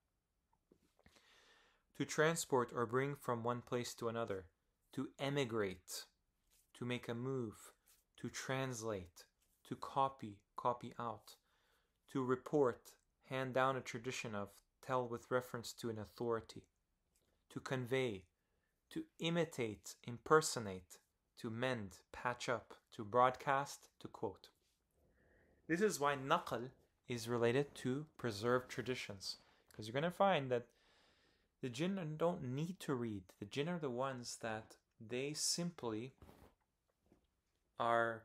To transport or bring from one place to another, to emigrate, to make a move, to translate, to copy out, to report, hand down a tradition of, tell with reference to an authority, to convey, to imitate, impersonate, to mend, patch up, to broadcast, to quote. This is why naql is related to preserved traditions. Because you're going to find that the jinn don't need to read. The jinn are the ones that they simply are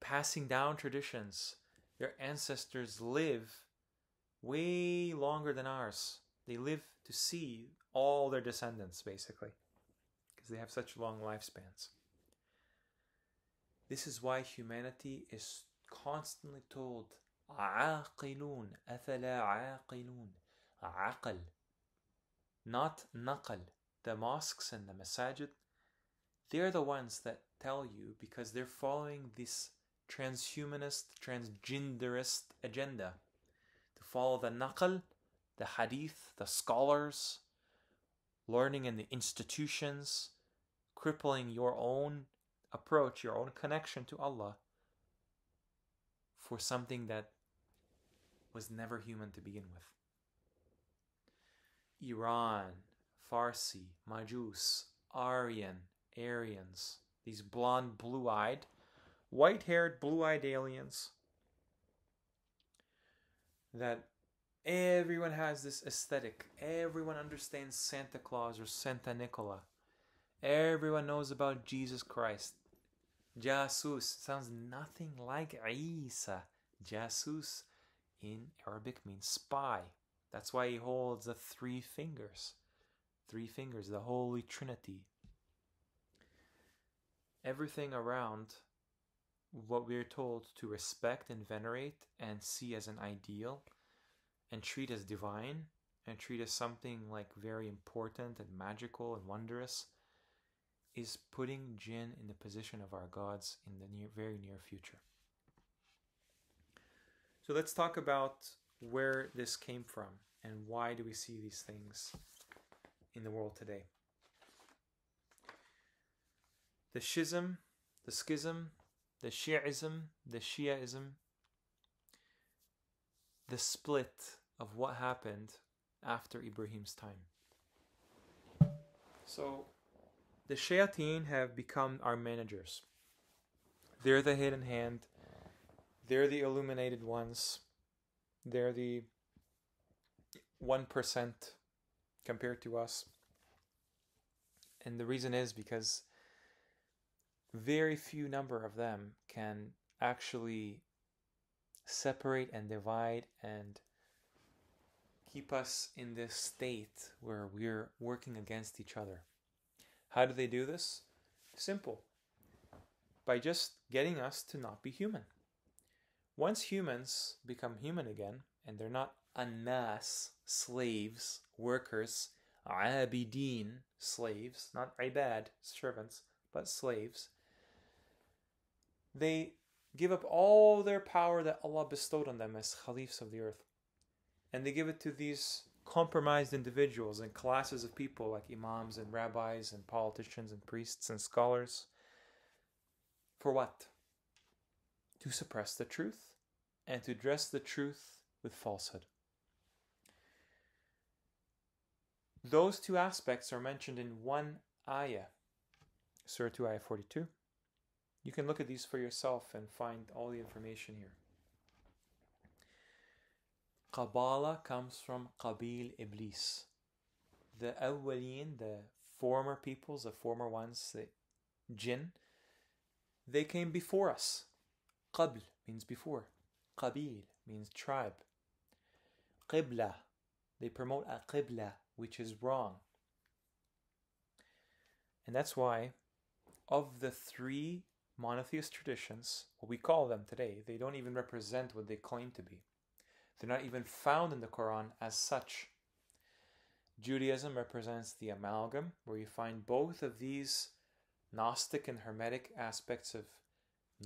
passing down traditions. Their ancestors live way longer than ours. They live to see all their descendants, basically, because they have such long lifespans. This is why humanity is constantly told, عاقلون أفلا عاقلون. عقل, not naqal. The mosques and the masajid, they're the ones that tell you, because they're following this transhumanist, transgenderist agenda, to follow the naqal, the hadith, the scholars, learning in the institutions, crippling your own approach, your own connection to Allah for something that was never human to begin with. Iran, Farsi, Majus, Aryan, Aryans, these blonde, blue-eyed, white-haired, blue-eyed aliens, that everyone has this aesthetic. Everyone understands Santa Claus or Santa Nicola. Everyone knows about Jesus Christ. Jasus sounds nothing like Isa. Jasus in Arabic means spy. That's why he holds the 3 fingers. 3 fingers, the Holy Trinity. Everything around what we're told to respect and venerate and see as an ideal and treat as divine and treat as something like very important and magical and wondrous is putting jinn in the position of our gods in the very near future. So let's talk about where this came from and why do we see these things in the world today. The schism, the Shi'ism, the Shiaism, the split of what happened after Ibrahim's time. So the shayateen have become our managers. They're the hidden hand. They're the illuminated ones. They're the 1% compared to us. And the reason is because very few number of them can actually separate and divide and keep us in this state where we're working against each other. How do they do this? Simple. By just getting us to not be human. Once humans become human again, and they're not annas, slaves, workers, abidin, slaves, not ibad, servants, but slaves, they give up all their power that Allah bestowed on them as khalifs of the earth. And they give it to these compromised individuals and classes of people like imams and rabbis and politicians and priests and scholars. For what? To suppress the truth and to dress the truth with falsehood. Those 2 aspects are mentioned in one ayah, Surah 2, ayah 42. You can look at these for yourself and find all the information here. Qabala comes from Qabil Iblis. The awwalin, the former peoples, the former ones, the jinn, they came before us. Qabl means before. Qabil means tribe. Qibla, they promote a qibla, which is wrong. And that's why of the 3 monotheist traditions, what we call them today, they don't even represent what they claim to be. They're not even found in the Quran as such. Judaism represents the amalgam, where you find both of these Gnostic and Hermetic aspects of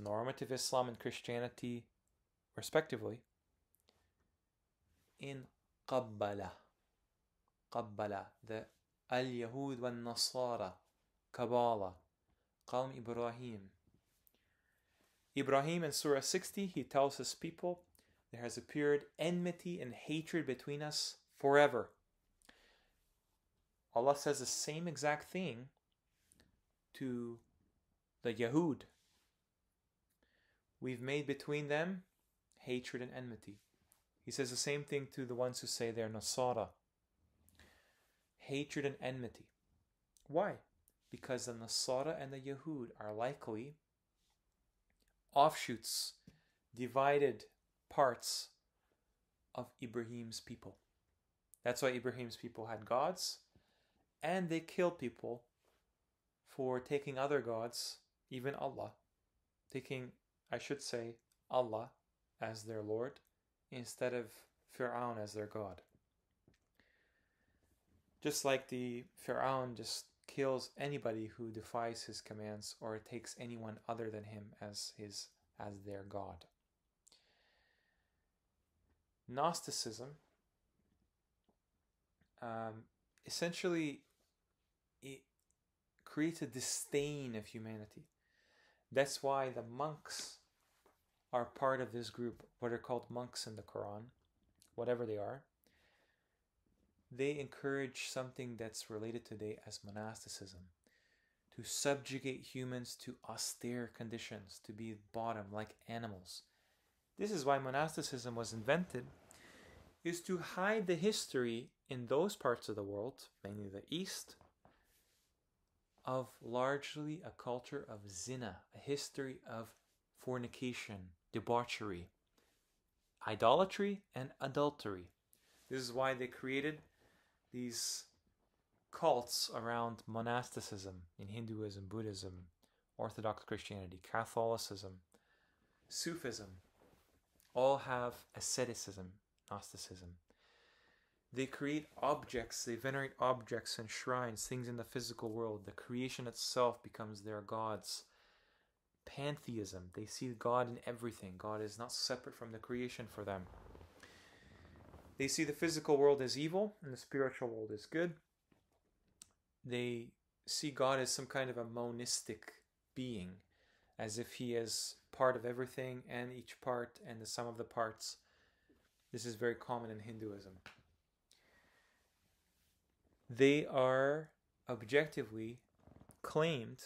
normative Islam and Christianity, respectively, in Qabbala. Qabbala, the Al-Yahud wa Nasara, Kabbalah, Qawm Ibrahim. Ibrahim in Surah 60, he tells his people, there has appeared enmity and hatred between us forever. Allah says the same exact thing to the Yahud. We've made between them hatred and enmity. He says the same thing to the ones who say they're Nasara. Hatred and enmity. Why? Because the Nasara and the Yahud are likely offshoots, divided parts of Ibrahim's people. That's why Ibrahim's people had gods, and they killed people for taking other gods, even Allah, taking, I should say, Allah as their Lord instead of Fir'aun as their God. Just like the Fir'aun just kills anybody who defies his commands or takes anyone other than him as their God. Gnosticism essentially it creates a disdain of humanity. That's why the monks are part of this group, what are called monks in the Quran, whatever they are. They encourage something that's related today as monasticism, to subjugate humans to austere conditions, to be bottom like animals. This is why monasticism was invented, is to hide the history in those parts of the world, mainly the East, of largely a culture of zina, a history of fornication, debauchery, idolatry, and adultery. This is why they created these cults around monasticism in Hinduism, Buddhism, Orthodox Christianity, Catholicism, Sufism. All have asceticism, Gnosticism. They create objects, they venerate objects and shrines, things in the physical world. The creation itself becomes their gods. Pantheism, they see God in everything. God is not separate from the creation for them. They see the physical world as evil and the spiritual world as good. They see God as some kind of a monistic being, as if he is part of everything and each part and the sum of the parts. This is very common in Hinduism. They are objectively claimed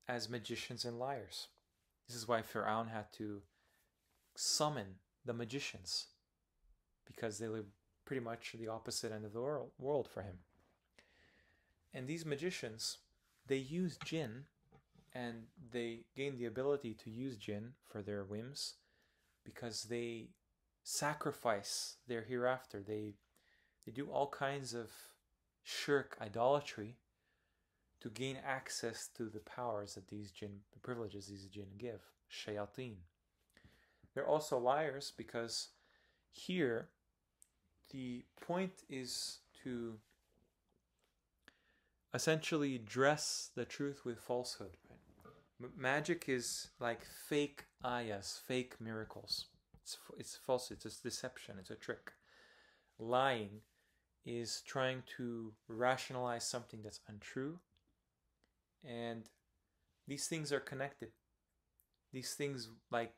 as magicians and liars. This is why Fir'aun had to summon the magicians, because they live pretty much the opposite end of the world for him. And these magicians, they use jinn, and they gain the ability to use jinn for their whims, because they sacrifice their hereafter. They do all kinds of shirk, idolatry, to gain access to the powers that these jinn, the privileges these jinn give, shayateen. They're also liars, because here the point is to essentially dress the truth with falsehood. Right? Magic is like fake ayahs, fake miracles. It's false, it's a deception, it's a trick. Lying is trying to rationalize something that's untrue, and these things are connected. These things, like,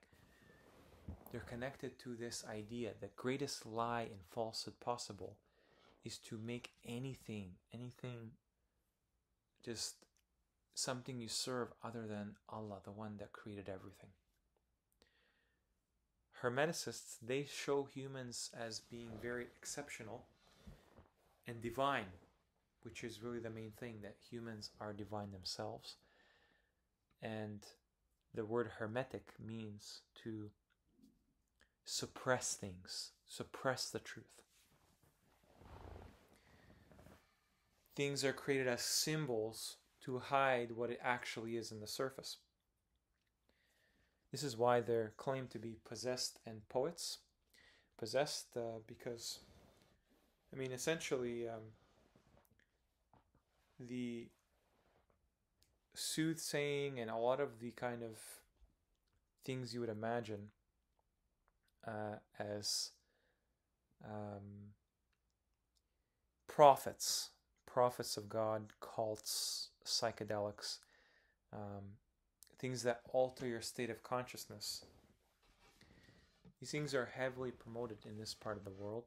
they're connected to this idea. The greatest lie and falsehood possible is to make anything just something you serve other than Allah, the one that created everything. Hermeticists, they show humans as being very exceptional and divine, which is really the main thing, that humans are divine themselves. And the word hermetic means to suppress things, suppress the truth. Things are created as symbols to hide what it actually is in the surface. This is why they're claimed to be possessed and poets. Possessed because, I mean, essentially, the soothsaying and a lot of the kind of things you would imagine as prophets of God, cults, psychedelics, things that alter your state of consciousness. These things are heavily promoted in this part of the world.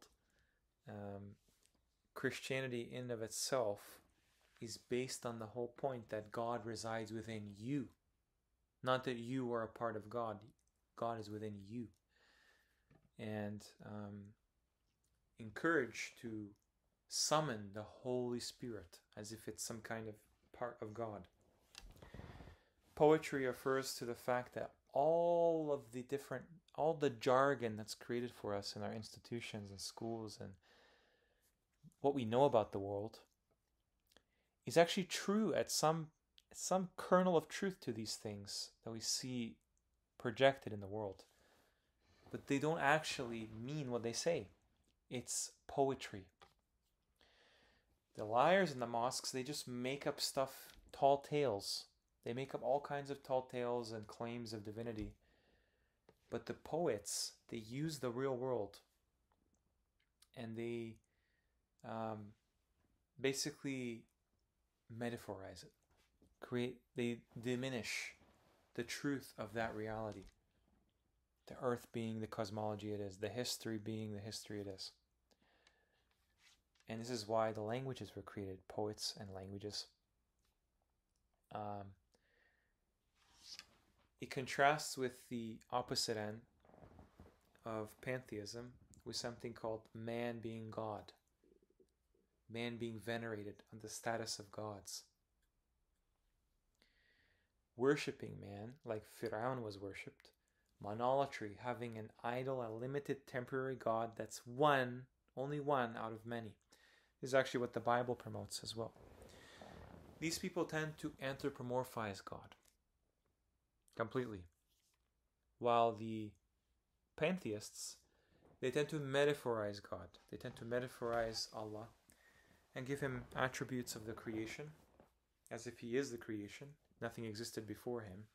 Christianity in of itself is based on the whole point that God resides within you. Not that you are a part of God. God is within you. And encourage to summon the Holy Spirit as if it's some kind of part of God. Poetry refers to the fact that all the jargon that's created for us in our institutions and schools and what we know about the world is actually true at some kernel of truth to these things that we see projected in the world. But they don't actually mean what they say. It's poetry. The liars in the mosques, they just make up stuff, tall tales. They make up all kinds of tall tales and claims of divinity. But the poets, they use the real world. And they basically metaphorize it. They diminish the truth of that reality. The earth being the cosmology it is. The history being the history it is. And this is why the languages were created, poets and languages. It contrasts with the opposite end of pantheism with something called man being God. Man being venerated on the status of gods. Worshipping man, like Fir'aun was worshipped. Monolatry, having an idol, a limited temporary God that's one, only one out of many. This is actually what the Bible promotes as well. These people tend to anthropomorphize God completely. While the pantheists, they tend to metaphorize God. They tend to metaphorize Allah and give him attributes of the creation as if he is the creation. Nothing existed before him.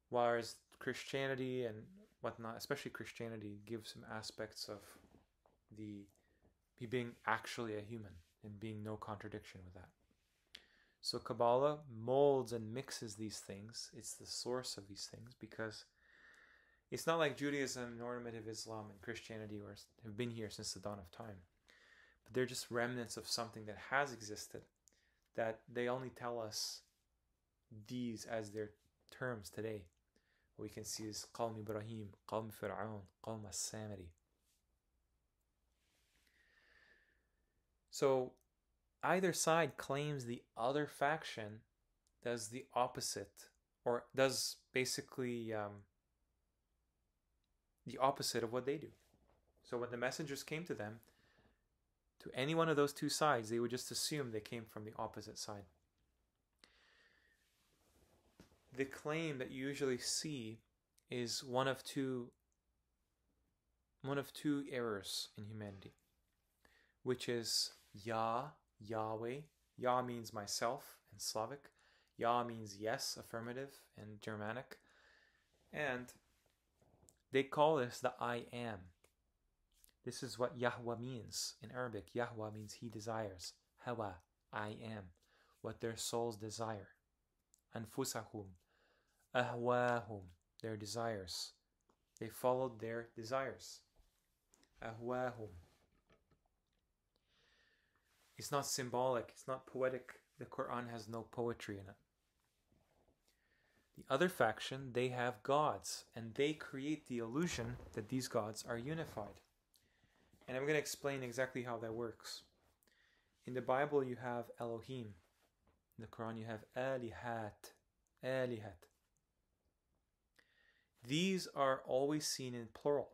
Whereas Christianity and whatnot, especially Christianity, gives him aspects of he being actually a human and being no contradiction with that. So Kabbalah molds and mixes these things. It's the source of these things because it's not like Judaism, normative Islam, and Christianity have been here since the dawn of time. But they're just remnants of something that has existed, that they only tell us these as their terms today. What we can see is Qawm Ibrahim, Qawm Fir'aun, Qawm As-Samiri. So either side claims the other faction does the opposite, or does basically the opposite of what they do. So when the messengers came to them, to any one of those two sides, they would just assume they came from the opposite side. The claim that you usually see is one of two errors in humanity, which is Yahweh. Yah means myself in Slavic. Yah means yes, affirmative in Germanic. And they call this the I am. This is what Yahweh means in Arabic. Yahweh means he desires. Hawa, I am. What their souls desire. Anfusahum, ahwahum, their desires. They followed their desires. Ahwahum. It's not symbolic, it's not poetic. The Qur'an has no poetry in it. The other faction, they have gods, and they create the illusion that these gods are unified. And I'm going to explain exactly how that works. In the Bible, you have Elohim. In the Quran, you have Alihat. Alihat. These are always seen in plural.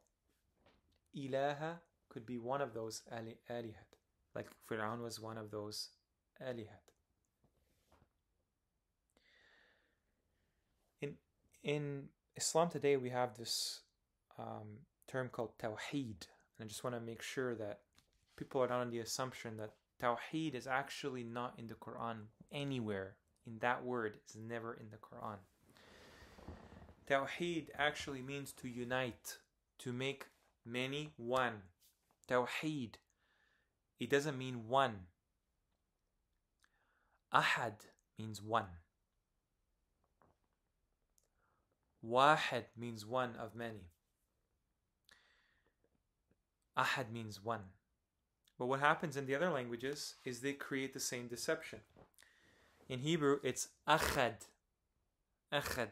Ilaha could be one of those Alihat. Like Fir'aun was one of those Alihat. In Islam today, we have this term called Tawheed. And I just want to make sure that people are not on the assumption that Tawheed is actually not in the Quran anywhere. In that word, it's never in the Quran. Tawheed actually means to unite, to make many one. Tawheed. It doesn't mean one. Ahad means one. Wahid means one of many. Ahad means one. But what happens in the other languages is they create the same deception. In Hebrew, it's achad, achad,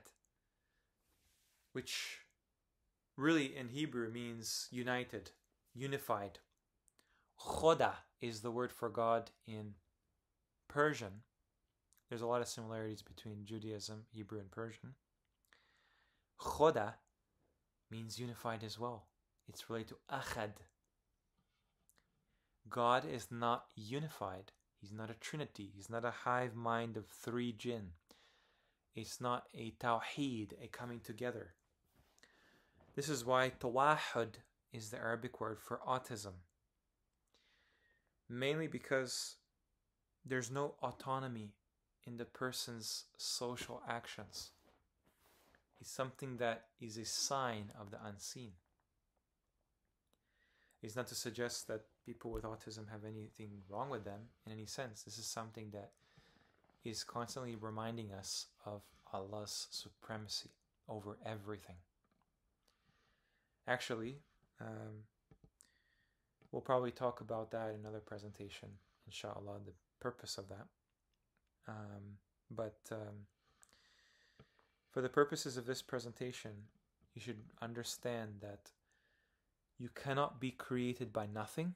which really in Hebrew means united, unified. Khoda is the word for God in Persian. There's a lot of similarities between Judaism, Hebrew, and Persian. Khoda means unified as well. It's related to achad. God is not unified. He's not a trinity. He's not a hive mind of three jinn. It's not a tawheed, a coming together. This is why tawahud is the Arabic word for autism. Mainly because there's no autonomy in the person's social actions. It's something that is a sign of the unseen. It's not to suggest that people with autism have anything wrong with them in any sense. This is something that is constantly reminding us of Allah's supremacy over everything. Actually, we'll probably talk about that in another presentation, inshallah, the purpose of that. But for the purposes of this presentation, you should understand that you cannot be created by nothing,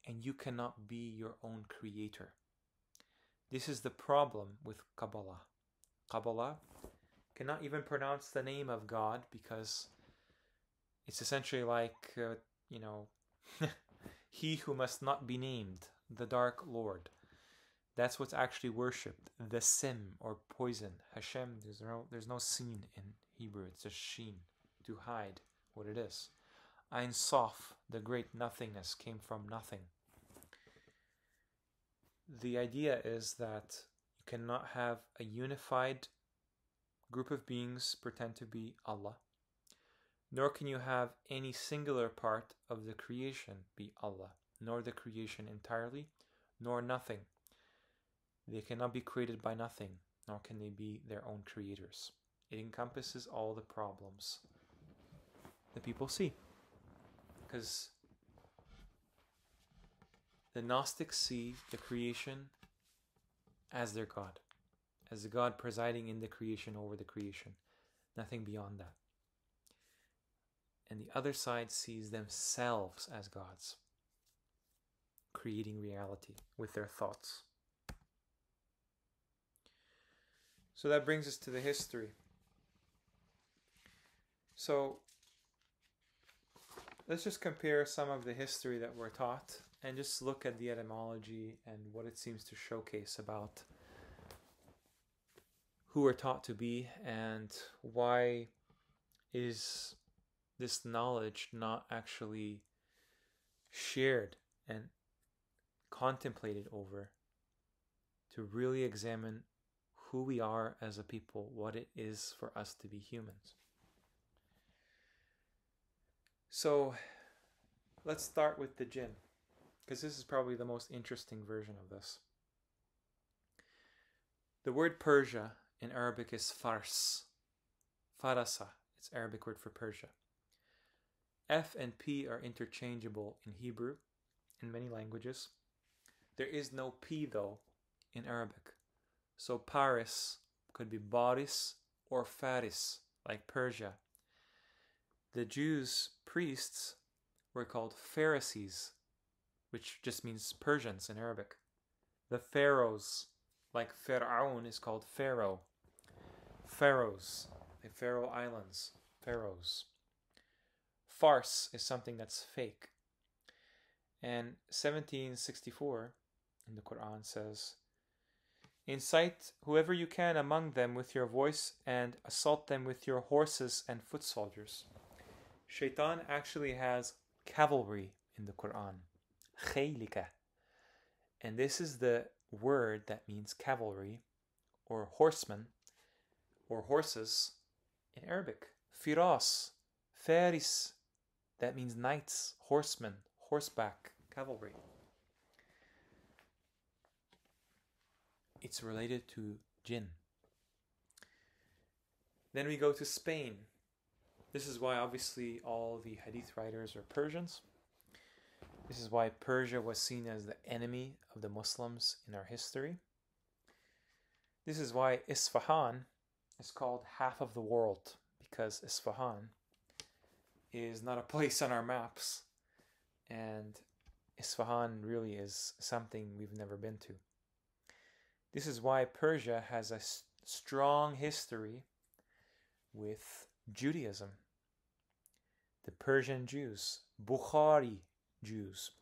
and you cannot be your own creator. This is the problem with Kabbalah. Kabbalah cannot even pronounce the name of God because it's essentially like, he who must not be named, the Dark Lord. That's what's actually worshipped, the sim or poison. Hashem, there's no sin in Hebrew, it's just sheen, to hide what it is. Ein Sof, the great nothingness, came from nothing. The idea is that you cannot have a unified group of beings pretend to be Allah, nor can you have any singular part of the creation be Allah, nor the creation entirely, nor nothing. They cannot be created by nothing, nor can they be their own creators. It encompasses all the problems that people see. Because the Gnostics see the creation as their God, as the God presiding in the creation over the creation, nothing beyond that. And the other side sees themselves as gods, creating reality with their thoughts. So that brings us to the history. So let's just compare some of the history that we're taught and just look at the etymology and what it seems to showcase about who we're taught to be and why is this knowledge not actually shared and contemplated over to really examine who we are as a people, what it is for us to be humans. So let's start with the jinn, because this is probably the most interesting version of this. The word Persia in Arabic is Fars. Farasa, it's Arabic word for Persia. F and P are interchangeable in Hebrew, in many languages. There is no P though in Arabic. So Paris could be Baris or Faris, like Persia. The Jews' priests were called Pharisees, which just means Persians in Arabic. The pharaohs, like Fir'aun is called Pharaoh. Pharaohs, the Faroe Islands, pharaohs. Farce is something that's fake. And 1764 in the Qur'an says, "Incite whoever you can among them with your voice and assault them with your horses and foot soldiers." Shaitan actually has cavalry in the Qur'an. Khaylika. And this is the word that means cavalry or horsemen or horses in Arabic. Firas, Faris, that means knights, horsemen, horseback, cavalry. It's related to jinn. Then we go to Spain. This is why obviously all the hadith writers are Persians. This is why Persia was seen as the enemy of the Muslims in our history. This is why Isfahan is called half of the world, because Isfahan is not a place on our maps, and Isfahan really is something we've never been to. This is why Persia has a strong history with Judaism. The Persian Jews, Bukhari Jews.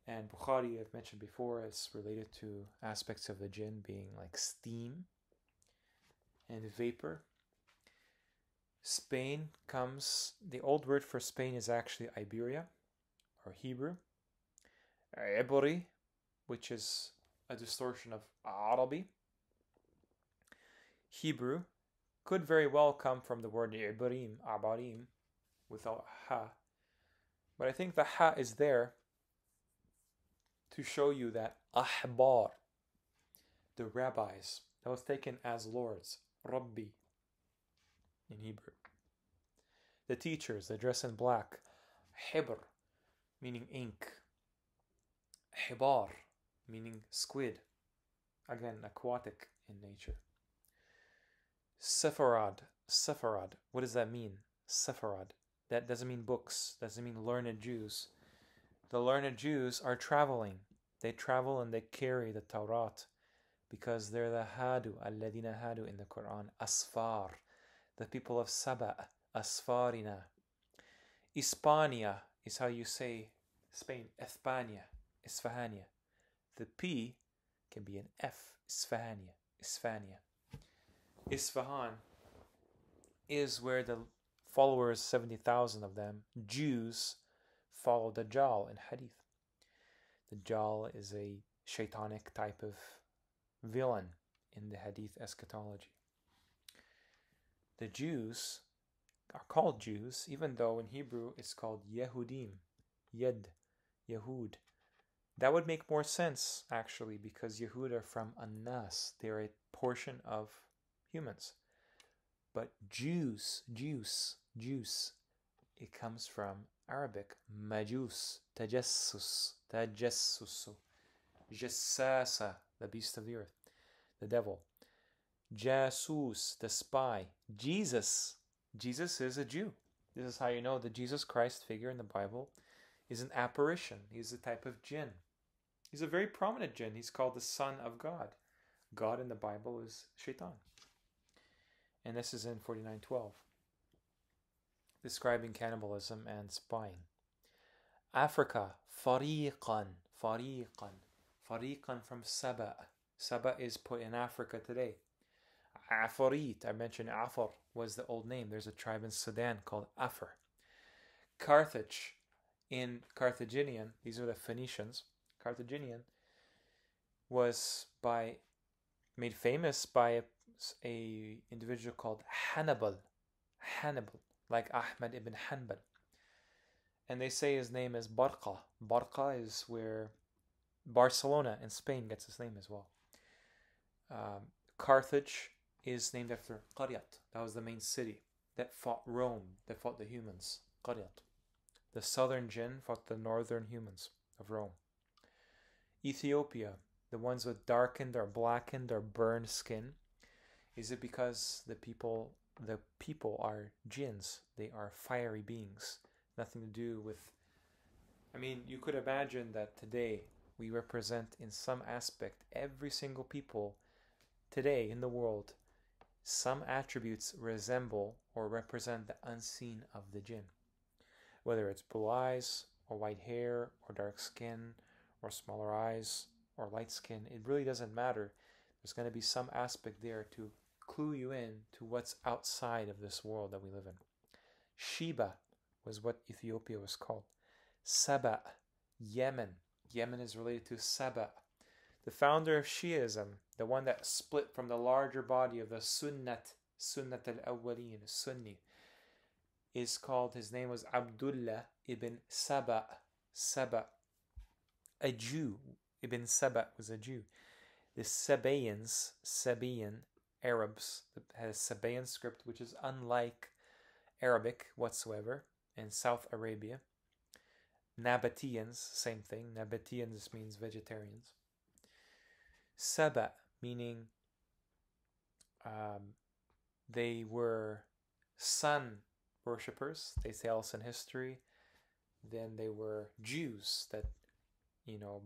And Bukhari, I've mentioned before, is related to aspects of the jinn being like steam and vapor. Spain comes, the old word for Spain is actually Iberia, or Hebrew. Ibri, which is a distortion of Arabi. Hebrew could very well come from the word Ibrim, Abarim, without ha. But I think the ha is there to show you that ahbar, the rabbis, that was taken as lords, Rabbi, in Hebrew. The teachers, they dress in black, Hibr, meaning ink, Hibar, meaning squid, again, aquatic in nature. Sepharad, what does that mean? Sepharad, that doesn't mean books, doesn't mean learned Jews. The learned Jews are traveling. They travel and they carry the Taurat because they're the Hadu, alladina Hadu in the Quran, Asfar, the people of Saba, Asfarina. Hispania is how you say Spain, Espania, Isfahania. The P can be an F, Isfahania, Isfania. Isfahan is where the followers, 70,000 of them, Jews, follow Dajjal in Hadith. Dajjal is a shaitanic type of villain in the Hadith eschatology. The Jews are called Jews, even though in Hebrew it's called Yehudim, Yehud. That would make more sense, actually, because Yehud are from Annas. They're a portion of humans. But Jews, it comes from Arabic, majus, tajassus, jassasa, the beast of the earth, the devil. Jasus, the spy. Jesus is a Jew. This is how you know the Jesus Christ figure in the Bible is an apparition. He's a type of jinn. He's a very prominent jinn. He's called the Son of God. God in the Bible is Shaitan. And this is in 49:12, describing cannibalism and spying. Africa, fariqan from Saba. Saba is put in Africa today. Afarit, I mentioned Afar was the old name. There's a tribe in Sudan called Afar. Carthage, in Carthaginian, these are the Phoenicians. Carthaginian was made famous by a individual called Hannibal, like Ahmad ibn Hanbal. And they say his name is Barqa. Barqa is where Barcelona in Spain gets its name as well. Carthage is named after Qaryat. That was the main city that fought Rome, that fought the humans. Qaryat. The southern jinn fought the northern humans of Rome. Ethiopia, the ones with darkened or blackened or burned skin. Is it because the people are jinns? They are fiery beings. Nothing to do with... I mean, you could imagine that today we represent in some aspect every single people today in the world. Some attributes resemble or represent the unseen of the jinn. Whether it's blue eyes or white hair or dark skin or smaller eyes or light skin, it really doesn't matter. There's going to be some aspect there to clue you in to what's outside of this world that we live in. Sheba was what Ethiopia was called. Saba, Yemen. Yemen is related to Saba. The founder of Shiism, the one that split from the larger body of the Sunnat al-Awwaleen, Sunni, is called, his name was Abdullah ibn Saba. A Jew. Ibn Saba was a Jew. The Sabaean Arabs, had a Sabaean script which is unlike Arabic whatsoever in South Arabia. Nabateans, same thing. Nabateans means vegetarians. Saba, meaning they were sun worshippers. They tell us in history. Then they were Jews that,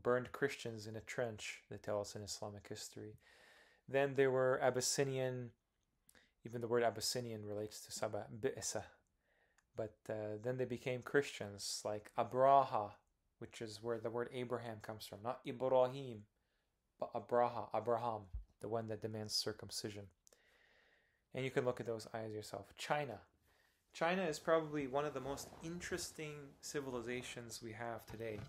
burned Christians in a trench. They tell us in Islamic history. Then there were Abyssinian. Even the word Abyssinian relates to Saba, Bi'sa. But then they became Christians, like Abraha, which is where the word Abraham comes from. Not Ibrahim, but Abraham, the one that demands circumcision. And you can look at those eyes yourself. China. China is probably one of the most interesting civilizations we have today,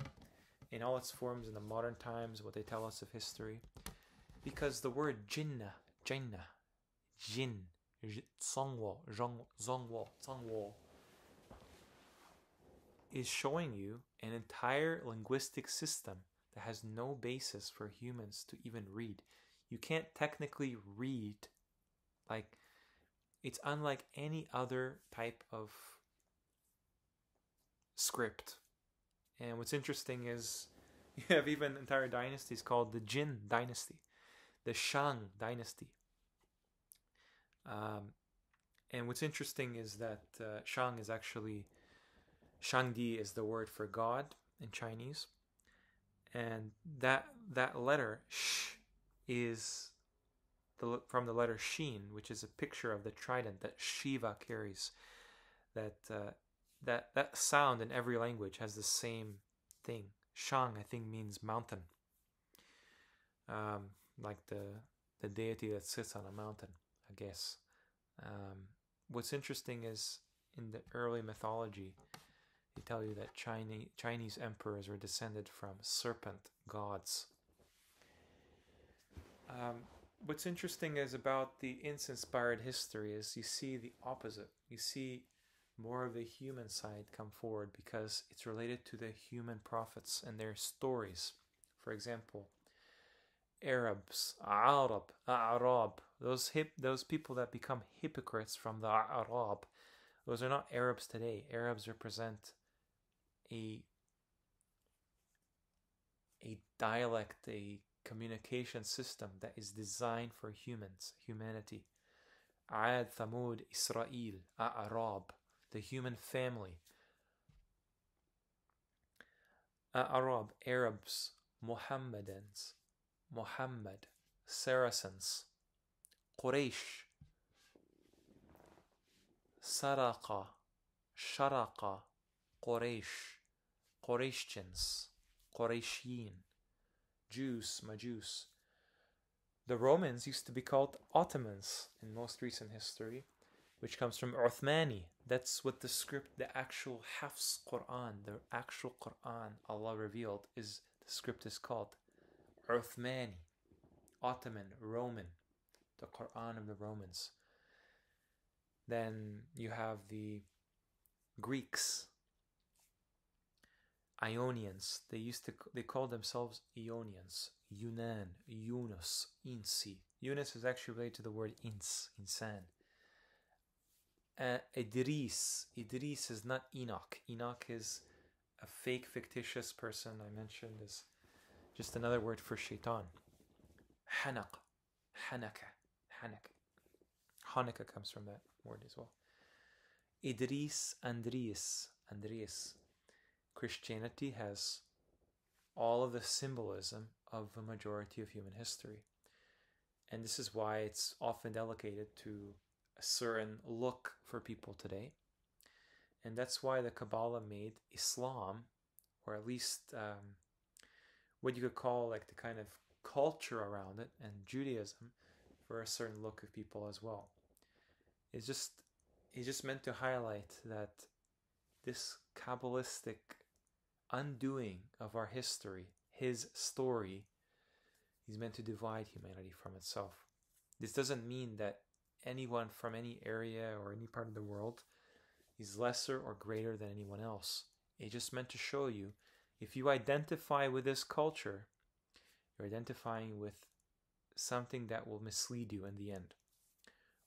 in all its forms in the modern times, what they tell us of history. Because the word Jinn, Zongwo, is showing you an entire linguistic system that has no basis for humans to even read. You can't technically read, it's unlike any other type of script. And what's interesting is you have even entire dynasties called the Jin dynasty, the Shang dynasty. And what's interesting is that Shang is actually, Shangdi is the word for God in Chinese. And that letter, sh, is from the letter Shin, which is a picture of the trident that Shiva carries. That sound in every language has the same thing. Shang, I think, means mountain. Like the deity that sits on a mountain, I guess. What's interesting is in the early mythology, they tell you that Chinese emperors were descended from serpent gods. What's interesting is about the inspired history is you see the opposite. You see more of the human side come forward because it's related to the human prophets and their stories. For example, Arabs, A'rab, those people that become hypocrites from the A'rab, those are not Arabs today. Arabs represent a dialect, a communication system that is designed for humanity. Ad, Thamud, Israel, A'rab, the human family. A'rab, Arabs, Mohammedans, Muhammad, Saracens, Quraysh, Saraqa, Sharaqa, Quraysh, Qurayshchans, Qurayshiyin, Jews, Majus. The Romans used to be called Ottomans in most recent history, which comes from Uthmani. That's what the actual Hafs Qur'an, the actual Qur'an Allah revealed, the script is called Uthmani, Ottoman, Roman, the Qur'an of the Romans. Then you have the Greeks, Ionians. They called themselves Ionians. Yunan, Yunus, Insi. Yunus is actually related to the word insan. Idris is not Enoch. Enoch is a fake, fictitious person I mentioned, is just another word for shaitan. Hanaka. Hanukkah comes from that word as well. Idris, Andreas. Christianity has all of the symbolism of a majority of human history. And this is why it's often delegated to a certain look for people today. And that's why the Kabbalah made Islam, or at least what you could call like the kind of culture around it, and Judaism, for a certain look of people as well. It's just meant to highlight that this Kabbalistic undoing of our history, his story, is meant to divide humanity from itself. This doesn't mean that anyone from any area or any part of the world is lesser or greater than anyone else. It's just meant to show you, if you identify with this culture, you're identifying with something that will mislead you in the end.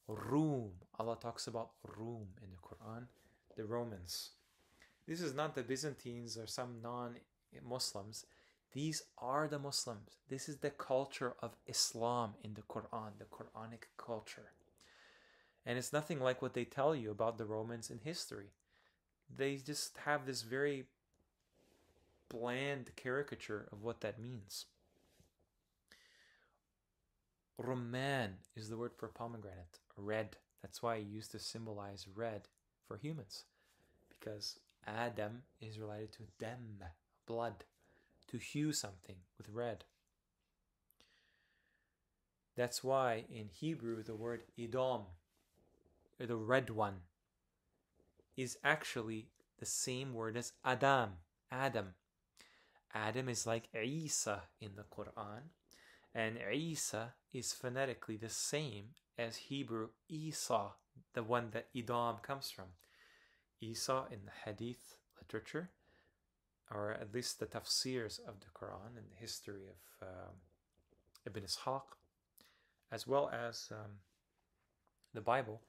Rum, Allah talks about Rum in the Quran, the Romans. This is not the Byzantines or some non-Muslims. These are the Muslims. This is the culture of Islam in the Qur'an, the Qur'anic culture. And it's nothing like what they tell you about the Romans in history. They just have this very bland caricature of what that means. Rumman is the word for pomegranate, red. That's why it used to symbolize red for humans. Because Adam is related to dem, blood, to hue something with red. That's why in Hebrew the word Edom, or the red one, is actually the same word as Adam. Adam. Adam is like Isa in the Qur'an, and Isa is phonetically the same as Hebrew Isa, the one that Edom comes from. Isa in the Hadith literature, or at least the tafsirs of the Quran and the history of Ibn Ishaq, as well as the Bible,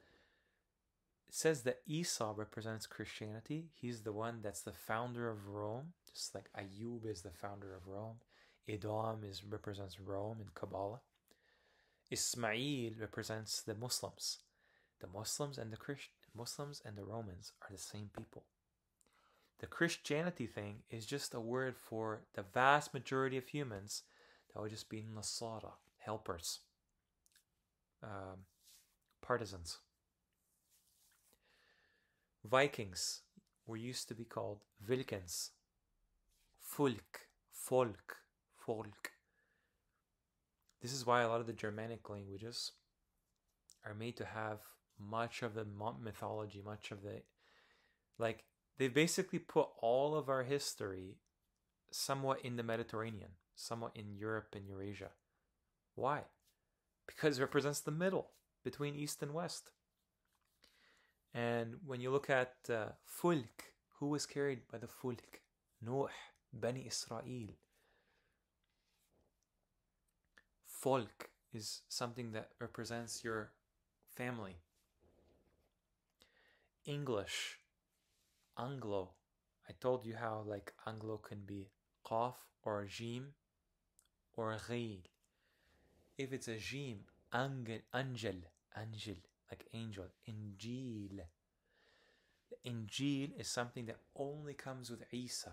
it says that Isa represents Christianity. He's the one that's the founder of Rome, just like Ayub is the founder of Rome. Edom represents Rome in Kabbalah. Ismail represents the Muslims. The Muslims and the Romans are the same people. The Christianity thing is just a word for the vast majority of humans that would just be Nasara, helpers, partisans. Vikings were used to be called Vilkens, folk. This is why a lot of the Germanic languages are made to have much of the mythology, much of the, like, they basically put all of our history somewhat in the Mediterranean, somewhat in Europe and Eurasia. Why? Because it represents the middle between East and West. And when you look at Fulk, who was carried by the Fulk? Nuh, Bani Israel. Folk is something that represents your family. English, Anglo. I told you how like Anglo can be qaf or jim or ghil. If it's a jim, angel, like angel. Injil. The Injil is something that only comes with Isa.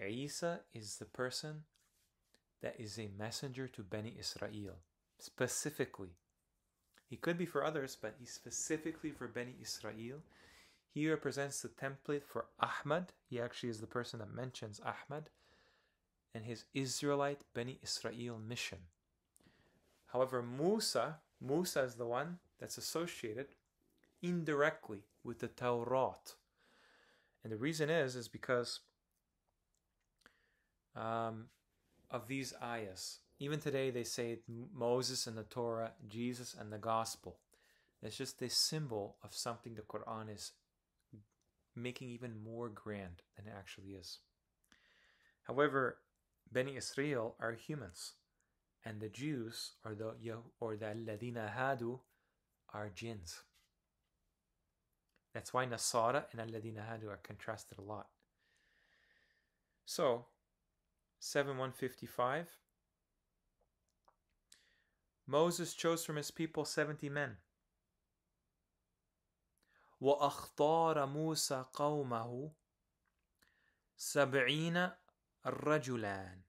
Isa is the person that is a messenger to Bani Israel. Specifically. He could be for others, but he's specifically for Bani Israel. He represents the template for Ahmad. He actually is the person that mentions Ahmad and his Israelite Bani Israel mission. However, Musa is the one that's associated indirectly with the Tawrat. And the reason is because of these ayahs. Even today they say Moses and the Torah, Jesus and the Gospel. It's just a symbol of something the Qur'an is making even more grand than it actually is. However, Bani Israel are humans, and the Jews or the Alladina Hadu are jinns. That's why Nasara and Alladina Hadu are contrasted a lot. So, 7:155. Moses chose from his people 70 men. وَأَخْطَارَ مُوسَى قَوْمَهُ 70 رَجُلًا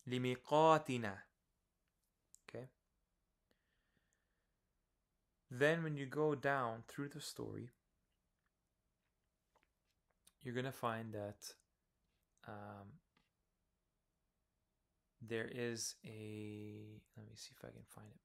لِمِيقَاتِنَا. Okay. Then when you go down through the story, you're going to find that there is a, let me see if I can find it.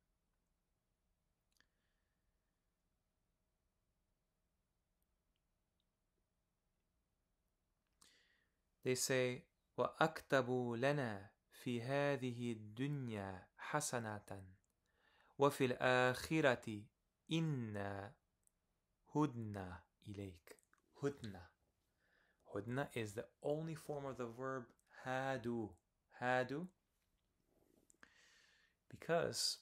They say, وَأَكْتَبُوا لَنَا فِي هَذِهِ الدُّنْيَا حَسَنَةً وَفِي الْآخِرَةِ إِنَّا هُدْنَا إِلَيْكَ. Hudna is the only form of the verb hadu. Hadu, because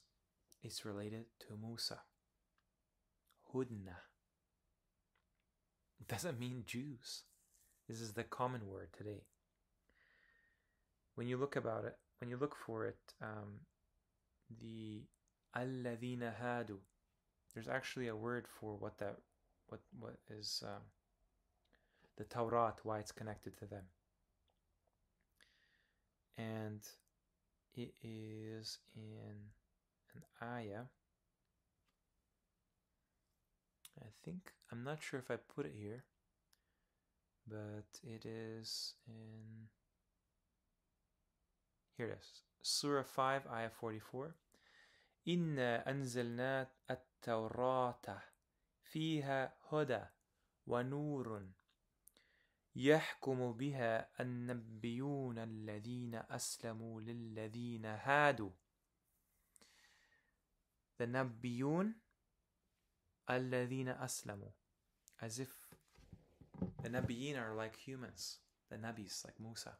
it's related to Musa. Hudna. doesn't mean Jews. This is the common word today. When you look for it, the alladhina hadu, there's actually a word for what is the Tawrat, why it's connected to them. And it is in an ayah. I'm not sure if I put it here, but it is in, here it is, Surah 5, ayah 44. إِنَّا أَنزَلْنَا التَّوْرَاةَ فِيهَا هُدًى وَنُورٌ يحكم بها النبيون الذين أسلموا للذين هادوا. The نبيون الذين أسلموا, as if the Nabiyyin are like humans, the Nabis like Musa.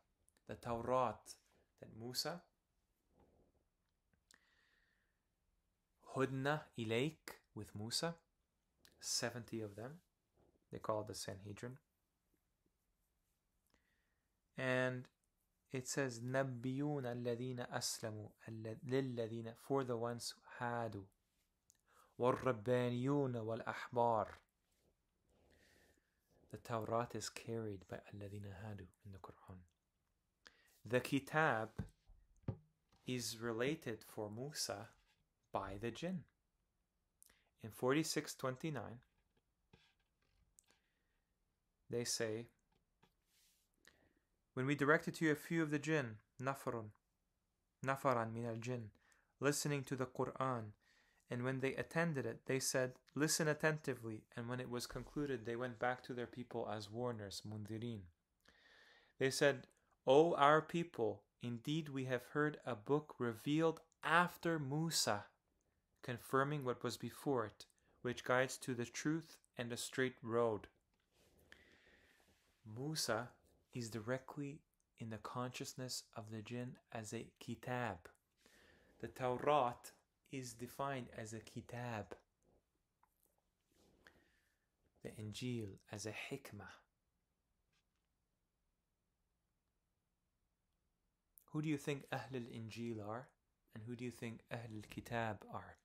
The Tawrat that Musa, Hudna ilayk, with Musa, 70 of them, they call it the Sanhedrin. And it says نبيون الذين أسلموا للذين, for the ones who هادوا, والربانيون والأحبار. The Tawrat is carried by الذين هادوا in the Quran. The Kitab is related for Musa by the Jinn. In 46:29, they say, when we directed to you a few of the Jinn, nafaran min al-Jinn, listening to the Qur'an, and when they attended it, they said, listen attentively, and when it was concluded, they went back to their people as warners, mundhirin. They said, O our people, indeed we have heard a book revealed after Musa, confirming what was before it, which guides to the truth and a straight road. Musa is directly in the consciousness of the Jinn as a kitab. The Tawrat is defined as a kitab. The Injil as a hikmah. Who do you think Ahl al-Injil are? And who do you think Ahl al-Kitab are?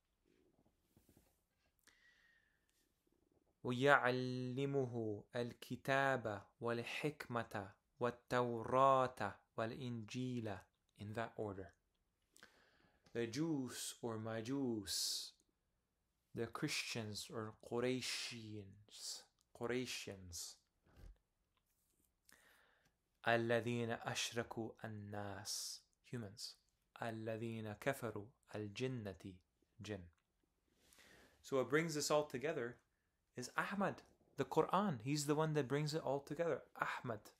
وَيَعْلِمُهُ الْكِتَابَ وَالْحِكْمَةَ وَالتَّوْرَاةَ وَالْإِنْجِيلَ, in that order. The Jews or Majus, the Christians or Qurayshins, الَّذِينَ أَشْرَكُوا النَّاسِ, humans, الَّذِينَ كَفَرُوا الْجِنَّةِ, jinn. So what brings this all together is Ahmad, the Qur'an. He's the one that brings it all together. Ahmad.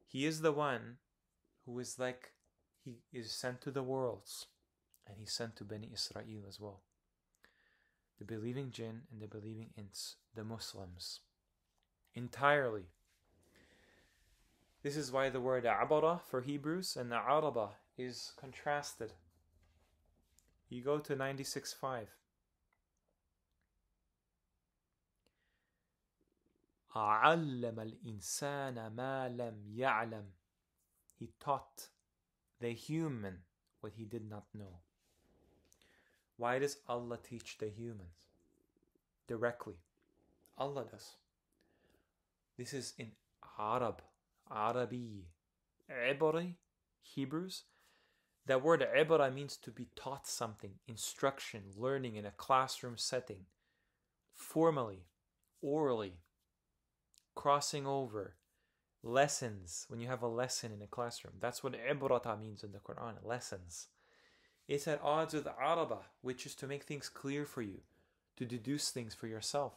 He is the one who is like, he is sent to the worlds, and he's sent to Bani Israel as well. The believing jinn and the believing ins, the Muslims, entirely. This is why the word abara for Hebrews and araba is contrasted. You go to 96.5. أَعَلَّمَ الْإِنسَانَ مَا لَمْ يَعْلَمْ. He taught the human what he did not know. Why does Allah teach the humans? Directly. Allah does. This is in Arab, Arabi, Ibri, Hebrews. That word Ibra means to be taught something, instruction, learning in a classroom setting, formally, orally, crossing over, lessons, when you have a lesson in a classroom. That's what Ibrata means in the Quran, lessons. It's at odds with Araba, which is to make things clear for you, to deduce things for yourself.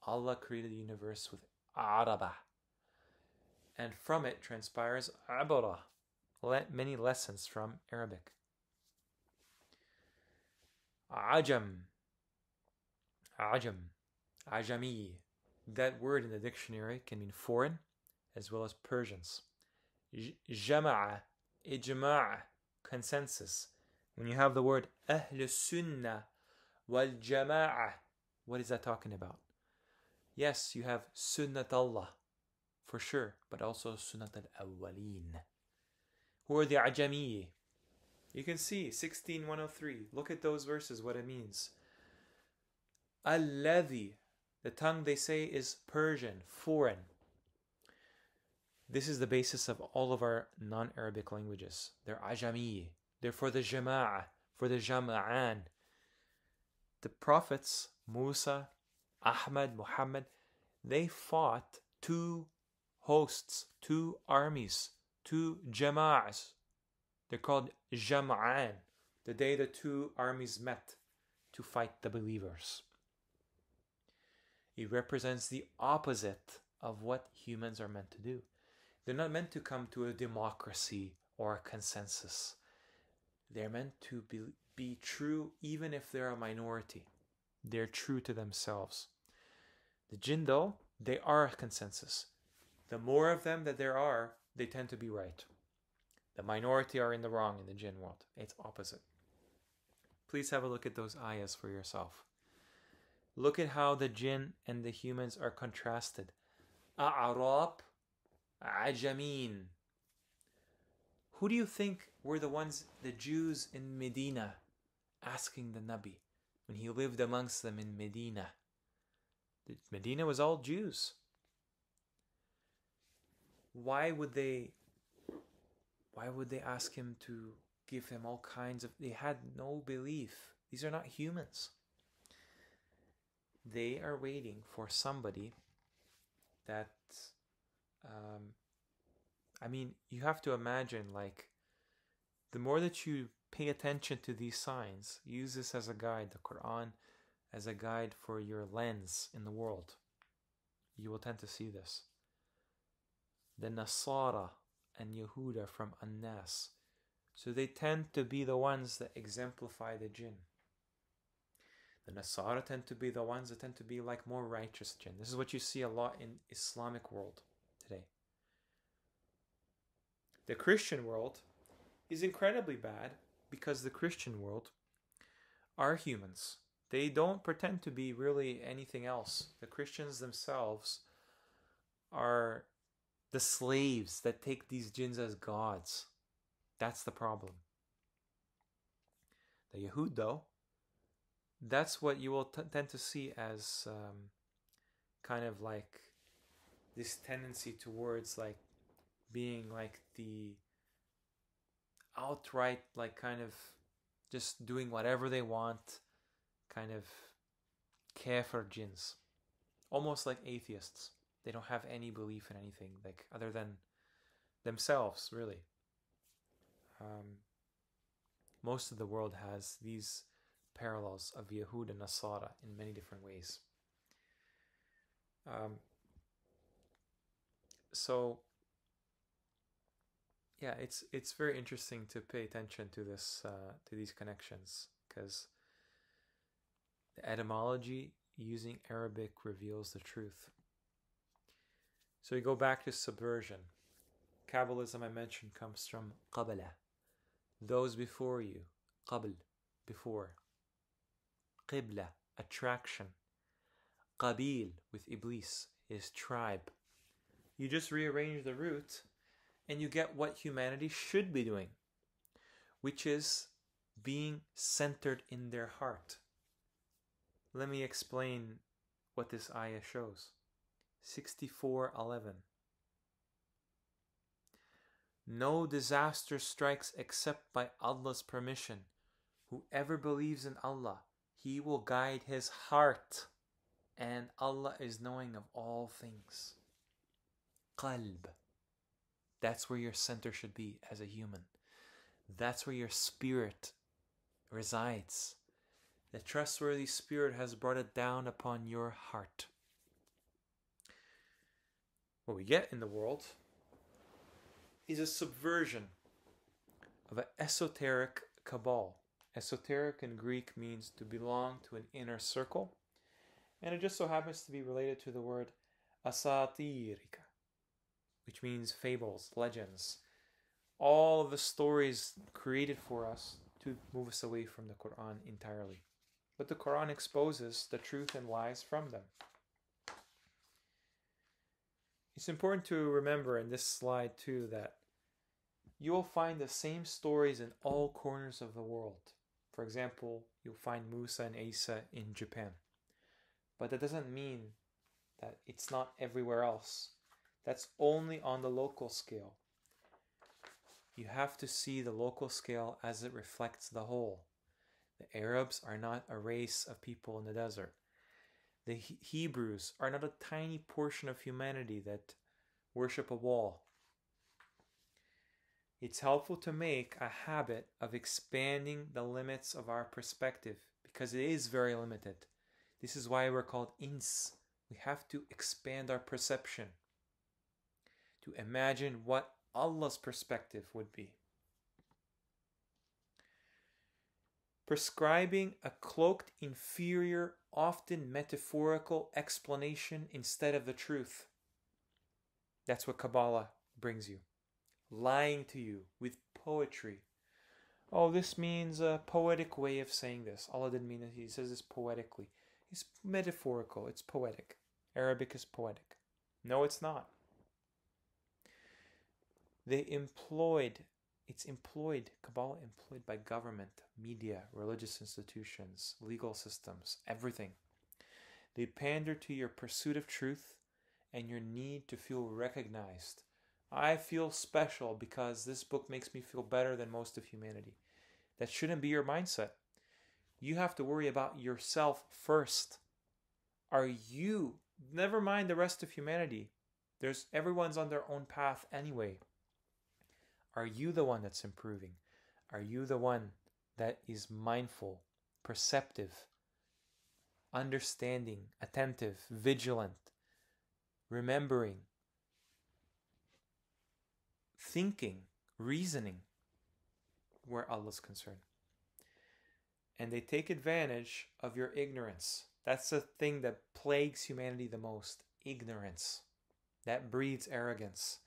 Allah created the universe with Araba, and from it transpires Abara, many lessons from Arabic. Ajam, Ajami. That word in the dictionary can mean foreign as well as Persians. Jama'a, ijma', consensus. When you have the word Ahl Sunnah wal Jama'a, what is that talking about? Yes, you have Sunnat Allah, for sure, but also Sunnat al-Awwaleen. Who are the Ajami? You can see 16:103. Look at those verses, what it means. Alladhi, the tongue they say is Persian, foreign. This is the basis of all of our non-Arabic languages. They're Ajami. They're for the Jama'ah, for the Jama'an. The prophets, Musa, Ahmad, Muhammad, they fought two hosts, two armies, two Jama'ahs. They're called Jama'an, the day the two armies met to fight the believers. It represents the opposite of what humans are meant to do. They're not meant to come to a democracy or a consensus. They're meant to be true even if they're a minority. They're true to themselves. The jinn, though, they are a consensus. The more of them that there are, they tend to be right. The minority are in the wrong in the jinn world. It's opposite. Please have a look at those ayahs for yourself. Look at how the jinn and the humans are contrasted. A'rab, Ajameen. Who do you think were the Jews in Medina, asking the Nabi when he lived amongst them in Medina? Medina was all Jews. Why would they ask him to give them all kinds of... They had no belief. These are not humans. They are waiting for somebody that... you have to imagine, like, the more that you pay attention to these signs, use this as a guide, the Qur'an as a guide for your lens in the world, you will tend to see this. The Nasara and Yehuda from An-Nas, so they tend to be the ones that exemplify the jinn. The Nasara tend to be the ones that tend to be like more righteous jinn. This is what you see a lot in Islamic world today. The Christian world is incredibly bad because the Christian world are humans. They don't pretend to be really anything else. The Christians themselves are the slaves that take these jinns as gods. That's the problem. The Yahud, though, that's what you will tend to see as kind of like this tendency towards like being like the outright, like kind of just doing whatever they want, kind of kafir jinns, almost like atheists. They don't have any belief in anything like other than themselves, really. Most of the world has these parallels of Yahud and Nasara in many different ways. So yeah, it's very interesting to pay attention to this to these connections, because the etymology using Arabic reveals the truth. So we go back to subversion. Kabbalism, I mentioned, comes from qabala, those before you. Qabl, before. Qibla, attraction. Qabil, with Iblis, is tribe. You just rearrange the root and you get what humanity should be doing, which is being centered in their heart. Let me explain what this ayah shows. 64:11. No disaster strikes except by Allah's permission. Whoever believes in Allah, He will guide his heart, and Allah is knowing of all things. Qalb. That's where your center should be as a human. That's where your spirit resides. The trustworthy spirit has brought it down upon your heart. What we get in the world is a subversion of an esoteric cabal. Esoteric in Greek means to belong to an inner circle, and it just so happens to be related to the word asatirika, which means fables, legends, all of the stories created for us to move us away from the Qur'an entirely. But the Qur'an exposes the truth and lies from them. It's important to remember in this slide too that you will find the same stories in all corners of the world. For example, you'll find Musa and Isa in Japan. But that doesn't mean that it's not everywhere else. That's only on the local scale. You have to see the local scale as it reflects the whole. The Arabs are not a race of people in the desert. The Hebrews are not a tiny portion of humanity that worship a wall. It's helpful to make a habit of expanding the limits of our perspective because it is very limited. This is why we're called ins. We have to expand our perception to imagine what Allah's perspective would be. Prescribing a cloaked, inferior, often metaphorical explanation instead of the truth. That's what Kabbalah brings you. Lying to you with poetry. Oh, this means a poetic way of saying this. Allah didn't mean it. He says this poetically. It's metaphorical. It's poetic. Arabic is poetic. No, it's not. Kabbalah employed by government, media, religious institutions, legal systems, everything. They pander to your pursuit of truth and your need to feel recognized. I feel special because this book makes me feel better than most of humanity. That shouldn't be your mindset. You have to worry about yourself first. Are you, never mind the rest of humanity. Everyone's on their own path anyway. Are you the one that's improving? Are you the one that is mindful, perceptive, understanding, attentive, vigilant, remembering, thinking, reasoning, where Allah's concerned? And they take advantage of your ignorance. That's the thing that plagues humanity the most. Ignorance. That breeds arrogance.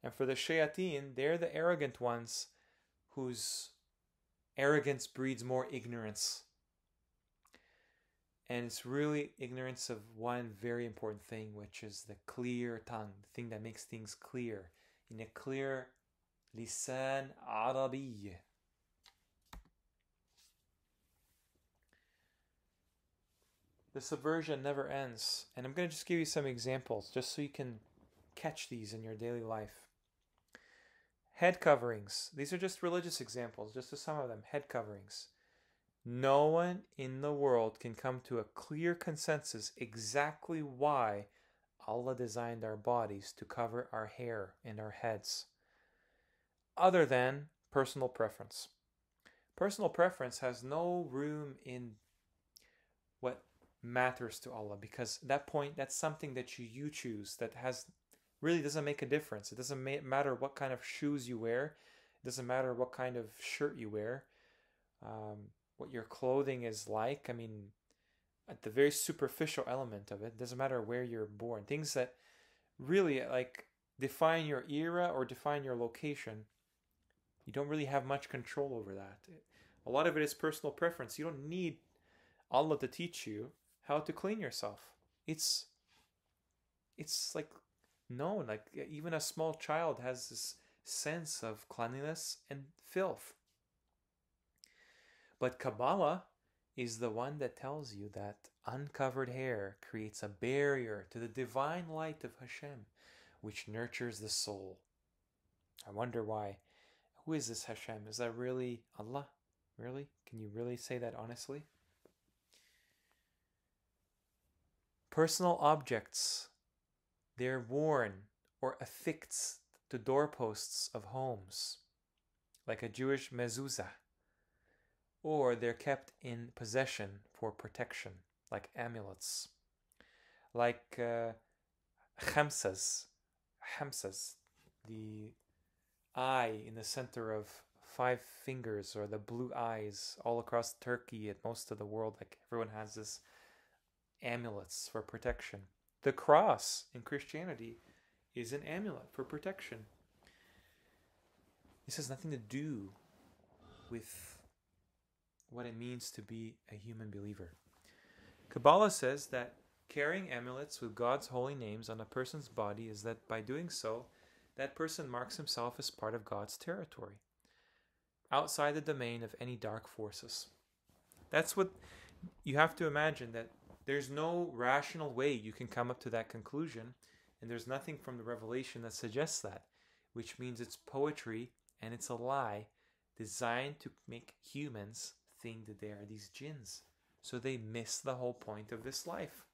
And for the shayateen, they're the arrogant ones whose arrogance breeds more ignorance. And it's really ignorance of one very important thing, which is the clear tongue, the thing that makes things clear. In a clear lisan Arabi. The subversion never ends. And I'm going to just give you some examples just so you can catch these in your daily life. Head coverings. These are just religious examples, just some of them. Head coverings. No one in the world can come to a clear consensus exactly why Allah designed our bodies to cover our hair and our heads, other than personal preference. Personal preference has no room in what matters to Allah, because at that point, that's something that you choose that really doesn't make a difference. It doesn't matter what kind of shoes you wear. It doesn't matter what kind of shirt you wear. What your clothing is like. I mean, at the very superficial element of it, doesn't matter where you're born. Things that really like define your era or define your location, you don't really have much control over that. A lot of it is personal preference. You don't need Allah to teach you how to clean yourself. It's like known. Like even a small child has this sense of cleanliness and filth. But Kabbalah is the one that tells you that uncovered hair creates a barrier to the divine light of Hashem, which nurtures the soul. I wonder why. Who is this Hashem? Is that really Allah? Really? Can you really say that honestly? Personal objects. They're worn or affixed to doorposts of homes, like a Jewish mezuzah. Or they're kept in possession for protection, like amulets. Like khamsas, the eye in the center of 5 fingers, or the blue eyes all across Turkey and most of the world. Like everyone has this amulets for protection. The cross in Christianity is an amulet for protection. This has nothing to do with what it means to be a human believer. Kabbalah says that Carrying amulets with God's holy names on a person's body is that by doing so, that person marks himself as part of God's territory, outside the domain of any dark forces. That's what you have to imagine, that there's no rational way you can come up to that conclusion, and there's nothing from the revelation that suggests that, which means it's poetry and it's a lie designed to make humans think that they are these jinns. So they miss the whole point of this life.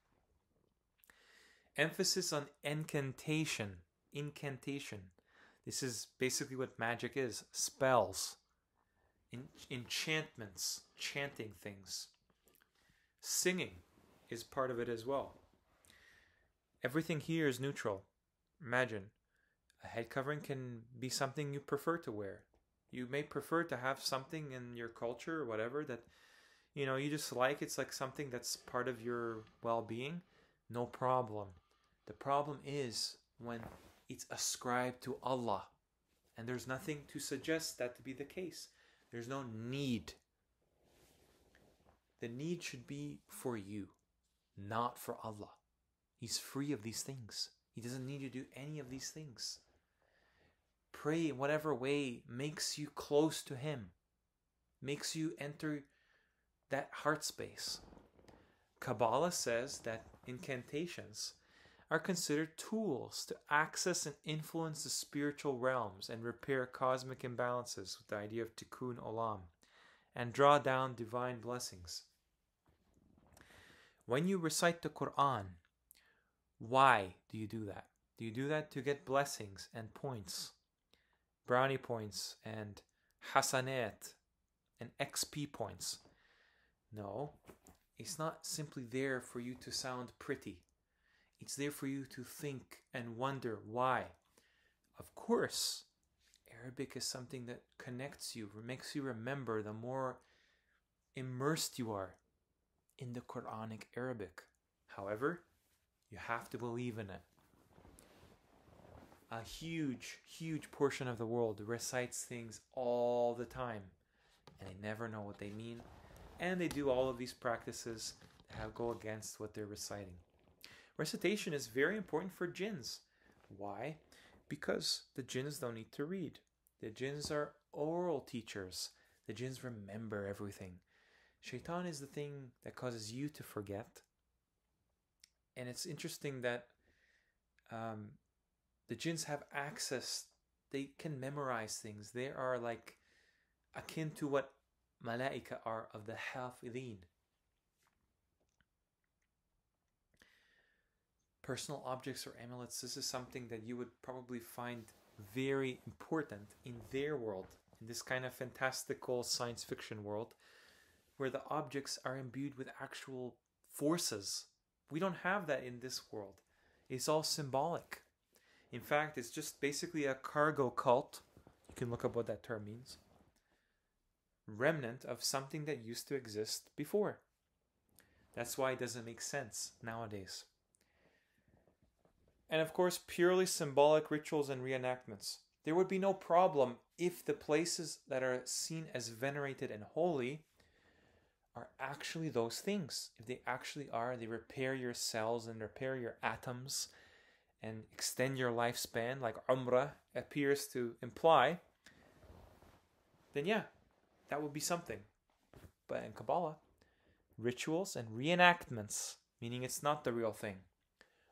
Emphasis on incantation. Incantation. This is basically what magic is. Spells. Enchantments. Chanting things. Singing is part of it as well. Everything here is neutral. Imagine, a head covering can be something you prefer to wear. You may prefer to have something in your culture or whatever that, you just like. It's like something that's part of your well-being. No problem. The problem is when it's ascribed to Allah. And there's nothing to suggest that to be the case. There's no need. The need should be for you, not for Allah. He's free of these things. He doesn't need you to do any of these things. Pray in whatever way makes you close to Him, makes you enter that heart space. Kabbalah says that incantations are considered tools to access and influence the spiritual realms and repair cosmic imbalances with the idea of tikkun olam and draw down divine blessings. When you recite the Qur'an, why do you do that? Do you do that to get blessings and points, brownie points and hasanat and XP points? No, it's not simply there for you to sound pretty. It's there for you to think and wonder why. Of course, Arabic is something that connects you, makes you remember the more immersed you are in the Quranic Arabic. However, you have to believe in it. A huge, huge portion of the world recites things all the time, and they never know what they mean, and they do all of these practices that go against what they're reciting. Recitation is very important for jinns. Why? Because the jinns don't need to read. The jinns are oral teachers. The jinns remember everything. Shaitan is the thing that causes you to forget. And it's interesting that the jinns have access. They can memorize things. They are like akin to what malaika are of the hafidhin. Personal objects or amulets, this is something that you would probably find very important in their world, in this kind of fantastical science fiction world, where the objects are imbued with actual forces. We don't have that in this world. It's all symbolic. In fact, it's just basically a cargo cult. You can look up what that term means. Remnant of something that used to exist before. That's why it doesn't make sense nowadays. And of course, purely symbolic rituals and reenactments. There would be no problem if the places that are seen as venerated and holy are actually those things. If they actually are, they repair your cells and repair your atoms and extend your lifespan, like Umrah appears to imply, then yeah, that would be something. But in Kabbalah, rituals and reenactments, meaning it's not the real thing,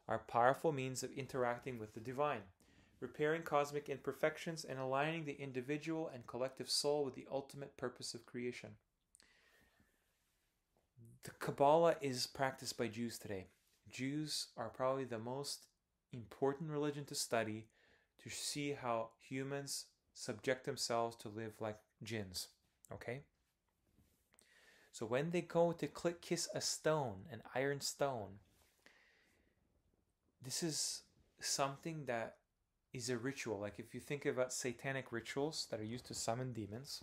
are powerful means of interacting with the divine, repairing cosmic imperfections and aligning the individual and collective soul with the ultimate purpose of creation. The Kabbalah is practiced by Jews today. Jews are probably the most important religion to study to see how humans subject themselves to live like jinns. Okay? So when they go to kiss a stone, an iron stone, this is something that is a ritual. Like if you think about satanic rituals that are used to summon demons,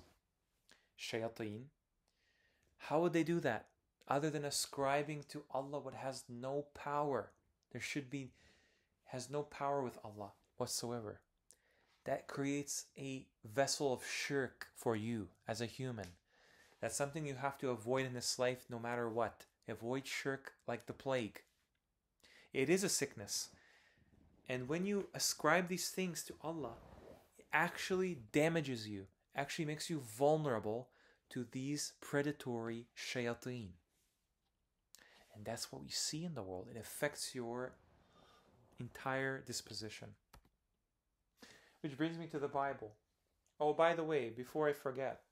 shayateen, how would they do that? Other than ascribing to Allah what has no power. Has no power with Allah whatsoever. That creates a vessel of shirk for you as a human. That's something you have to avoid in this life no matter what. Avoid shirk like the plague. It is a sickness. And when you ascribe these things to Allah, it actually damages you, actually makes you vulnerable to these predatory shayateen. And that's what we see in the world. It affects your entire disposition. Which brings me to the Bible. Oh, by the way, before I forget,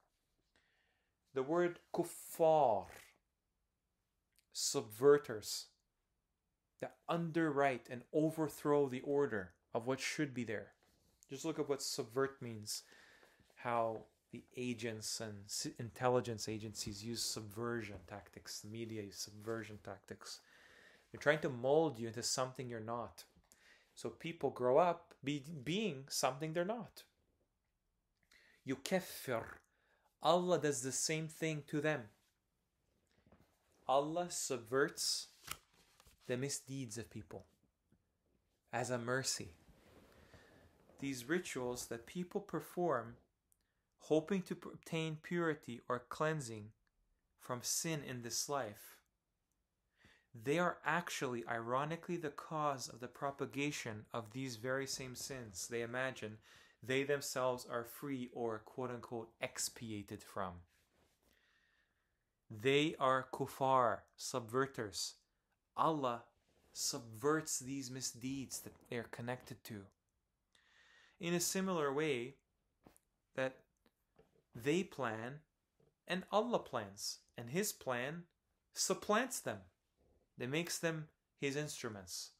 the word kuffar, subverters, that underwrite and overthrow the order of what should be there. Just look at what subvert means, how the agents and intelligence agencies use subversion tactics, the media use subversion tactics. They're trying to mold you into something you're not. So people grow up being something they're not. Yukaffir. Allah does the same thing to them. Allah subverts the misdeeds of people as a mercy. These rituals that people perform hoping to obtain purity or cleansing from sin in this life, they are actually, ironically, the cause of the propagation of these very same sins they imagine they themselves are free or quote-unquote expiated from. They are kuffar, subverters. Allah subverts these misdeeds that they are connected to. In a similar way that they plan and Allah plans, and His plan supplants them. That makes them His instruments.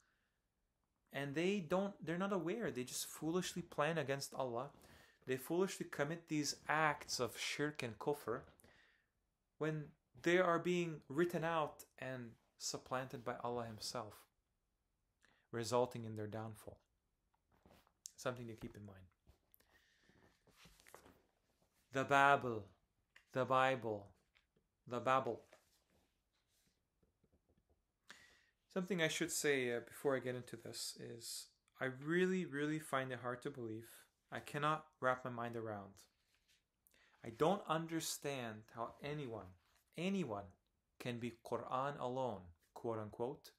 And they're not aware. They just foolishly plan against Allah. They foolishly commit these acts of shirk and kufr when they are being written out and supplanted by Allah Himself, resulting in their downfall. Something to keep in mind. The Bible, the Bible, the Babel. Something I should say before I get into this is I really, really find it hard to believe. I cannot wrap my mind around. I don't understand how anyone can be Qur'an alone, quote unquote,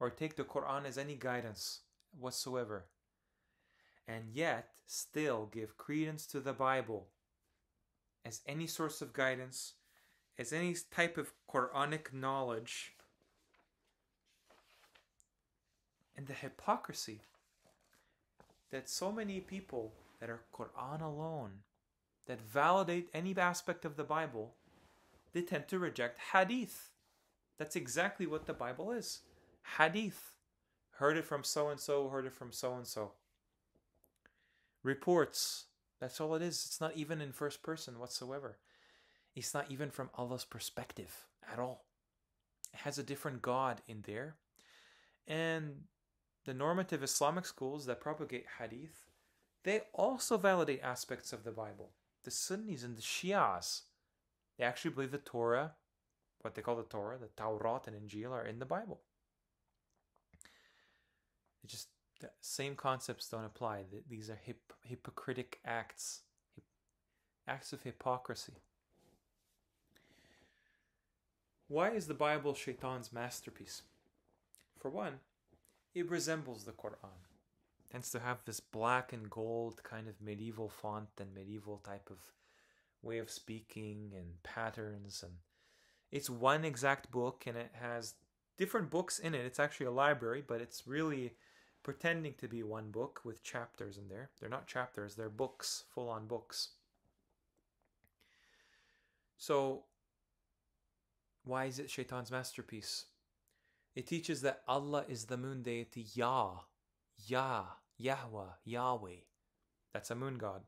or take the Qur'an as any guidance whatsoever, and yet still give credence to the Bible as any source of guidance, as any type of Qur'anic knowledge. And the hypocrisy that so many people that are Qur'an alone, that validate any aspect of the Bible, they tend to reject hadith. That's exactly what the Bible is. Hadith. Heard it from so-and-so, heard it from so-and-so. Reports. That's all it is. It's not even in first person whatsoever. It's not even from Allah's perspective at all. It has a different God in there. And the normative Islamic schools that propagate hadith, they also validate aspects of the Bible. The Sunnis and the Shias, they actually believe the Torah, what they call the Torah, the Tawrat and Injil are in the Bible. It just, the same concepts don't apply. These are hypocritic acts of hypocrisy. Why is the Bible Shaitan's masterpiece? For one, it resembles the Qur'an. It tends to have this black and gold kind of medieval font and medieval type of way of speaking and patterns. And it's one exact book, and it has different books in it. It's actually a library, but it's really pretending to be one book with chapters in there. They're not chapters, they're books, full-on books. So, why is it Shaitan's masterpiece? It teaches that Allah is the moon deity Yahweh, Yahweh. That's a moon god.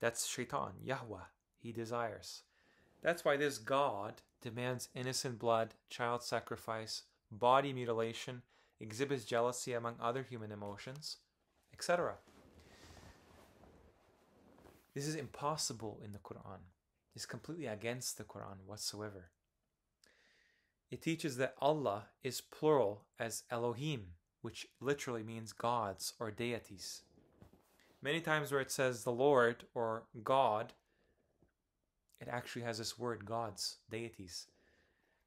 That's Shaitan, Yahweh. He desires. That's why this God demands innocent blood, child sacrifice, body mutilation, exhibits jealousy among other human emotions, etc. This is impossible in the Qur'an. It's completely against the Qur'an whatsoever. It teaches that Allah is plural as Elohim, which literally means gods or deities. Many times where it says the Lord or God, it actually has this word gods, deities.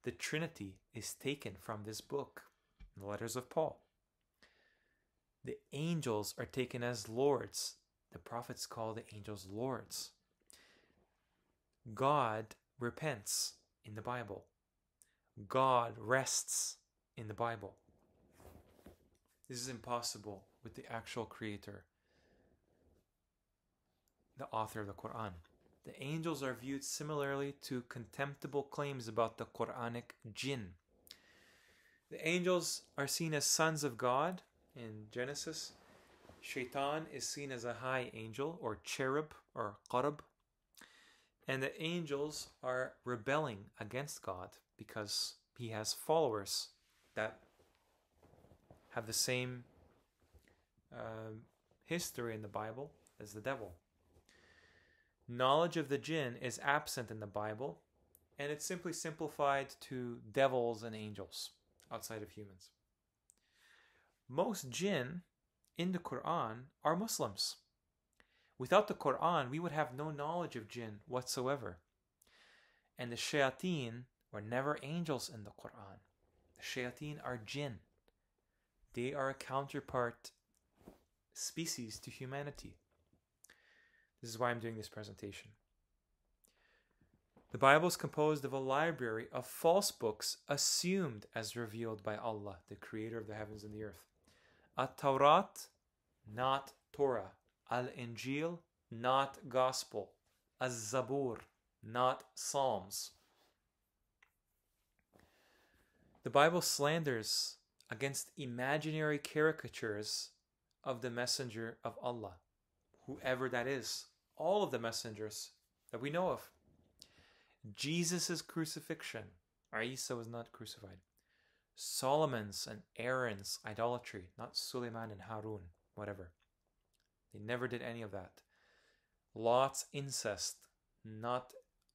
The Trinity is taken from this book. in the letters of Paul. The angels are taken as lords. The prophets call the angels lords. God repents in the Bible. God rests in the Bible. This is impossible with the actual creator, the author of the Qur'an. The angels are viewed similarly to contemptible claims about the Qur'anic jinn. The angels are seen as sons of God in Genesis. Shaitan is seen as a high angel or cherub or qarab. And the angels are rebelling against God because he has followers that have the same history in the Bible as the devil. Knowledge of the jinn is absent in the Bible, and it's simply simplified to devils and angels outside of humans. Most jinn in the Qur'an are Muslims. Without the Qur'an, we would have no knowledge of jinn whatsoever. And the shayateen were never angels in the Qur'an. The shayateen are jinn. They are a counterpart species to humanity. This is why I'm doing this presentation. The Bible is composed of a library of false books assumed as revealed by Allah, the creator of the heavens and the earth. At-Tawrat, not Torah. Al-Injil, not Gospel. Az-Zabur, not Psalms. The Bible slanders against imaginary caricatures of the messenger of Allah, whoever that is, all of the messengers that we know of. Jesus' crucifixion, Isa was not crucified. Solomon's and Aaron's idolatry, not Suleiman and Harun, whatever. They never did any of that. Lot's incest, not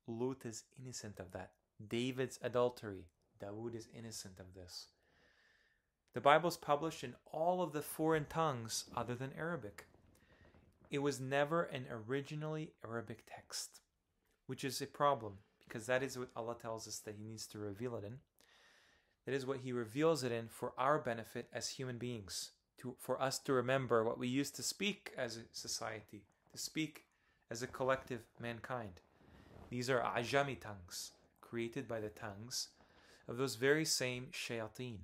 Lut is innocent of that. David's adultery, Dawood is innocent of this. The Bible is published in all of the foreign tongues other than Arabic. It was never an originally Arabic text, which is a problem because that is what Allah tells us that He needs to reveal it in. That is what He reveals it in for our benefit as human beings, for us to remember what we used to speak as a society, to speak as a collective mankind. These are Ajami tongues, created by the tongues of those very same shayateen,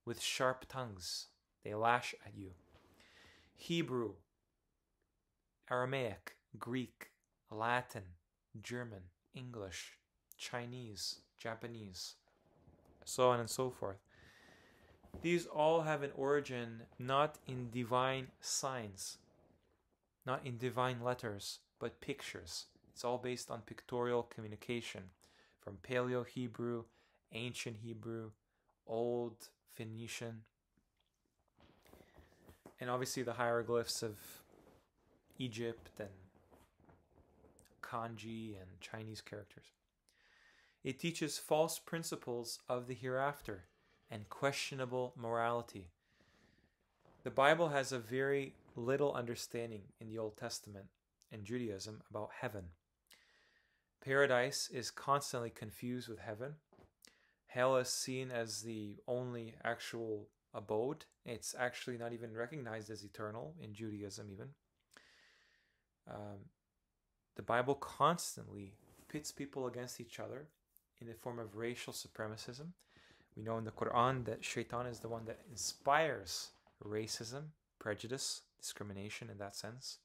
with sharp tongues. They lash at you. Hebrew, Aramaic, Greek, Latin, German, English, Chinese, Japanese, so on and so forth. These all have an origin not in divine signs, not in divine letters, but pictures. It's all based on pictorial communication from Paleo-Hebrew, Ancient Hebrew, Old Phoenician, and obviously the hieroglyphs of Egypt and kanji and Chinese characters. It teaches false principles of the hereafter and questionable morality. The Bible has a very little understanding in the Old Testament and Judaism about heaven. Paradise is constantly confused with heaven. Hell is seen as the only actual abode. It's actually not even recognized as eternal in Judaism even. The Bible constantly pits people against each other in the form of racial supremacism. We know in the Qur'an that Shaitan is the one that inspires racism, prejudice, discrimination in that sense.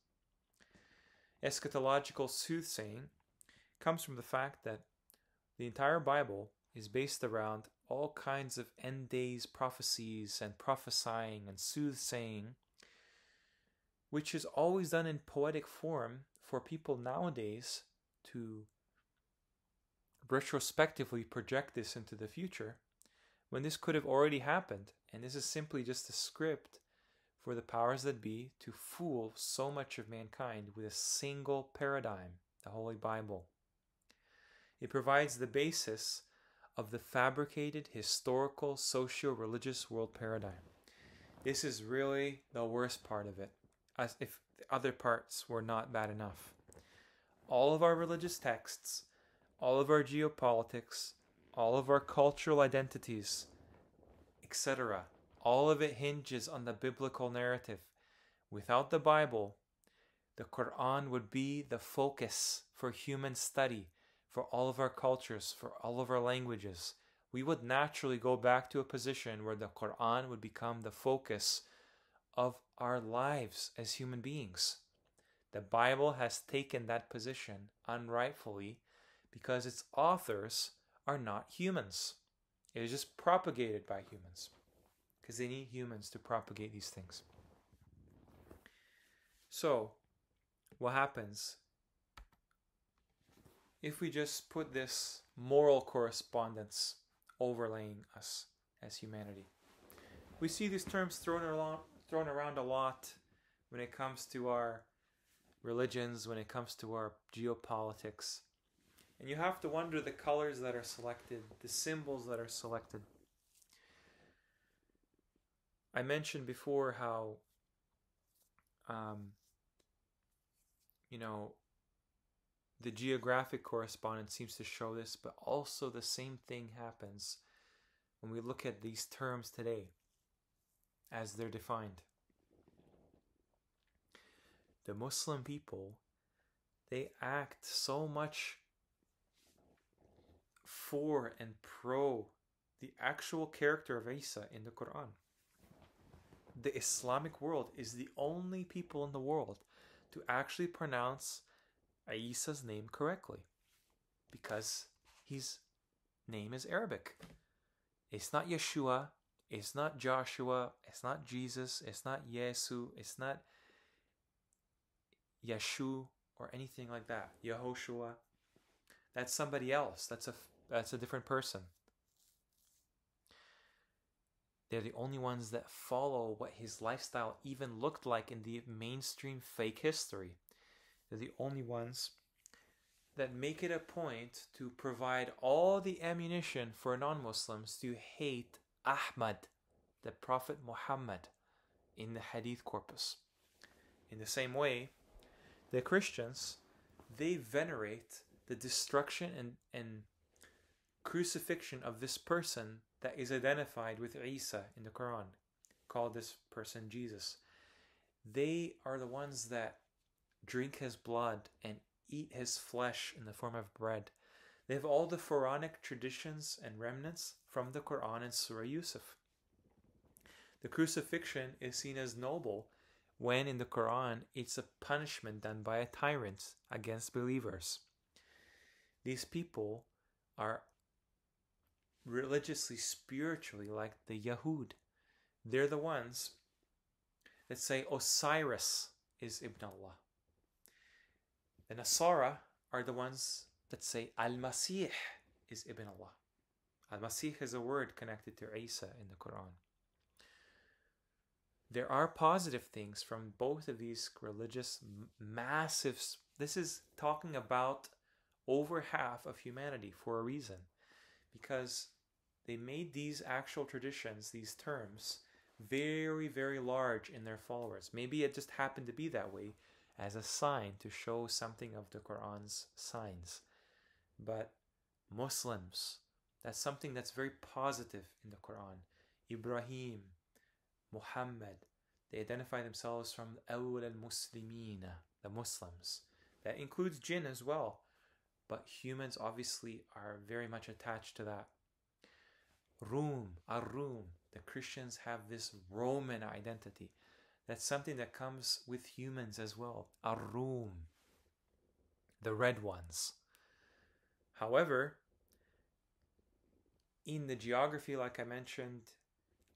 Eschatological soothsaying comes from the fact that the entire Bible is based around all kinds of end days prophecies and prophesying and soothsaying, which is always done in poetic form for people nowadays to retrospectively project this into the future when this could have already happened, and this is simply just a script for the powers that be to fool so much of mankind with a single paradigm, the Holy Bible. It provides the basis of the fabricated historical socio-religious world paradigm. This is really the worst part of it, as if the other parts were not bad enough. All of our religious texts, all of our geopolitics, all of our cultural identities etc. All of it hinges on the biblical narrative. Without the Bible, the Qur'an would be the focus for human study, for all of our cultures, for all of our languages. We would naturally go back to a position where the Qur'an would become the focus of our lives as human beings. The Bible has taken that position unrightfully because its authors are not humans. It is just propagated by humans because they need humans to propagate these things. So, what happens if we just put this moral correspondence overlaying us as humanity? We see these terms thrown around a lot when it comes to our religions, when it comes to our geopolitics. And you have to wonder the colors that are selected, the symbols that are selected. I mentioned before how, the geographic correspondence seems to show this, but also the same thing happens when we look at these terms today as they're defined. The Muslim people, they act so much for and pro the actual character of Isa in the Quran. The Islamic world is the only people in the world to actually pronounce Isa's name correctly because his name is Arabic. It's not Yeshua, it's not Joshua, it's not Jesus, it's not Yesu, it's not Yeshu or anything like that. Yehoshua. That's somebody else. That's a different person. They're the only ones that follow what his lifestyle even looked like in the mainstream fake history. They're the only ones that make it a point to provide all the ammunition for non-Muslims to hate Ahmad, the Prophet Muhammad, in the Hadith corpus. In the same way, the Christians, they venerate the destruction and crucifixion of this person that is identified with Isa in the Quran, called this person Jesus. They are the ones that drink his blood and eat his flesh in the form of bread. They have all the Quranic traditions and remnants from the Quran and Surah Yusuf. The crucifixion is seen as noble when in the Quran it's a punishment done by a tyrant against believers. These people are religiously, spiritually like the Yahud. They're the ones that say Osiris is Ibn Allah. The Nasara are the ones that say Al-Masih is Ibn Allah. Al-Masih is a word connected to Isa in the Quran. There are positive things from both of these religious massive. This is talking about over half of humanity for a reason, because they made these actual traditions, these terms, very, very large in their followers. Maybe it just happened to be that way as a sign to show something of the Quran's signs. But Muslims, that's something that's very positive in the Quran. Ibrahim, Muhammad, they identify themselves from Awwal al-Muslimeen, the Muslims. That includes jinn as well, but humans obviously are very much attached to that. Rum, Ar-Rum, the Christians have this Roman identity. That's something that comes with humans as well. Ar-Rum, the red ones. However, in the geography, like I mentioned,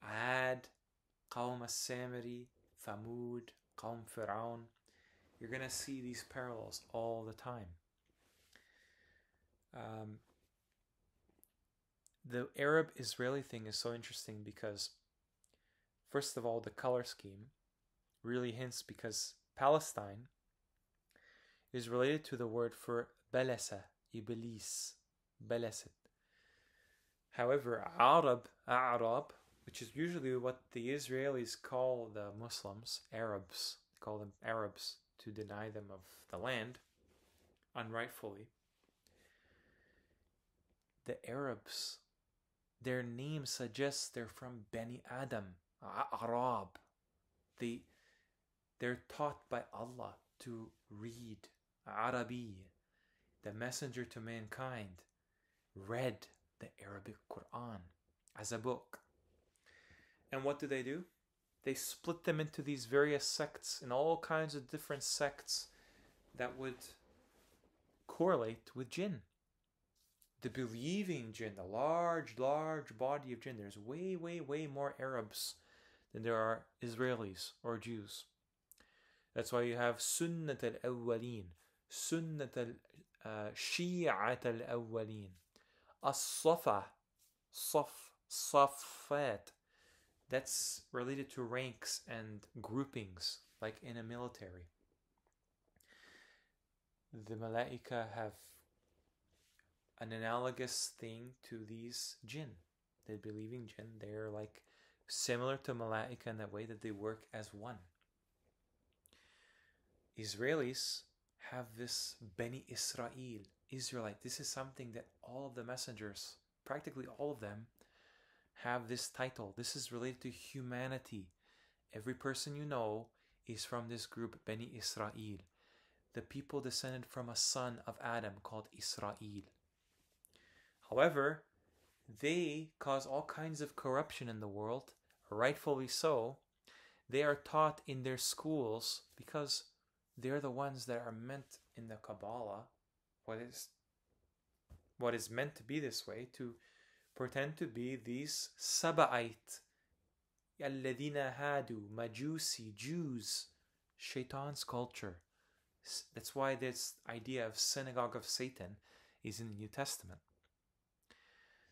Ad, Qawm as-Samiri, Thamud, Qawm Fir'aun, you're going to see these parallels all the time. The Arab-Israeli thing is so interesting because, first of all, the color scheme really hints, because Palestine is related to the word for Balasa, Iblis, Balasit. However, Arab, which is usually what the Israelis call the Muslims, Arabs, they call them Arabs to deny them of the land, unrightfully. The Arabs their name suggests they're from Bani Adam, Arab. They're taught by Allah to read Arabi. The messenger to mankind read the Arabic Qur'an as a book. And what do? They split them into these various sects, and all kinds of different sects that would correlate with jinn. The believing jinn, the large body of jinn. There's way more Arabs than there are Israelis or Jews. That's why you have Sunnat al-Awwaleen, Sunnat al-Shi'at al-Awwaleen, As-Safa, Safat. That's related to ranks and groupings, like in a military. The Malaika have an analogous thing to these jinn. The believing jinn, they're like similar to Malaika in that way that they work as one. Israelis have this Bani Israel, Israelite. This is something that all of the messengers, practically all of them, have this title. This is related to humanity. Every person you know is from this group, Bani Israel. The people descended from a son of Adam called Israel. However, they cause all kinds of corruption in the world, rightfully so. They are taught in their schools because they're the ones that are meant in the Kabbalah, what is meant to be this way, to pretend to be these Saba'ite, Alladina Hadu, Majusi, Jews, Shaitan's culture. That's why this idea of synagogue of Satan is in the New Testament.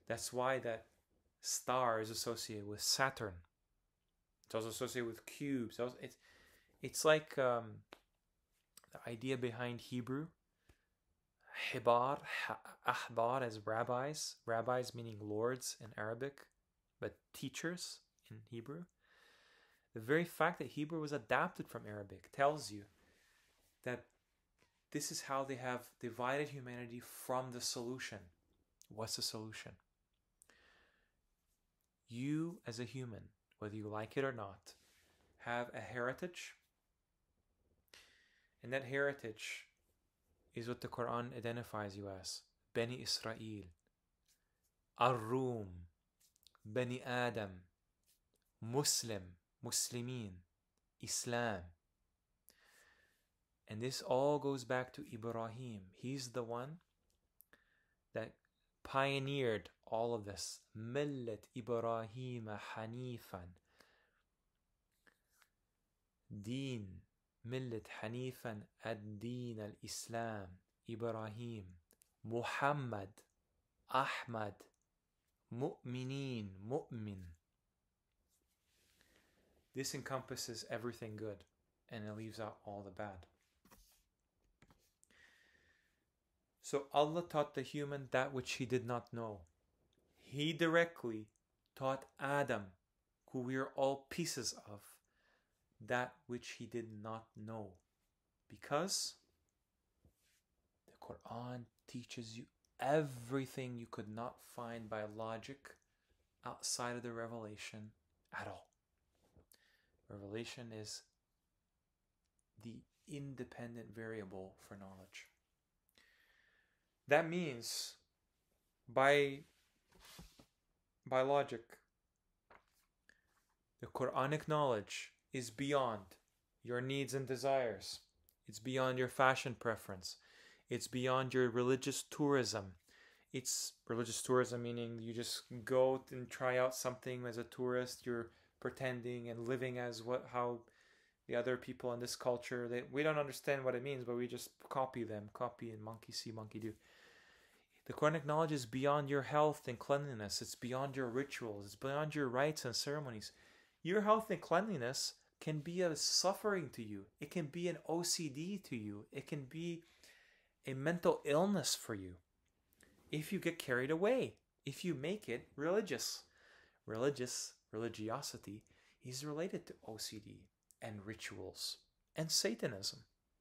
That's why that star is associated with Saturn. It's also associated with cubes. It's like the idea behind Hebrew. Hibar, Ahbar as rabbis. Rabbis meaning lords in Arabic, but teachers in Hebrew. The very fact that Hebrew was adapted from Arabic tells you that this is how they have divided humanity from the solution. What's the solution? You as a human, whether you like it or not, have a heritage, and that heritage is what the Quran identifies you as. Bani Israel, Ar-Rum, Bani Adam, Muslim, Muslimin, Islam. And this all goes back to Ibrahim. He's the one that pioneered all of this. Millat Ibrahim Hanifan. Deen. Millat Hanifan ad-Deen al-Islam. Ibrahim. Muhammad. Ahmad. Mu'mineen. Mu'min. This encompasses everything good, and it leaves out all the bad. So Allah taught the human that which he did not know. He directly taught Adam, who we are all pieces of, that which he did not know. Because the Quran teaches you everything you could not find by logic outside of the revelation at all. Revelation is the independent variable for knowledge. That means, by logic, the Quranic knowledge is beyond your needs and desires. It's beyond your fashion preference. It's beyond your religious tourism. It's religious tourism meaning you just go and try out something as a tourist. You're pretending and living as how the other people in this culture, we don't understand what it means, but we just copy them. Copy and monkey see, monkey do. The Quranic knowledge is beyond your health and cleanliness. It's beyond your rituals. It's beyond your rites and ceremonies. Your health and cleanliness can be a suffering to you. It can be an OCD to you. It can be a mental illness for you if you get carried away, if you make it religious. Religiosity is related to OCD and rituals and Satanism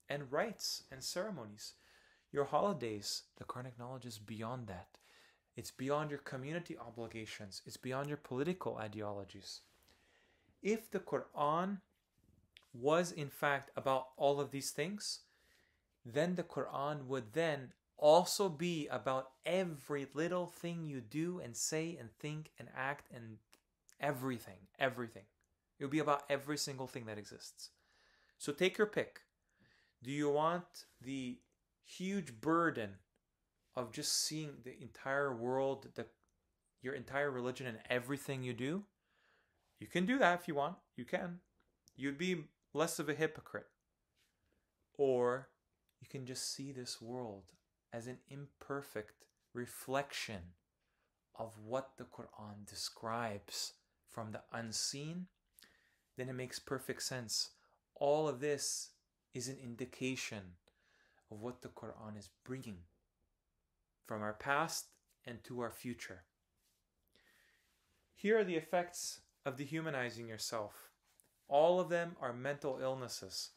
and rites and ceremonies. Your holidays, the Quranic knowledge is beyond that. It's beyond your community obligations. It's beyond your political ideologies. If the Qur'an was in fact about all of these things, then the Qur'an would then also be about every little thing you do and say and think and act and everything. It would be about every single thing that exists. So take your pick. Do you want the huge burden of just seeing the entire world, your entire religion and everything you do? You can do that if you want. You can. You'd be less of a hypocrite. Or you can just see this world as an imperfect reflection of what the Qur'an describes from the unseen. Then it makes perfect sense. All of this is an indication of what the Qur'an is bringing from our past and to our future. Here are the effects of dehumanizing yourself. All of them are mental illnesses.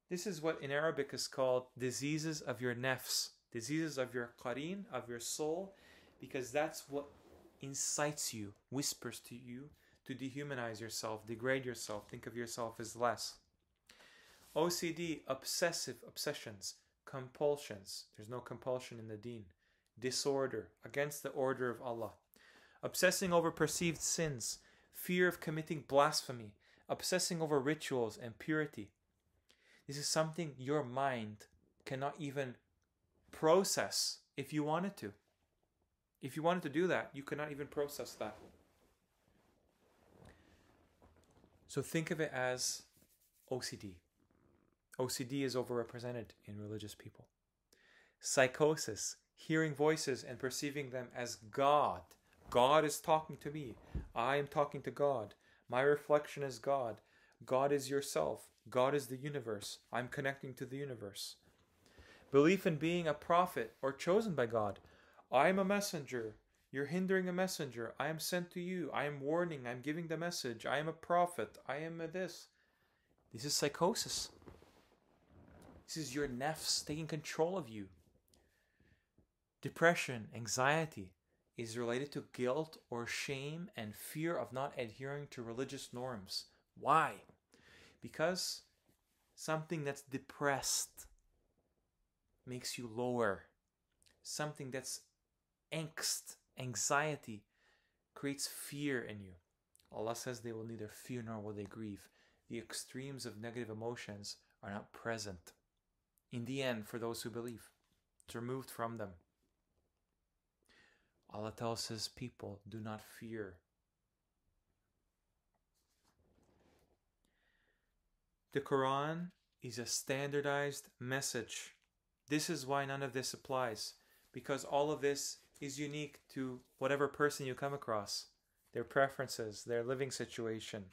This is what in Arabic is called diseases of your nafs, diseases of your qareen, of your soul, because that's what incites you, whispers to you to dehumanize yourself, degrade yourself, think of yourself as less. OCD, obsessions, compulsions. There's no compulsion in the deen. Disorder, against the order of Allah. Obsessing over perceived sins, fear of committing blasphemy, obsessing over rituals and purity. This is something your mind cannot even process if you wanted to. If you wanted to do that, you could not even process that. So think of it as OCD. OCD is overrepresented in religious people. Psychosis, hearing voices and perceiving them as God. God is talking to me. I am talking to God. My reflection is God. God is yourself. God is the universe. I'm connecting to the universe. Belief in being a prophet or chosen by God. I am a messenger. You're hindering a messenger. I am sent to you. I am warning. I'm giving the message. I am a prophet. I am a this. This is psychosis. This is your nafs taking control of you. Depression, anxiety is related to guilt or shame and fear of not adhering to religious norms. Why? Because something that's depressed makes you lower. Something that's angst, anxiety, creates fear in you. Allah says they will neither fear nor will they grieve. The extremes of negative emotions are not present in the end for those who believe. It's removed from them. Allah tells His people, do not fear. The Quran is a standardized message. This is why none of this applies, because all of this is unique to whatever person you come across, their preferences, their living situation,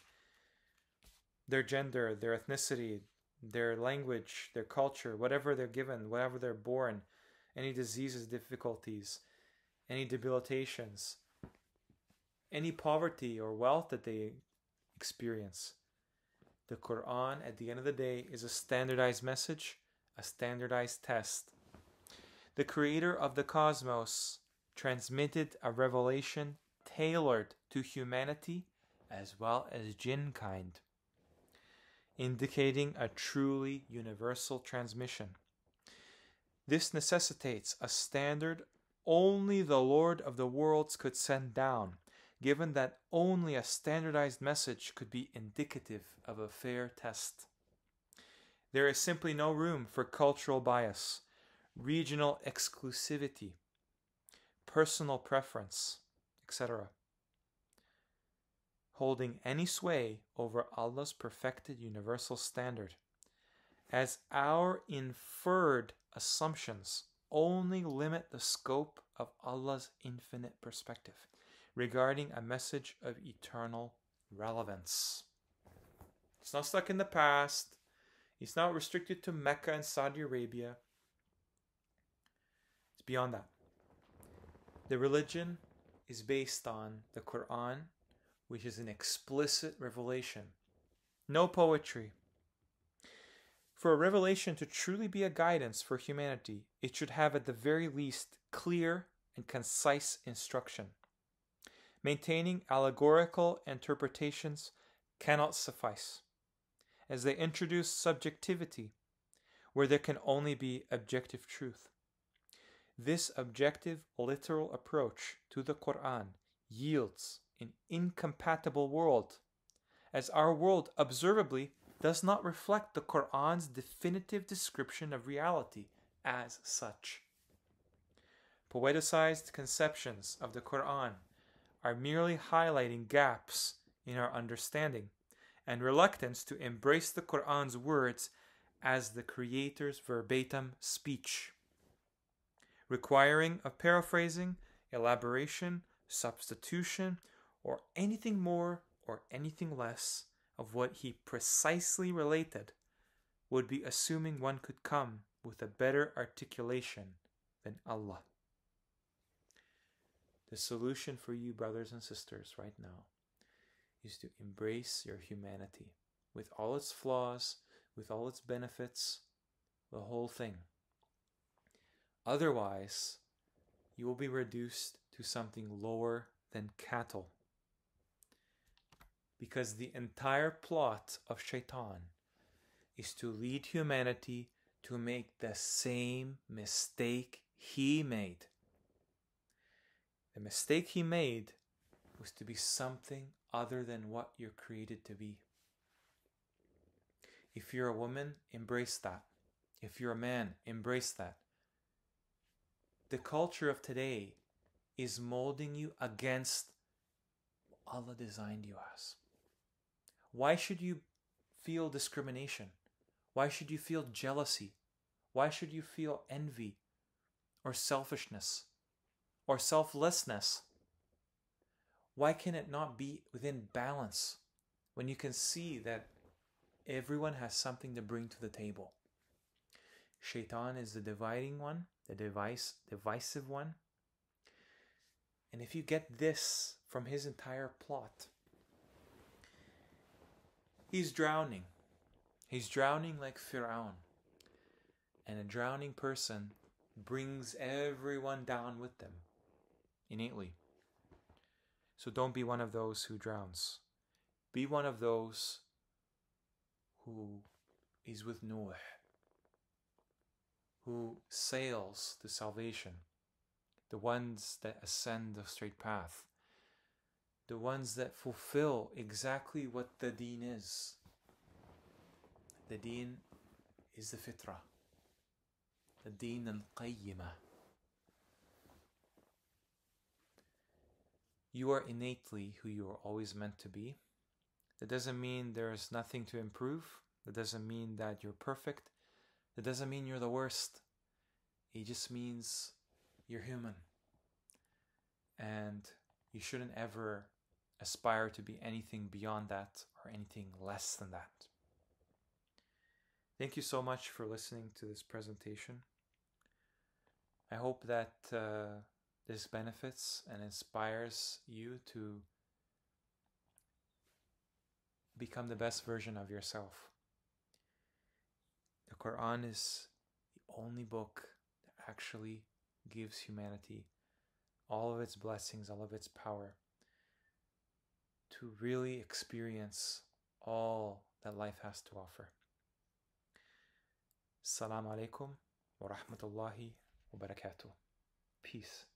their gender, their ethnicity, their language, their culture, whatever they're given, whatever they're born, any diseases, difficulties, any debilitations, any poverty or wealth that they experience. The Quran, at the end of the day, is a standardized message, a standardized test. The creator of the cosmos transmitted a revelation tailored to humanity as well as jinn kind, indicating a truly universal transmission. This necessitates a standard only the Lord of the worlds could send down, given that only a standardized message could be indicative of a fair test. There is simply no room for cultural bias, regional exclusivity, personal preference, etc., holding any sway over Allah's perfected universal standard, as our inferred assumptions only limit the scope of Allah's infinite perspective regarding a message of eternal relevance. It's not stuck in the past. It's not restricted to Mecca and Saudi Arabia. It's beyond that. The religion is based on the Qur'an, which is an explicit revelation. No poetry. For a revelation to truly be a guidance for humanity, it should have at the very least clear, and concise instruction. Maintaining allegorical interpretations cannot suffice, as they introduce subjectivity where there can only be objective truth. This objective, literal approach to the Qur'an yields an incompatible world, as our world observably does not reflect the Qur'an's definitive description of reality as such. Poeticized conceptions of the Qur'an are merely highlighting gaps in our understanding and reluctance to embrace the Qur'an's words as the Creator's verbatim speech, requiring of paraphrasing, elaboration, substitution, or anything more or anything less of what he precisely related would be assuming one could come with a better articulation than Allah. The solution for you, brothers and sisters, right now is to embrace your humanity with all its flaws, with all its benefits, the whole thing. Otherwise, you will be reduced to something lower than cattle. Because the entire plot of Shaitan is to lead humanity to make the same mistake he made. The mistake he made was to be something other than what you're created to be. If you're a woman, embrace that. If you're a man, embrace that. The culture of today is molding you against what Allah designed you as. Why should you feel discrimination? Why should you feel jealousy? Why should you feel envy or selfishness or selflessness? Why can it not be within balance when you can see that everyone has something to bring to the table? Shaitan is the dividing one, the divisive one. And if you get this from his entire plot, he's drowning. He's drowning like Fir'aun. And a drowning person brings everyone down with them, innately. So don't be one of those who drowns. Be one of those who is with Noah, who sails to salvation, the ones that ascend the straight path, the ones that fulfill exactly what the deen is. The deen is the fitrah, the deen al-qayyimah. You are innately who you are always meant to be. That doesn't mean there's nothing to improve. That doesn't mean that you're perfect. That doesn't mean you're the worst. It just means you're human. And you shouldn't ever aspire to be anything beyond that or anything less than that. Thank you so much for listening to this presentation. I hope that this benefits and inspires you to become the best version of yourself. The Quran is the only book that actually gives humanity all of its blessings, all of its power, to really experience all that life has to offer. Assalamu alaikum wa rahmatullahi wa barakatuh. Peace.